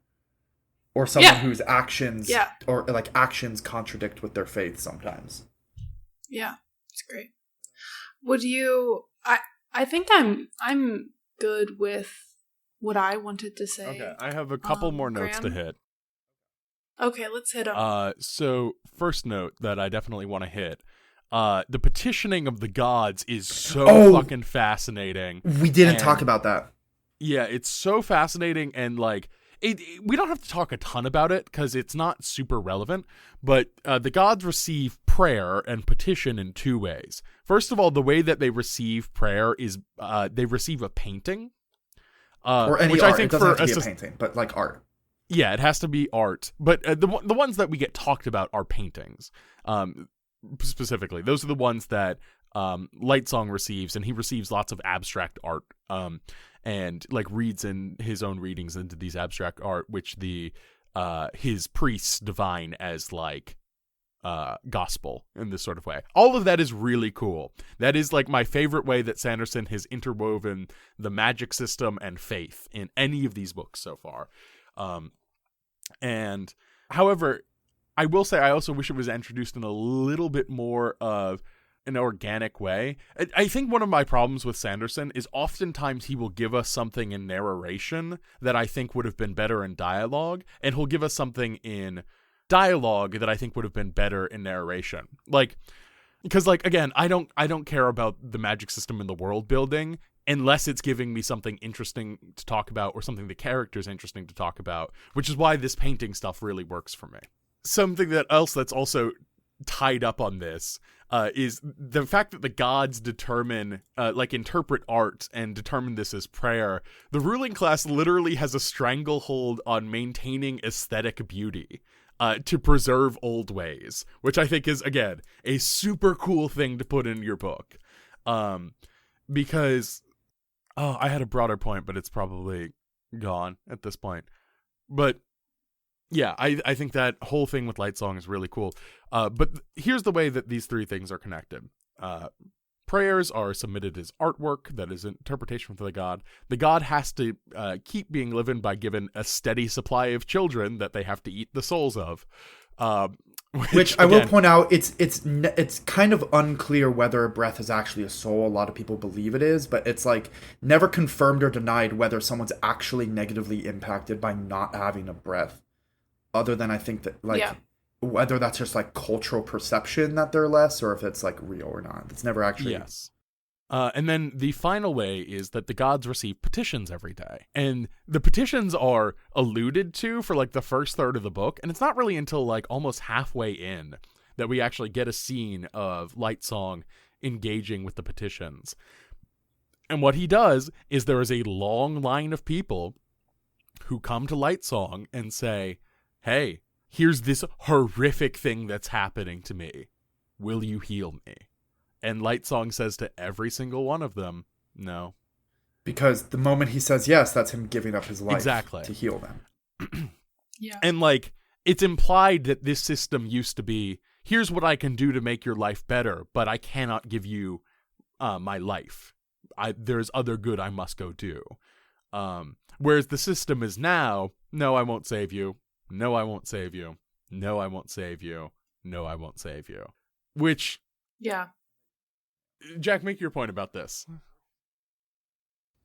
Or someone whose actions or like actions contradict with their faith sometimes. Yeah, it's great. Would you? I think I'm good with what I wanted to say. Okay, I have a couple more notes to hit. Okay, let's hit them. So first note that I definitely want to hit. The petitioning of the gods is so fucking fascinating. We didn't talk about that. Yeah, it's so fascinating, and like. We don't have to talk a ton about it because it's not super relevant, but the gods receive prayer and petition in two ways. First of all, the way that they receive prayer is they receive a painting. Or any which art. I think it doesn't for have to be a painting, but like art. Yeah, it has to be art. But the ones that we get talked about are paintings. Specifically, those are the ones that Lightsong receives, and he receives lots of abstract art. And like reads in his own readings into these abstract art, which his priests divine as like gospel in this sort of way. All of that is really cool. That is like my favorite way that Sanderson has interwoven the magic system and faith in any of these books so far. And however, I will say I also wish it was introduced in a little bit more of an organic way. I think one of my problems with Sanderson is oftentimes he will give us something in narration that I think would have been better in dialogue, and he'll give us something in dialogue that I think would have been better in narration. Like, because like again, I don't care about the magic system and the world building unless it's giving me something interesting to talk about or something the character's interesting to talk about, which is why this painting stuff really works for me. Something else that's also tied up on this is the fact that the gods determine, interpret art and determine this as prayer. The ruling class literally has a stranglehold on maintaining aesthetic beauty to preserve old ways, which I think is, again, a super cool thing to put in your book. Because, I had a broader point, but it's probably gone at this point. But yeah, I think that whole thing with Lightsong is really cool. But here's the way that these three things are connected. Prayers are submitted as artwork that is interpretation for the god. The god has to keep being living by given a steady supply of children that they have to eat the souls of. Which I will point out, it's kind of unclear whether a breath is actually a soul. A lot of people believe it is, but it's like never confirmed or denied whether someone's actually negatively impacted by not having a breath. Other than I think that whether that's just like cultural perception that they're less, or if it's like real or not. It's never actually. Yes. And then the final way is that the gods receive petitions every day. And the petitions are alluded to for like the first third of the book. And it's not really until like almost halfway in that we actually get a scene of Lightsong engaging with the petitions. And what he does is there is a long line of people who come to Lightsong and say, hey, here's this horrific thing that's happening to me. Will you heal me? And Lightsong says to every single one of them, no. Because the moment he says yes, that's him giving up his life to heal them. Yeah. And like, it's implied that this system used to be, here's what I can do to make your life better, but I cannot give you my life. There's other good I must go do. Whereas the system is now, no, I won't save you. No, I won't save you. No, I won't save you. No, I won't save you. Which... Yeah. Jack, make your point about this.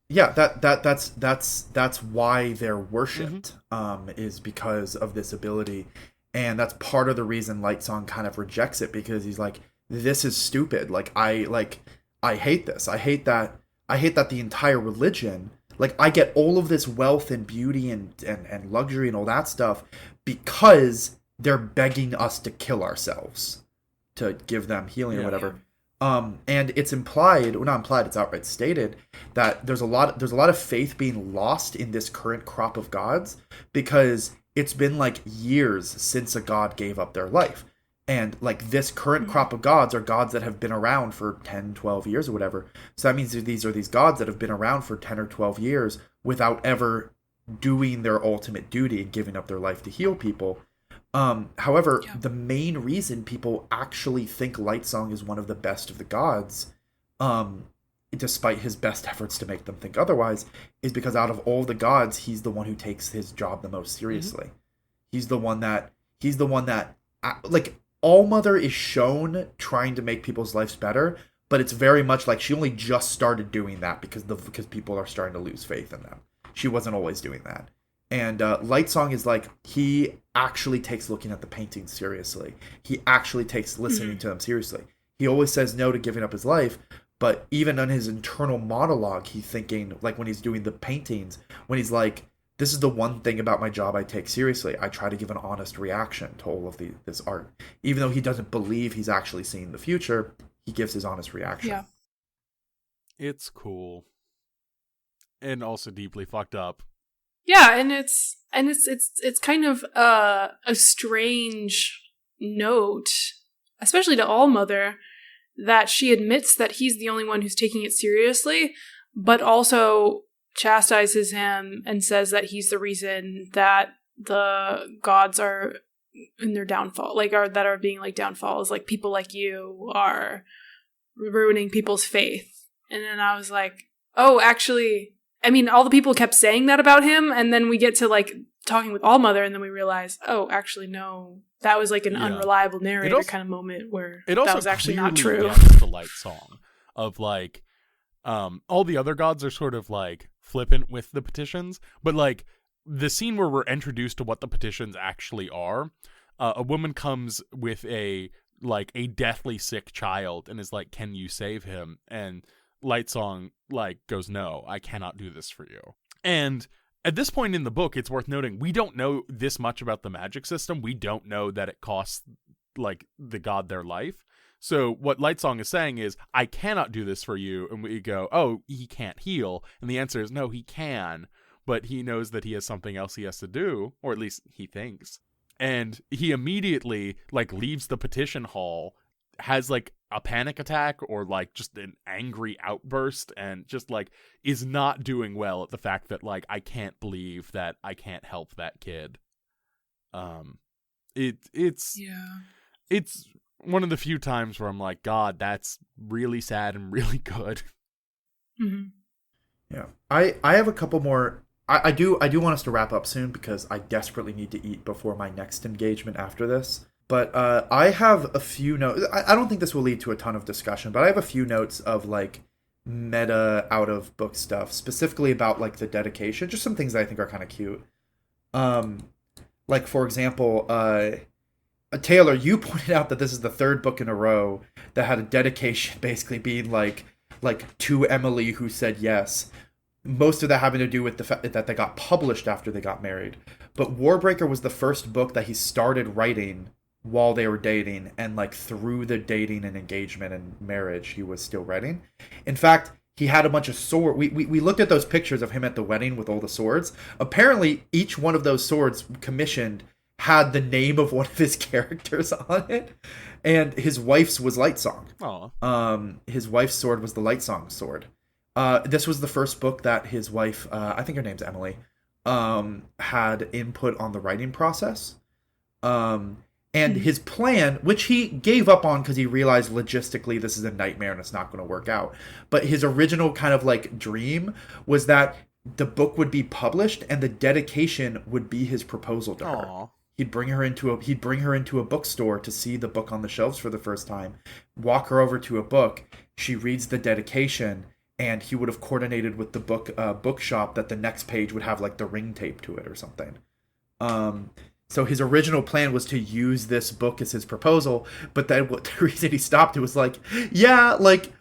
yeah, that's why they're worshipped, is because of this ability. And that's part of the reason Lightsong kind of rejects it, because he's like, this is stupid. I hate this. I hate that the entire religion, like, I get all of this wealth and beauty and luxury and all that stuff because they're begging us to kill ourselves to give them healing or whatever. And it's implied, well, not implied, it's outright stated that there's a lot of faith being lost in this current crop of gods, because it's been like years since a god gave up their life. And like this current crop of gods are gods that have been around for 10, 12 years or whatever. So that means these are these gods that have been around for 10 or 12 years without ever doing their ultimate duty and giving up their life to heal people. However, the main reason people actually think Lightsong is one of the best of the gods, despite his best efforts to make them think otherwise, is because out of all the gods, he's the one who takes his job the most seriously. He's the one that, like, Allmother is shown trying to make people's lives better, but it's very much like she only just started doing that because people are starting to lose faith in them. She wasn't always doing that. And Lightsong is like, he actually takes looking at the paintings seriously. He actually takes listening to them seriously. He always says no to giving up his life, but even on his internal monologue, he's thinking, like when he's doing the paintings, when he's like, this is the one thing about my job I take seriously. I try to give an honest reaction to all of this art. Even though he doesn't believe he's actually seeing the future, he gives his honest reaction. Yeah. It's cool. And also deeply fucked up. Yeah, and it's kind of a strange note, especially to Allmother, that she admits that he's the only one who's taking it seriously, but also chastises him and says that he's the reason that the gods are in their downfall, that are being like downfalls, like people like you are ruining people's faith. And then I was like, oh, actually, I mean, all the people kept saying that about him, and then we get to, like, talking with Allmother, and then we realize, oh, actually, no, that was, like, an unreliable narrator kind of moment where that was actually not true. It's the Lightsong of, like, all the other gods are sort of, like, flippant with the petitions, but, like, the scene where we're introduced to what the petitions actually are, a woman comes with a deathly sick child and is like, can you save him? And Lightsong goes, no, I cannot do this for you. And at this point in the book, it's worth noting, we don't know this much about the magic system. We don't know that it costs the god their life. So what Lightsong is saying is, I cannot do this for you. And we go, oh, he can't heal. And the answer is, no, he can. But he knows that he has something else he has to do, or at least he thinks. And he immediately leaves the petition hall, has a panic attack or just an angry outburst, and just is not doing well at the fact that I can't believe that I can't help that kid. It's one of the few times where I'm like, God, that's really sad and really good. Mm-hmm. Yeah, I have a couple more. I do want us to wrap up soon because I desperately need to eat before my next engagement after this. But I have a few notes. I don't think this will lead to a ton of discussion, but I have a few notes of meta out of book stuff, specifically about the dedication. Just some things that I think are kind of cute. For example, Taylor, you pointed out that this is the third book in a row that had a dedication basically being like to Emily who said yes. Most of that having to do with the fact that they got published after they got married. But Warbreaker was the first book that he started writing while they were dating, and through the dating and engagement and marriage, he was still writing. In fact, he had a bunch of swords. We looked at those pictures of him at the wedding with all the swords. Apparently, each one of those swords commissioned had the name of one of his characters on it, and his wife's was Lightsong. Aww. His wife's sword was the Lightsong sword. This was the first book that his wife, I think her name's Emily, had input on the writing process. And his plan, which he gave up on because he realized logistically this is a nightmare and it's not going to work out. But his original kind of dream was that the book would be published and the dedication would be his proposal to her. He'd bring her into a bookstore to see the book on the shelves for the first time, walk her over to a book. She reads the dedication. and he would have coordinated with the bookshop that the next page would have like the ring tape to it or something. So his original plan was to use this book as his proposal, but then the reason he stopped it was like, yeah, like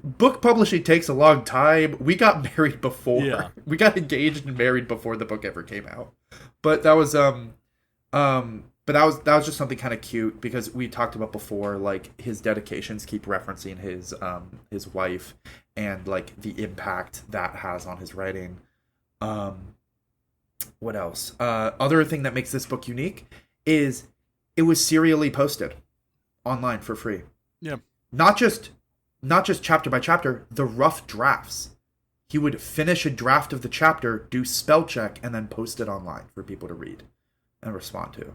book publishing takes a long time. We got married before. Yeah. We got engaged and married before the book ever came out. But that was but that was just something kind of cute, because we talked about before, like his dedications keep referencing his wife and like the impact that has on his writing. What else? Other thing that makes this book unique is it was serially posted online for free. Yeah. Not just chapter by chapter, the rough drafts. He would finish a draft of the chapter, do spell check, and then post it online for people to read and respond to.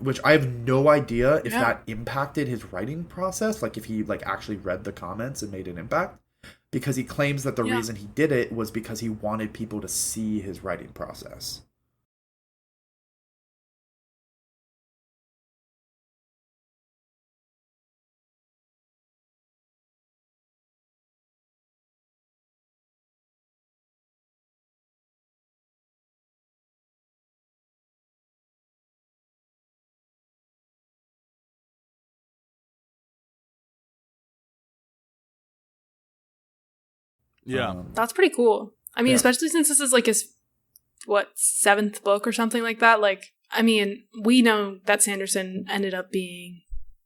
Which I have no idea if that impacted his writing process, like if he like actually read the comments and made an impact, because he claims that the reason he did it was because he wanted people to see his writing process. Yeah. That's pretty cool. I mean, especially since this is like his, 7th book or something like that. Like, I mean, we know that Sanderson ended up being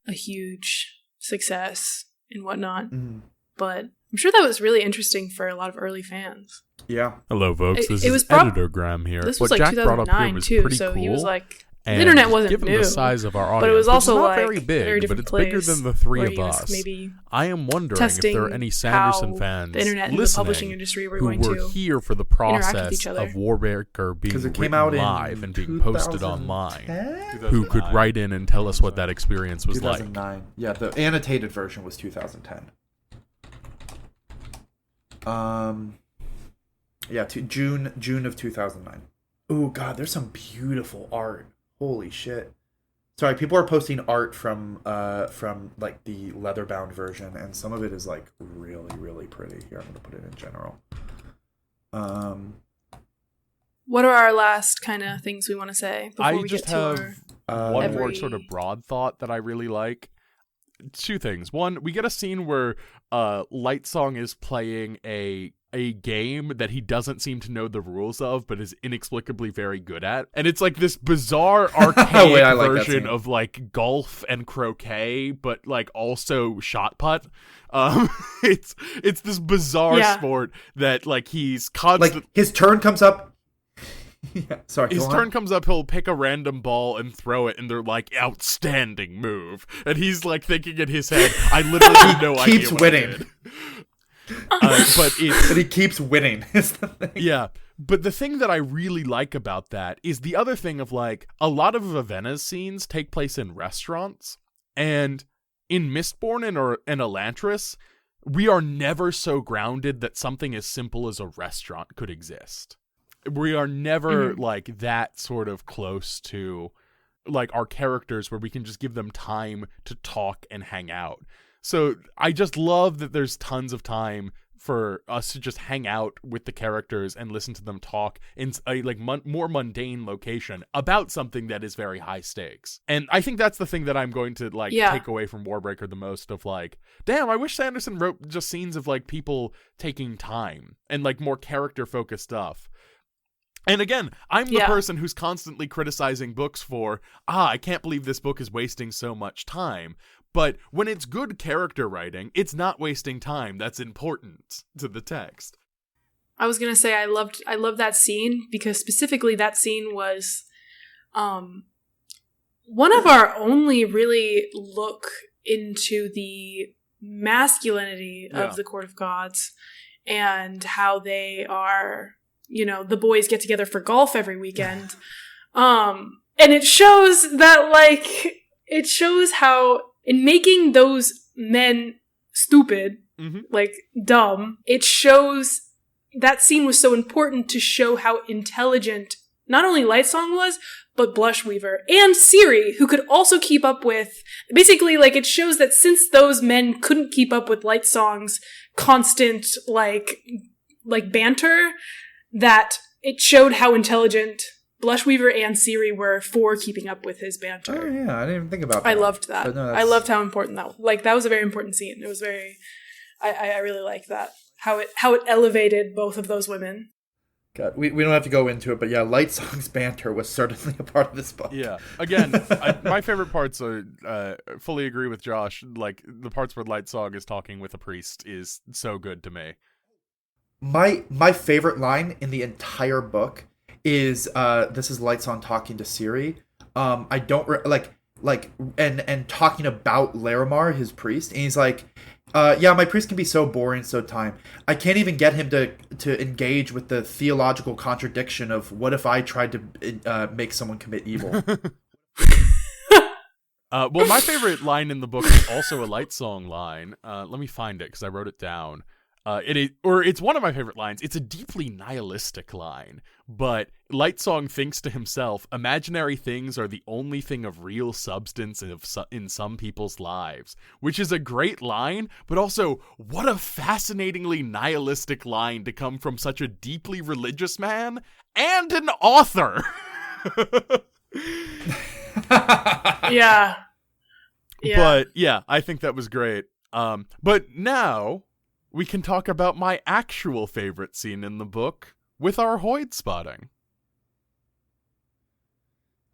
a huge success and whatnot. But I'm sure that was really interesting for a lot of early fans. Yeah. Hello, folks. This is Editor Graham here. This was like Jack 2009 too, so cool. He was like, and the internet wasn't given new, the size of our audience, but it was also not like very big, very but different it's place bigger than the three of us. us. Maybe I am wondering if there are any Sanderson fans the internet and the publishing industry were who going were to here for the process of Warbreaker being written live and being posted online, who could write in and tell us what that experience was 2009. like. Yeah, the annotated version was 2010. June of 2009. Oh god, there's some beautiful art. Holy shit. Sorry, people are posting art from like the leather-bound version, and some of it is like really, really pretty. Here, I'm gonna put it in general. What are our last kind of things we want to say before we get to one more sort of broad thought that I really like. Two things. One, we get a scene where Lightsong is playing a game that he doesn't seem to know the rules of, but is inexplicably very good at. And it's like this bizarre archaic version of like golf and croquet, but like also shot put. It's this bizarre sport that like he's constantly... Like his turn comes up. His turn comes up, he'll pick a random ball and throw it, and they're like, outstanding move. And he's like thinking in his head, I literally have no idea keeps winning. But he keeps winning is the thing. Yeah. But the thing that I really like about that is the other thing of like, a lot of Ravenna's scenes take place in restaurants, and in Mistborn and Elantris, we are never so grounded that something as simple as a restaurant could exist. We are never like that sort of close to like our characters where we can just give them time to talk and hang out. So I just love that there's tons of time for us to just hang out with the characters and listen to them talk in a like more mundane location about something that is very high stakes. And I think that's the thing that I'm going to like take away from Warbreaker the most, of like, damn, I wish Sanderson wrote just scenes of like people taking time and like more character focused stuff. And again, I'm the person who's constantly criticizing books for, I can't believe this book is wasting so much time. But when it's good character writing, it's not wasting time. That's important to the text. I was going to say I loved that scene, because specifically that scene was one of our only really look into the masculinity of the Court of Gods and how they are... You know, the boys get together for golf every weekend. And it shows that, like, it shows how in making those men stupid, like dumb, it shows that scene was so important to show how intelligent not only Lightsong was, but Blushweaver and Ciri, who could also keep up with, basically, like, it shows that since those men couldn't keep up with Lightsong's constant banter that it showed how intelligent Blushweaver and Ciri were for keeping up with his banter. Oh yeah, I didn't even think about that. I loved that. No, I loved how important that was a very important scene. It was very I really liked that. How it elevated both of those women. God, we don't have to go into it, but yeah, Lightsong's banter was certainly a part of this book. Yeah. Again, my favorite parts are, fully agree with Josh, like, the parts where Lightsong is talking with a priest is so good to me. My favorite line in the entire book is, this is Lightsong talking to Ciri. I don't, and talking about Larimar, his priest, and he's like, yeah, my priest can be so boring so time. I can't even get him to engage with the theological contradiction of what if I tried to make someone commit evil. Well, my favorite line in the book is also a Lightsong line. Let me find it because I wrote it down. It's one of my favorite lines. It's a deeply nihilistic line, but Lightsong thinks to himself, imaginary things are the only thing of real substance in some people's lives, which is a great line, but also what a fascinatingly nihilistic line to come from such a deeply religious man and an author. Yeah. But yeah, I think that was great. But now we can talk about my actual favorite scene in the book with our Hoid spotting.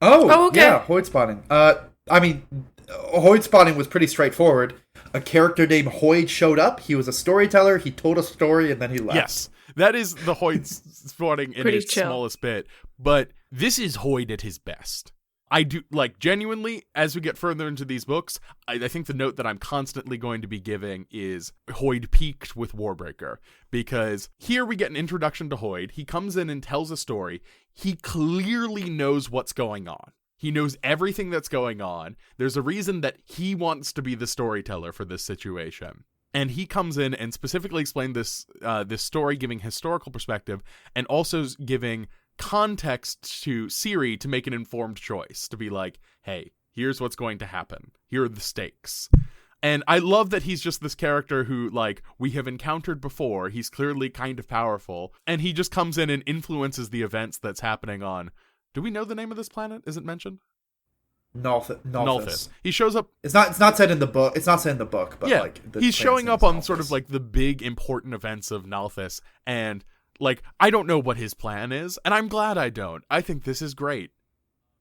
Oh, okay. Yeah, Hoid spotting. I mean, Hoid spotting was pretty straightforward. A character named Hoid showed up. He was a storyteller. He told a story, and then he left. Yes, that is the Hoid spotting in its smallest bit. But this is Hoid at his best. I do, genuinely, as we get further into these books, I think the note that I'm constantly going to be giving is Hoid peaked with Warbreaker. Because here we get an introduction to Hoid. He comes in and tells a story. He clearly knows what's going on. He knows everything that's going on. There's a reason that he wants to be the storyteller for this situation. And he comes in and specifically explained this story, giving historical perspective, and also giving context to Ciri to make an informed choice, to be like, hey, here's what's going to happen. Here are the stakes. And I love that he's just this character who, we have encountered before. He's clearly kind of powerful, and he just comes in and influences the events that's happening on... Do we know the name of this planet? Is it mentioned? Nalthis. He shows up... It's not said in the book. It's not said in the book, but yeah, he's showing up on Nalthis. sort of the big important events of Nalthis, and I don't know what his plan is, and I'm glad I don't. I think this is great.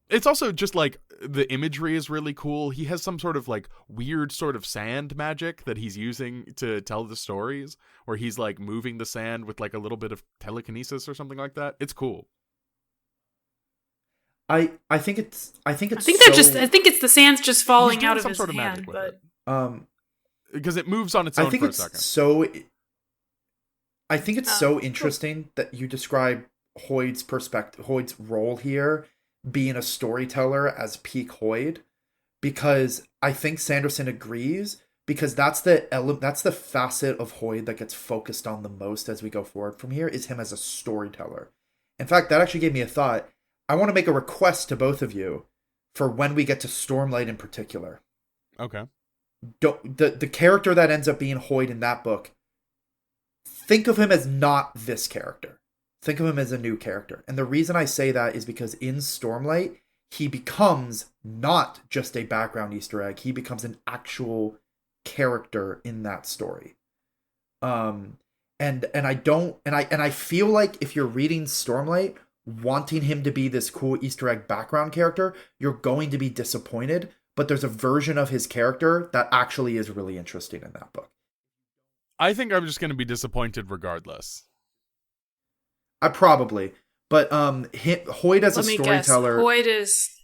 It's also just the imagery is really cool. He has some sort of weird sort of sand magic that he's using to tell the stories, where he's moving the sand with a little bit of telekinesis or something like that. It's cool. I think it's I think it's the sand's just falling out of his hand, but because it moves on its own for a second. I think it's so interesting that you describe Hoid's perspective, Hoid's role here being a storyteller as peak Hoid, because I think Sanderson agrees, because that's the facet of Hoid that gets focused on the most as we go forward from here, is him as a storyteller. In fact, that actually gave me a thought. I want to make a request to both of you for when we get to Stormlight in particular. Okay. The character that ends up being Hoid in that book, think of him as not this character. Think of him as a new character. And the reason I say that is because in Stormlight, he becomes not just a background Easter egg. He becomes an actual character in that story. And I feel like if you're reading Stormlight, wanting him to be this cool Easter egg background character, you're going to be disappointed. But there's a version of his character that actually is really interesting in that book. I think I'm just going to be disappointed regardless. I probably, but Hoid as a storyteller. Hoid is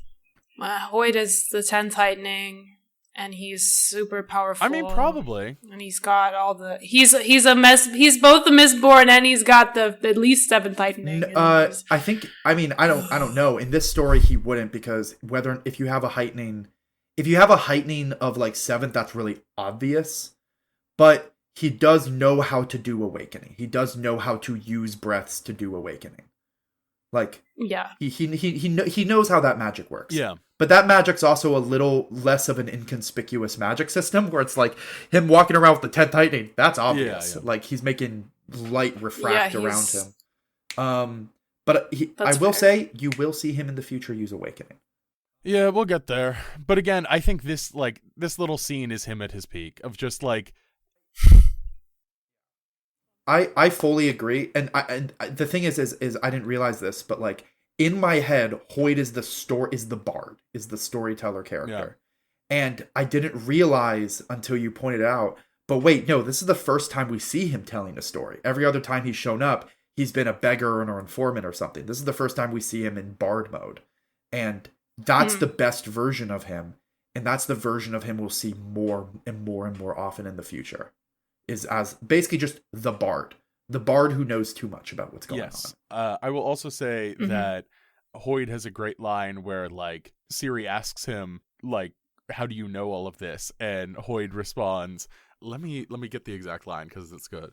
the 10th heightening, and he's super powerful. I mean, probably. And he's got all the he's both the Mistborn, and he's got the at least 7th heightening. I don't know. In this story, he wouldn't, because if you have a heightening of 7th, that's really obvious. But he does know how to do awakening. He does know how to use breaths to do awakening. Yeah. He knows how that magic works. Yeah. But that magic's also a little less of an inconspicuous magic system, where it's like him walking around with the 10th Tightening. That's obvious. Yeah. Like, he's making light refract around him. But I will say, you will see him in the future use Awakening. Yeah, we'll get there. But again, I think this little scene is him at his peak of just like. I fully agree, and the thing is I didn't realize this, but like in my head, Hoyd is the bard, is the storyteller character, and I didn't realize until you pointed out. But wait, no, this is the first time we see him telling a story. Every other time he's shown up, he's been a beggar or an informant or something. This is the first time we see him in bard mode, and that's the best version of him, and that's the version of him we'll see more and more and more often in the future. Is as basically just the bard who knows too much about what's going on. I will also say that Hoyd has a great line where like Ciri asks him like, "How do you know all of this?" And Hoyd responds, "Let me get the exact line because it's good."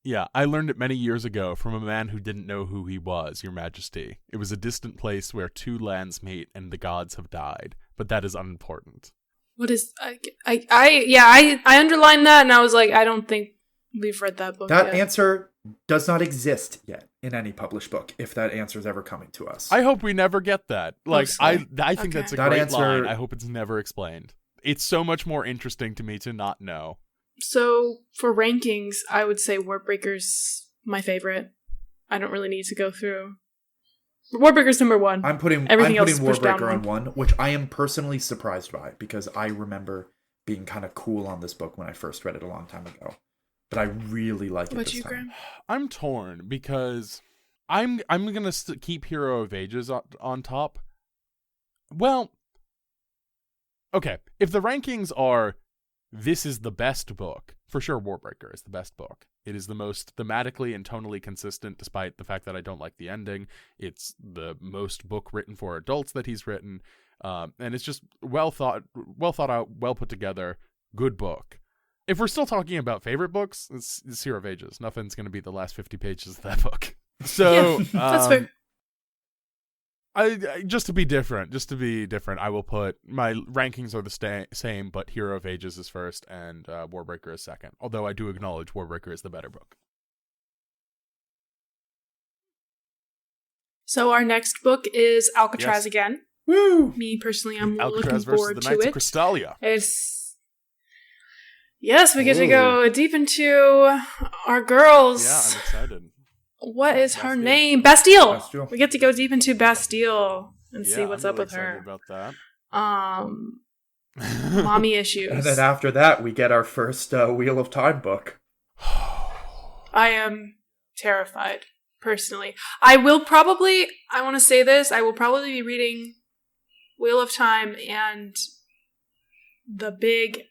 Yeah, I learned it many years ago from a man who didn't know who he was, Your Majesty. It was a distant place where two lands meet and the gods have died, but that is unimportant. What is I underlined that and I was like, I don't think we've read that book That yet. answer does not exist yet in any published book, if that answer is ever coming to us. I hope we never get that. Like, I think that's a That great answer... line. I hope it's never explained. It's so much more interesting to me to not know. So, for rankings, I would say Warbreaker's my favorite. I don't really need to go through. Warbreaker's number one. I'm putting Warbreaker on one, which I am personally surprised by, because I remember being kind of cool on this book when I first read it a long time ago. But I really like it this time. Graham? I'm torn, because I'm going to keep Hero of Ages on top. Well, okay, if the rankings are, this is the best book, for sure Warbreaker is the best book. It is the most thematically and tonally consistent, despite the fact that I don't like the ending. It's the most book written for adults that he's written, and it's just well thought out, well put together, good book. If we're still talking about favorite books, it's Hero of Ages. Nothing's going to be the last 50 pages of that book. So, that's fair. Just to be different, I will put my rankings are the same, but Hero of Ages is first and Warbreaker is second. Although I do acknowledge Warbreaker is the better book. So our next book is Alcatraz again. Woo! Me personally, I'm Alcatraz looking forward versus to the Knights it. of Crystallia. Yes, we get to go deep into our girls. Yeah, I'm excited. What is her name? Bastille. We get to go deep into Bastille and see what's up with her. About that. Mommy issues. And then after that, we get our first Wheel of Time book. I am terrified, personally. I will probably be reading Wheel of Time and the big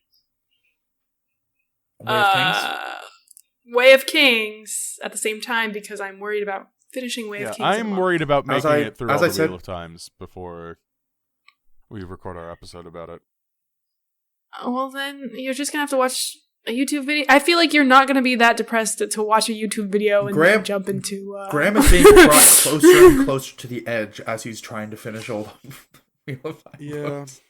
Way of Kings at the same time, because I'm worried about finishing Way of Kings. I'm worried about making it through all the Wheel of Times before we record our episode about it. Well, then you're just going to have to watch a YouTube video. I feel like you're not going to be that depressed to watch a YouTube video and then jump into... Graham is being brought closer and closer to the edge as he's trying to finish all the Wheel of Time books.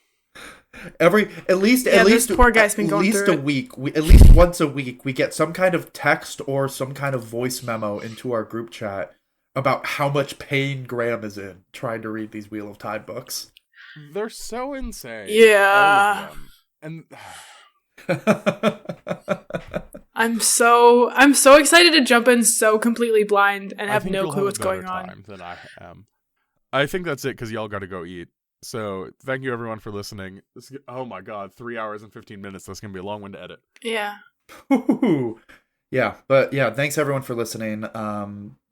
At least poor guy's been going through a week. At least once a week, we get some kind of text or some kind of voice memo into our group chat about how much pain Graham is in trying to read these Wheel of Time books. They're so insane. Yeah, and I'm so excited to jump in so completely blind and have no clue what's going on. Than I am. I think that's it because y'all got to go eat. So, thank you everyone for listening. Oh my god, 3 hours and 15 minutes. That's going to be a long one to edit. Yeah. Yeah, thanks everyone for listening.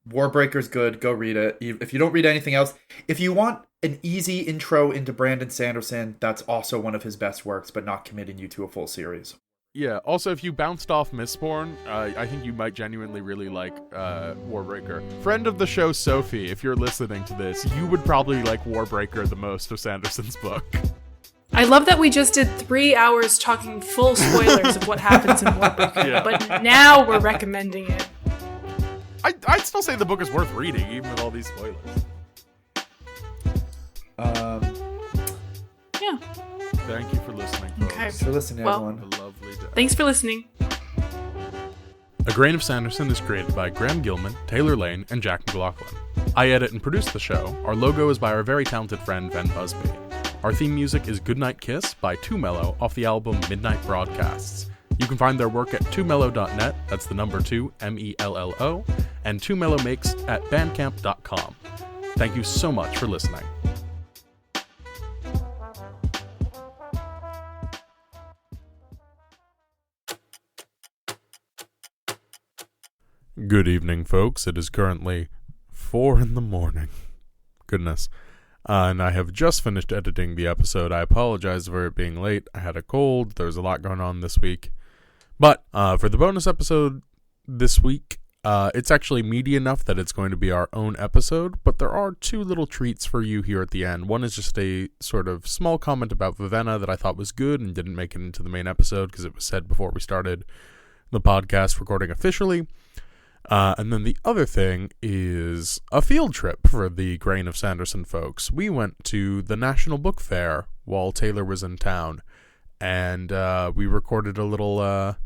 Warbreaker's good. Go read it. If you don't read anything else, if you want an easy intro into Brandon Sanderson, that's also one of his best works, but not committing you to a full series. Yeah, also, if you bounced off Mistborn, I think you might genuinely really like Warbreaker. Friend of the show, Sophie, if you're listening to this, you would probably like Warbreaker the most of Sanderson's book. I love that we just did 3 hours talking full spoilers of what happens in Warbreaker, but now we're recommending it. I'd still say the book is worth reading, even with all these spoilers. Yeah. Thank you for listening, folks. Okay. Thanks for listening, Well, everyone. Have a lovely day. Thanks for listening. A Grain of Sanderson is created by Graham Gilman, Taylor Lane, and Jack McLaughlin. I edit and produce the show. Our logo is by our very talented friend Ben Busby. Our theme music is Goodnight Kiss by Too Mellow off the album Midnight Broadcasts. You can find their work at twomellow.net, that's the number 2, MELLO, and Too Mellow Makes at bandcamp.com. Thank you so much for listening. Good evening, folks. It is currently 4 a.m. Goodness. And I have just finished editing the episode. I apologize for it being late. I had a cold. There's a lot going on this week. But for the bonus episode this week, it's actually meaty enough that it's going to be our own episode. But there are 2 little treats for you here at the end. One is just a sort of small comment about Vivenna that I thought was good and didn't make it into the main episode because it was said before we started the podcast recording officially. And then the other thing is a field trip for the Grain of Sanderson folks. We went to the National Book Fair while Taylor was in town, and we recorded a little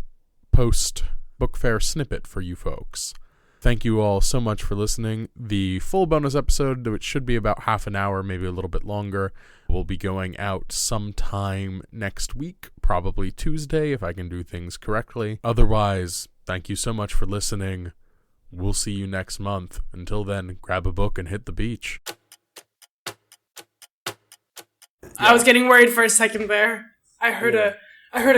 post-book fair snippet for you folks. Thank you all so much for listening. The full bonus episode, which should be about half an hour, maybe a little bit longer, will be going out sometime next week, probably Tuesday if I can do things correctly. Otherwise, thank you so much for listening. We'll see you next month. Until then, grab a book and hit the beach. I was getting worried for a second there. I heard a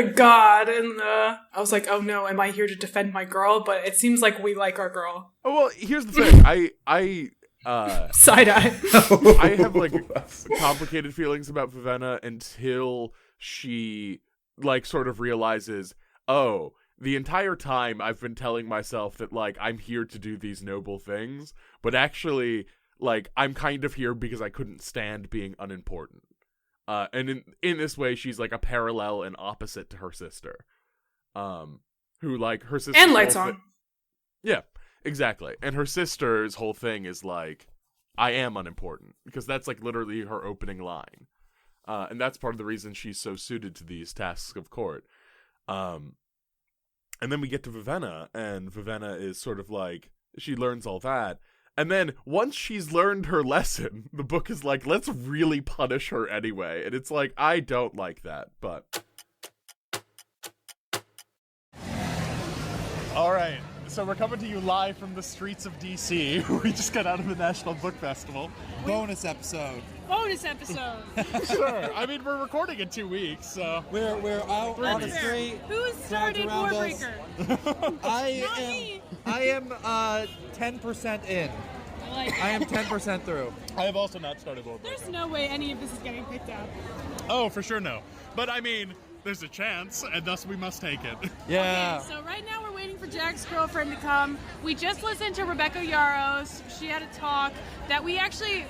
god, and I was like, "Oh no, am I here to defend my girl?" But it seems like we like our girl. Oh well, here's the thing. I Side eye. I have like complicated feelings about Vivenna until she like sort of realizes, oh, the entire time I've been telling myself that, like, I'm here to do these noble things, but actually, like, I'm kind of here because I couldn't stand being unimportant. And in this way, she's, like, a parallel and opposite to her sister. Who, like, her sister... And Lights On. Yeah, exactly. And her sister's whole thing is, like, I am unimportant. Because that's, like, literally her opening line. And that's part of the reason she's so suited to these tasks of court. And then we get to Vivenna, and Vivenna is sort of like, she learns all that. And then, once she's learned her lesson, the book is like, let's really punish her anyway. And it's like, I don't like that, but... All right, so we're coming to you live from the streets of D.C. We just got out of the National Book Festival. Bonus episode. Bonus episode. Sure. I mean, we're recording in 2 weeks, so... We're out on the Fair. street. Who started around us. Warbreaker? I am 10% in. I like it. I am 10% through. I have also not started Warbreaker. There's no way any of this is getting picked up. Oh, for sure no. But I mean, there's a chance, and thus we must take it. Yeah. Okay, so right now we're waiting for Jack's girlfriend to come. We just listened to Rebecca Yarros. She had a talk that we actually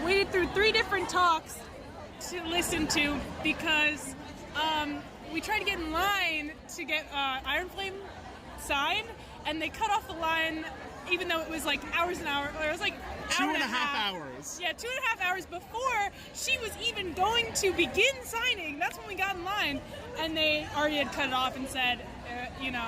waited through 3 different talks to listen to because we tried to get in line to get Iron Flame signed, and they cut off the line even though it was like hours and hours, or it was like hour and a half hours. Yeah, 2.5 hours before she was even going to begin signing. That's when we got in line, and they already had cut it off and said,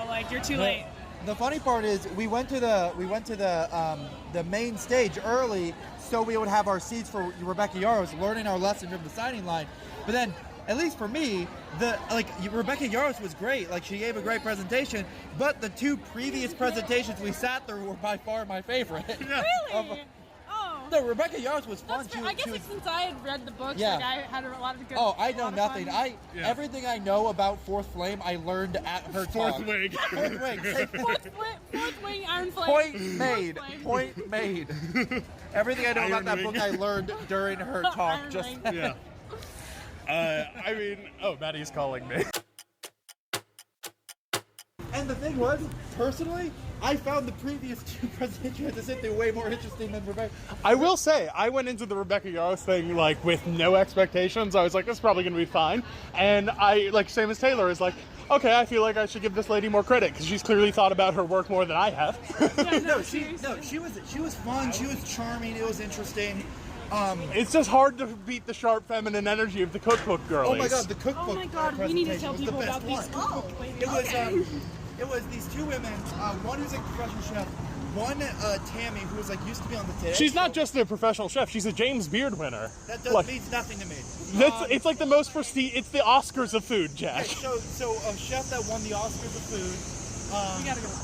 like, you're too late. The funny part is we went to the main stage early so we would have our seats for Rebecca Yarros learning our lesson from the signing line. But then, at least for me, Rebecca Yarros was great. Like, she gave a great presentation, but the 2 previous presentations we sat through were by far my favorite. Really? Oh. No, Rebecca Yarros was fun. That's fair. I guess since I had read the books, Yeah. like, I had a lot of good. Oh, I know lot of nothing. fun. Everything I know about Fourth Flame, I learned at her talk. Fourth wing. Fourth wing. Say Fourth wing, Iron Flame. Point made. Flame. Point made. Everything I know about that Iron book, Wing. I learned during her talk. Iron Just Wing. Yeah. I mean, Maddie's calling me. And the thing was, personally, I found the previous 2 presentations to sit through way more interesting than Rebecca. I will say, I went into the Rebecca Yarros thing, like, with no expectations. I was like, this is probably going to be fine. And I, like, same as Taylor, is like, okay, I feel like I should give this lady more credit, because she's clearly thought about her work more than I have. Yeah, She was fun. She was charming. It was interesting. It's just hard to beat the sharp feminine energy of the cookbook girlies. Oh my god, the cookbook. Oh my god, we need to tell presentation was people the about best these one. cookbook ladies. It was these two women, one who's a professional chef, one Tammy who was like used to be on the Today She's Show. not just a professional chef; she's a James Beard winner. That means nothing to me. It's like the most prestige. It's the Oscars of food, Jack. Okay, so a chef that won the Oscars of food,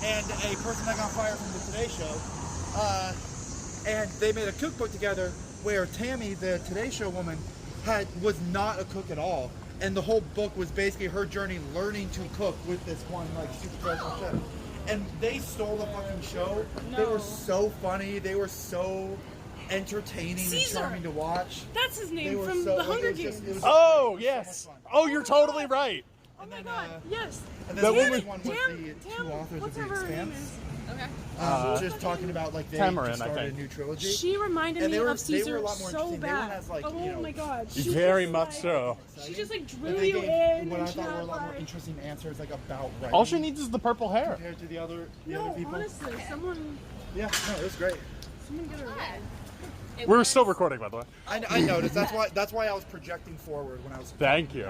and a person that got fired from the Today Show, and they made a cookbook together where Tammy, the Today Show woman, was not a cook at all, and the whole book was basically her journey learning to cook with this one like super professional chef. And they stole the fucking show. No. They were so funny. They were so entertaining Caesar. and charming to watch. That's his They name were from so, the Hunger it was Games. just- it was Oh just yes. so much fun. Oh, you're totally right. Oh my god, yes. And That then the woman- other one was the two authors of what's The her name Expanse. is? Okay. Just talking about like they Tamarin, just I started a think. new trilogy. She reminded And me they were- of they were Caesar a lot more so interesting. They were bad. as, like, oh you know, my god. Very much so. She just like And drew they you gave in what I and she thought were a had lot more like... interesting answers, like about writing. All she needs is the purple hair. compared to the other No, people. honestly, someone Yeah, no, it was great. get her right. We're still recording, by the way. I noticed. That's why I was projecting forward when I was. Thank you.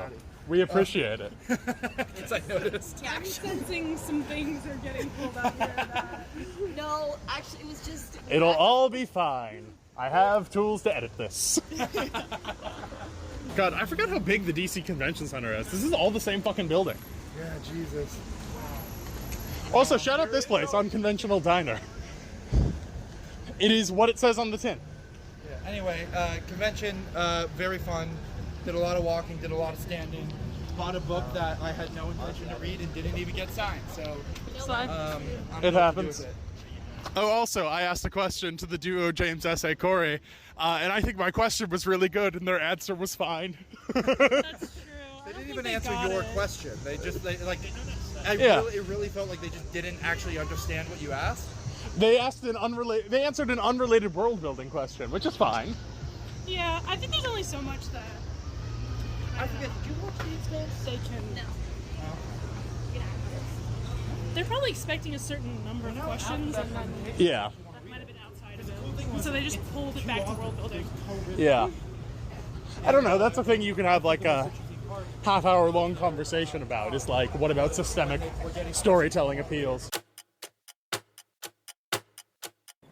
We appreciate it. Yes, I noticed. I'm sensing some things are getting pulled out here. No, actually, it was just. It'll all be fine. I have tools to edit this. God, I forgot how big the DC Convention Center is. This is all the same fucking building. Yeah, Jesus. Also, shout out this place, Unconventional Diner. It is what it says on the tin. Yeah. Anyway, convention, very fun. Did a lot of walking, did a lot of standing. Bought a book that I had no intention to read and didn't even get signed. So, I don't It know what to do happens. with it. Oh, also, I asked a question to the duo James S.A. Corey, and I think my question was really good, and their answer was fine. That's true. They didn't even answer your question. It really felt like they just didn't actually understand what you asked. They answered an unrelated world building question, which is fine. Yeah, I think there's only so much that I forget. Did you watch The Expanse? they can. No. They're probably expecting a certain number of questions, and then Yeah. that might have been outside of it. So they just pulled it back to world building. Yeah. I don't know, that's a thing you can have like a half-hour long conversation about, is like, what about systemic storytelling appeals?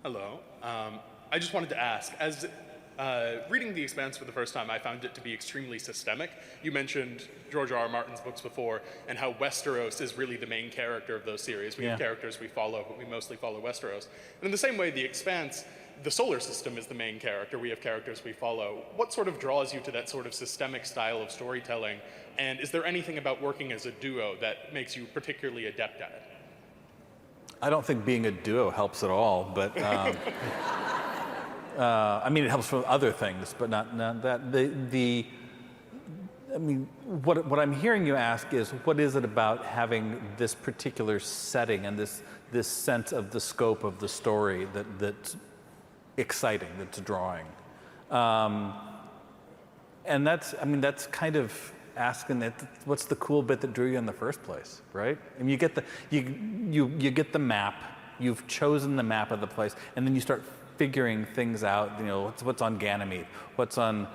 Hello. I just wanted to ask, as reading The Expanse for the first time, I found it to be extremely systemic. You mentioned George R.R. Martin's books before, and how Westeros is really the main character of those series. We have characters we follow, but we mostly follow Westeros. And in the same way, The Expanse, the solar system is the main character. We have characters we follow. What sort of draws you to that sort of systemic style of storytelling? And is there anything about working as a duo that makes you particularly adept at it? I don't think being a duo helps at all, but I mean, it helps for other things, but not that. I mean, what I'm hearing you ask is, what is it about having this particular setting and this sense of the scope of the story that's exciting, that's drawing, and that's kind of asking that, what's the cool bit that drew you in the first place, right? I mean, you get the map, you've chosen the map of the place, and then you start figuring things out. You know, what's on Ganymede, what's on.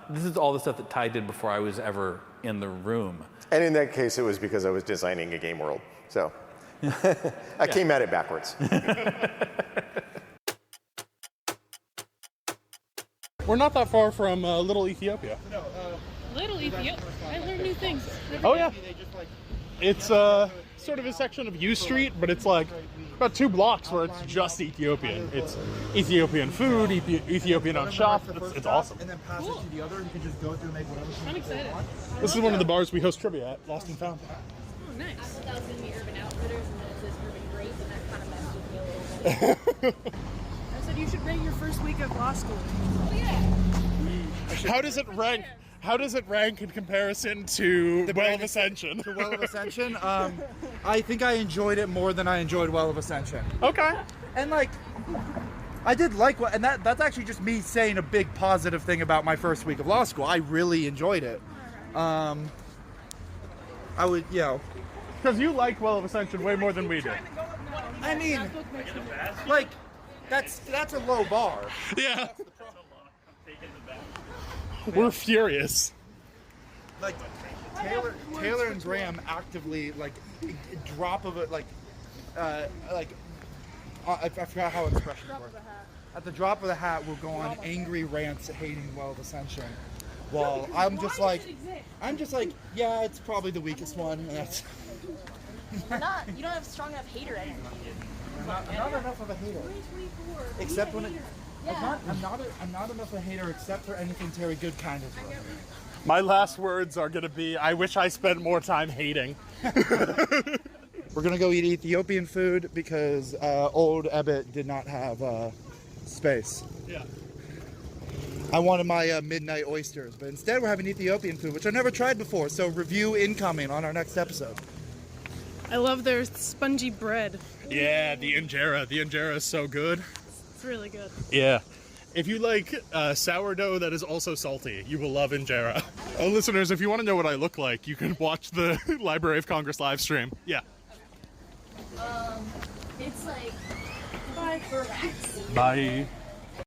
This is all the stuff that Ty did before I was ever in the room. And in that case, it was because I was designing a game world, so I came at it backwards. We're not that far from Little Ethiopia. Little Ethiopia. I learn new things. Oh yeah. It's sort of a section of U Street, but it's like about 2 blocks where it's just Ethiopian. It's Ethiopian food, Ethiopian on shop. It's awesome. And then pass it to the other. You can just go through and make whatever. I'm excited. This is one of the bars we host trivia at, Lost and Found. Oh, nice. That was going to be Urban Outfitters, and then it says Urban Grape, and that kind of messed with me a little bit. I said you should rate your first week of law school. Oh, yeah. How does it rank? How does it rank in comparison to Well of Ascension? To Well of Ascension, I think I enjoyed it more than I enjoyed Well of Ascension. Okay. And like, I did like what, and that's actually just me saying a big positive thing about my first week of law school. I really enjoyed it. I would, Because you like Well of Ascension way more than we do. I mean, like, that's a low bar. Yeah. We're furious. Like Taylor and Graham actively like drop of it I forgot how expressions work. At the drop of the hat, we'll go on angry rants hating Well of Ascension. While I'm just like, yeah, it's probably the weakest one. And that's You don't have strong enough hater energy. I'm not enough of a hater. Except when it. I'm not enough of a hater except for anything Terry Goodkind has written. My last words are going to be, I wish I spent more time hating. We're going to go eat Ethiopian food because old Ebbet did not have space. Yeah. I wanted my midnight oysters, but instead we're having Ethiopian food, which I've never tried before, so review incoming on our next episode. I love their spongy bread. Yeah, the injera. The injera is so good. It's really good. Yeah. If you like sourdough that is also salty, you will love injera. Oh, listeners, if you want to know what I look like, you can watch the Library of Congress live stream. Yeah. It's like 5 Burmax. Bye.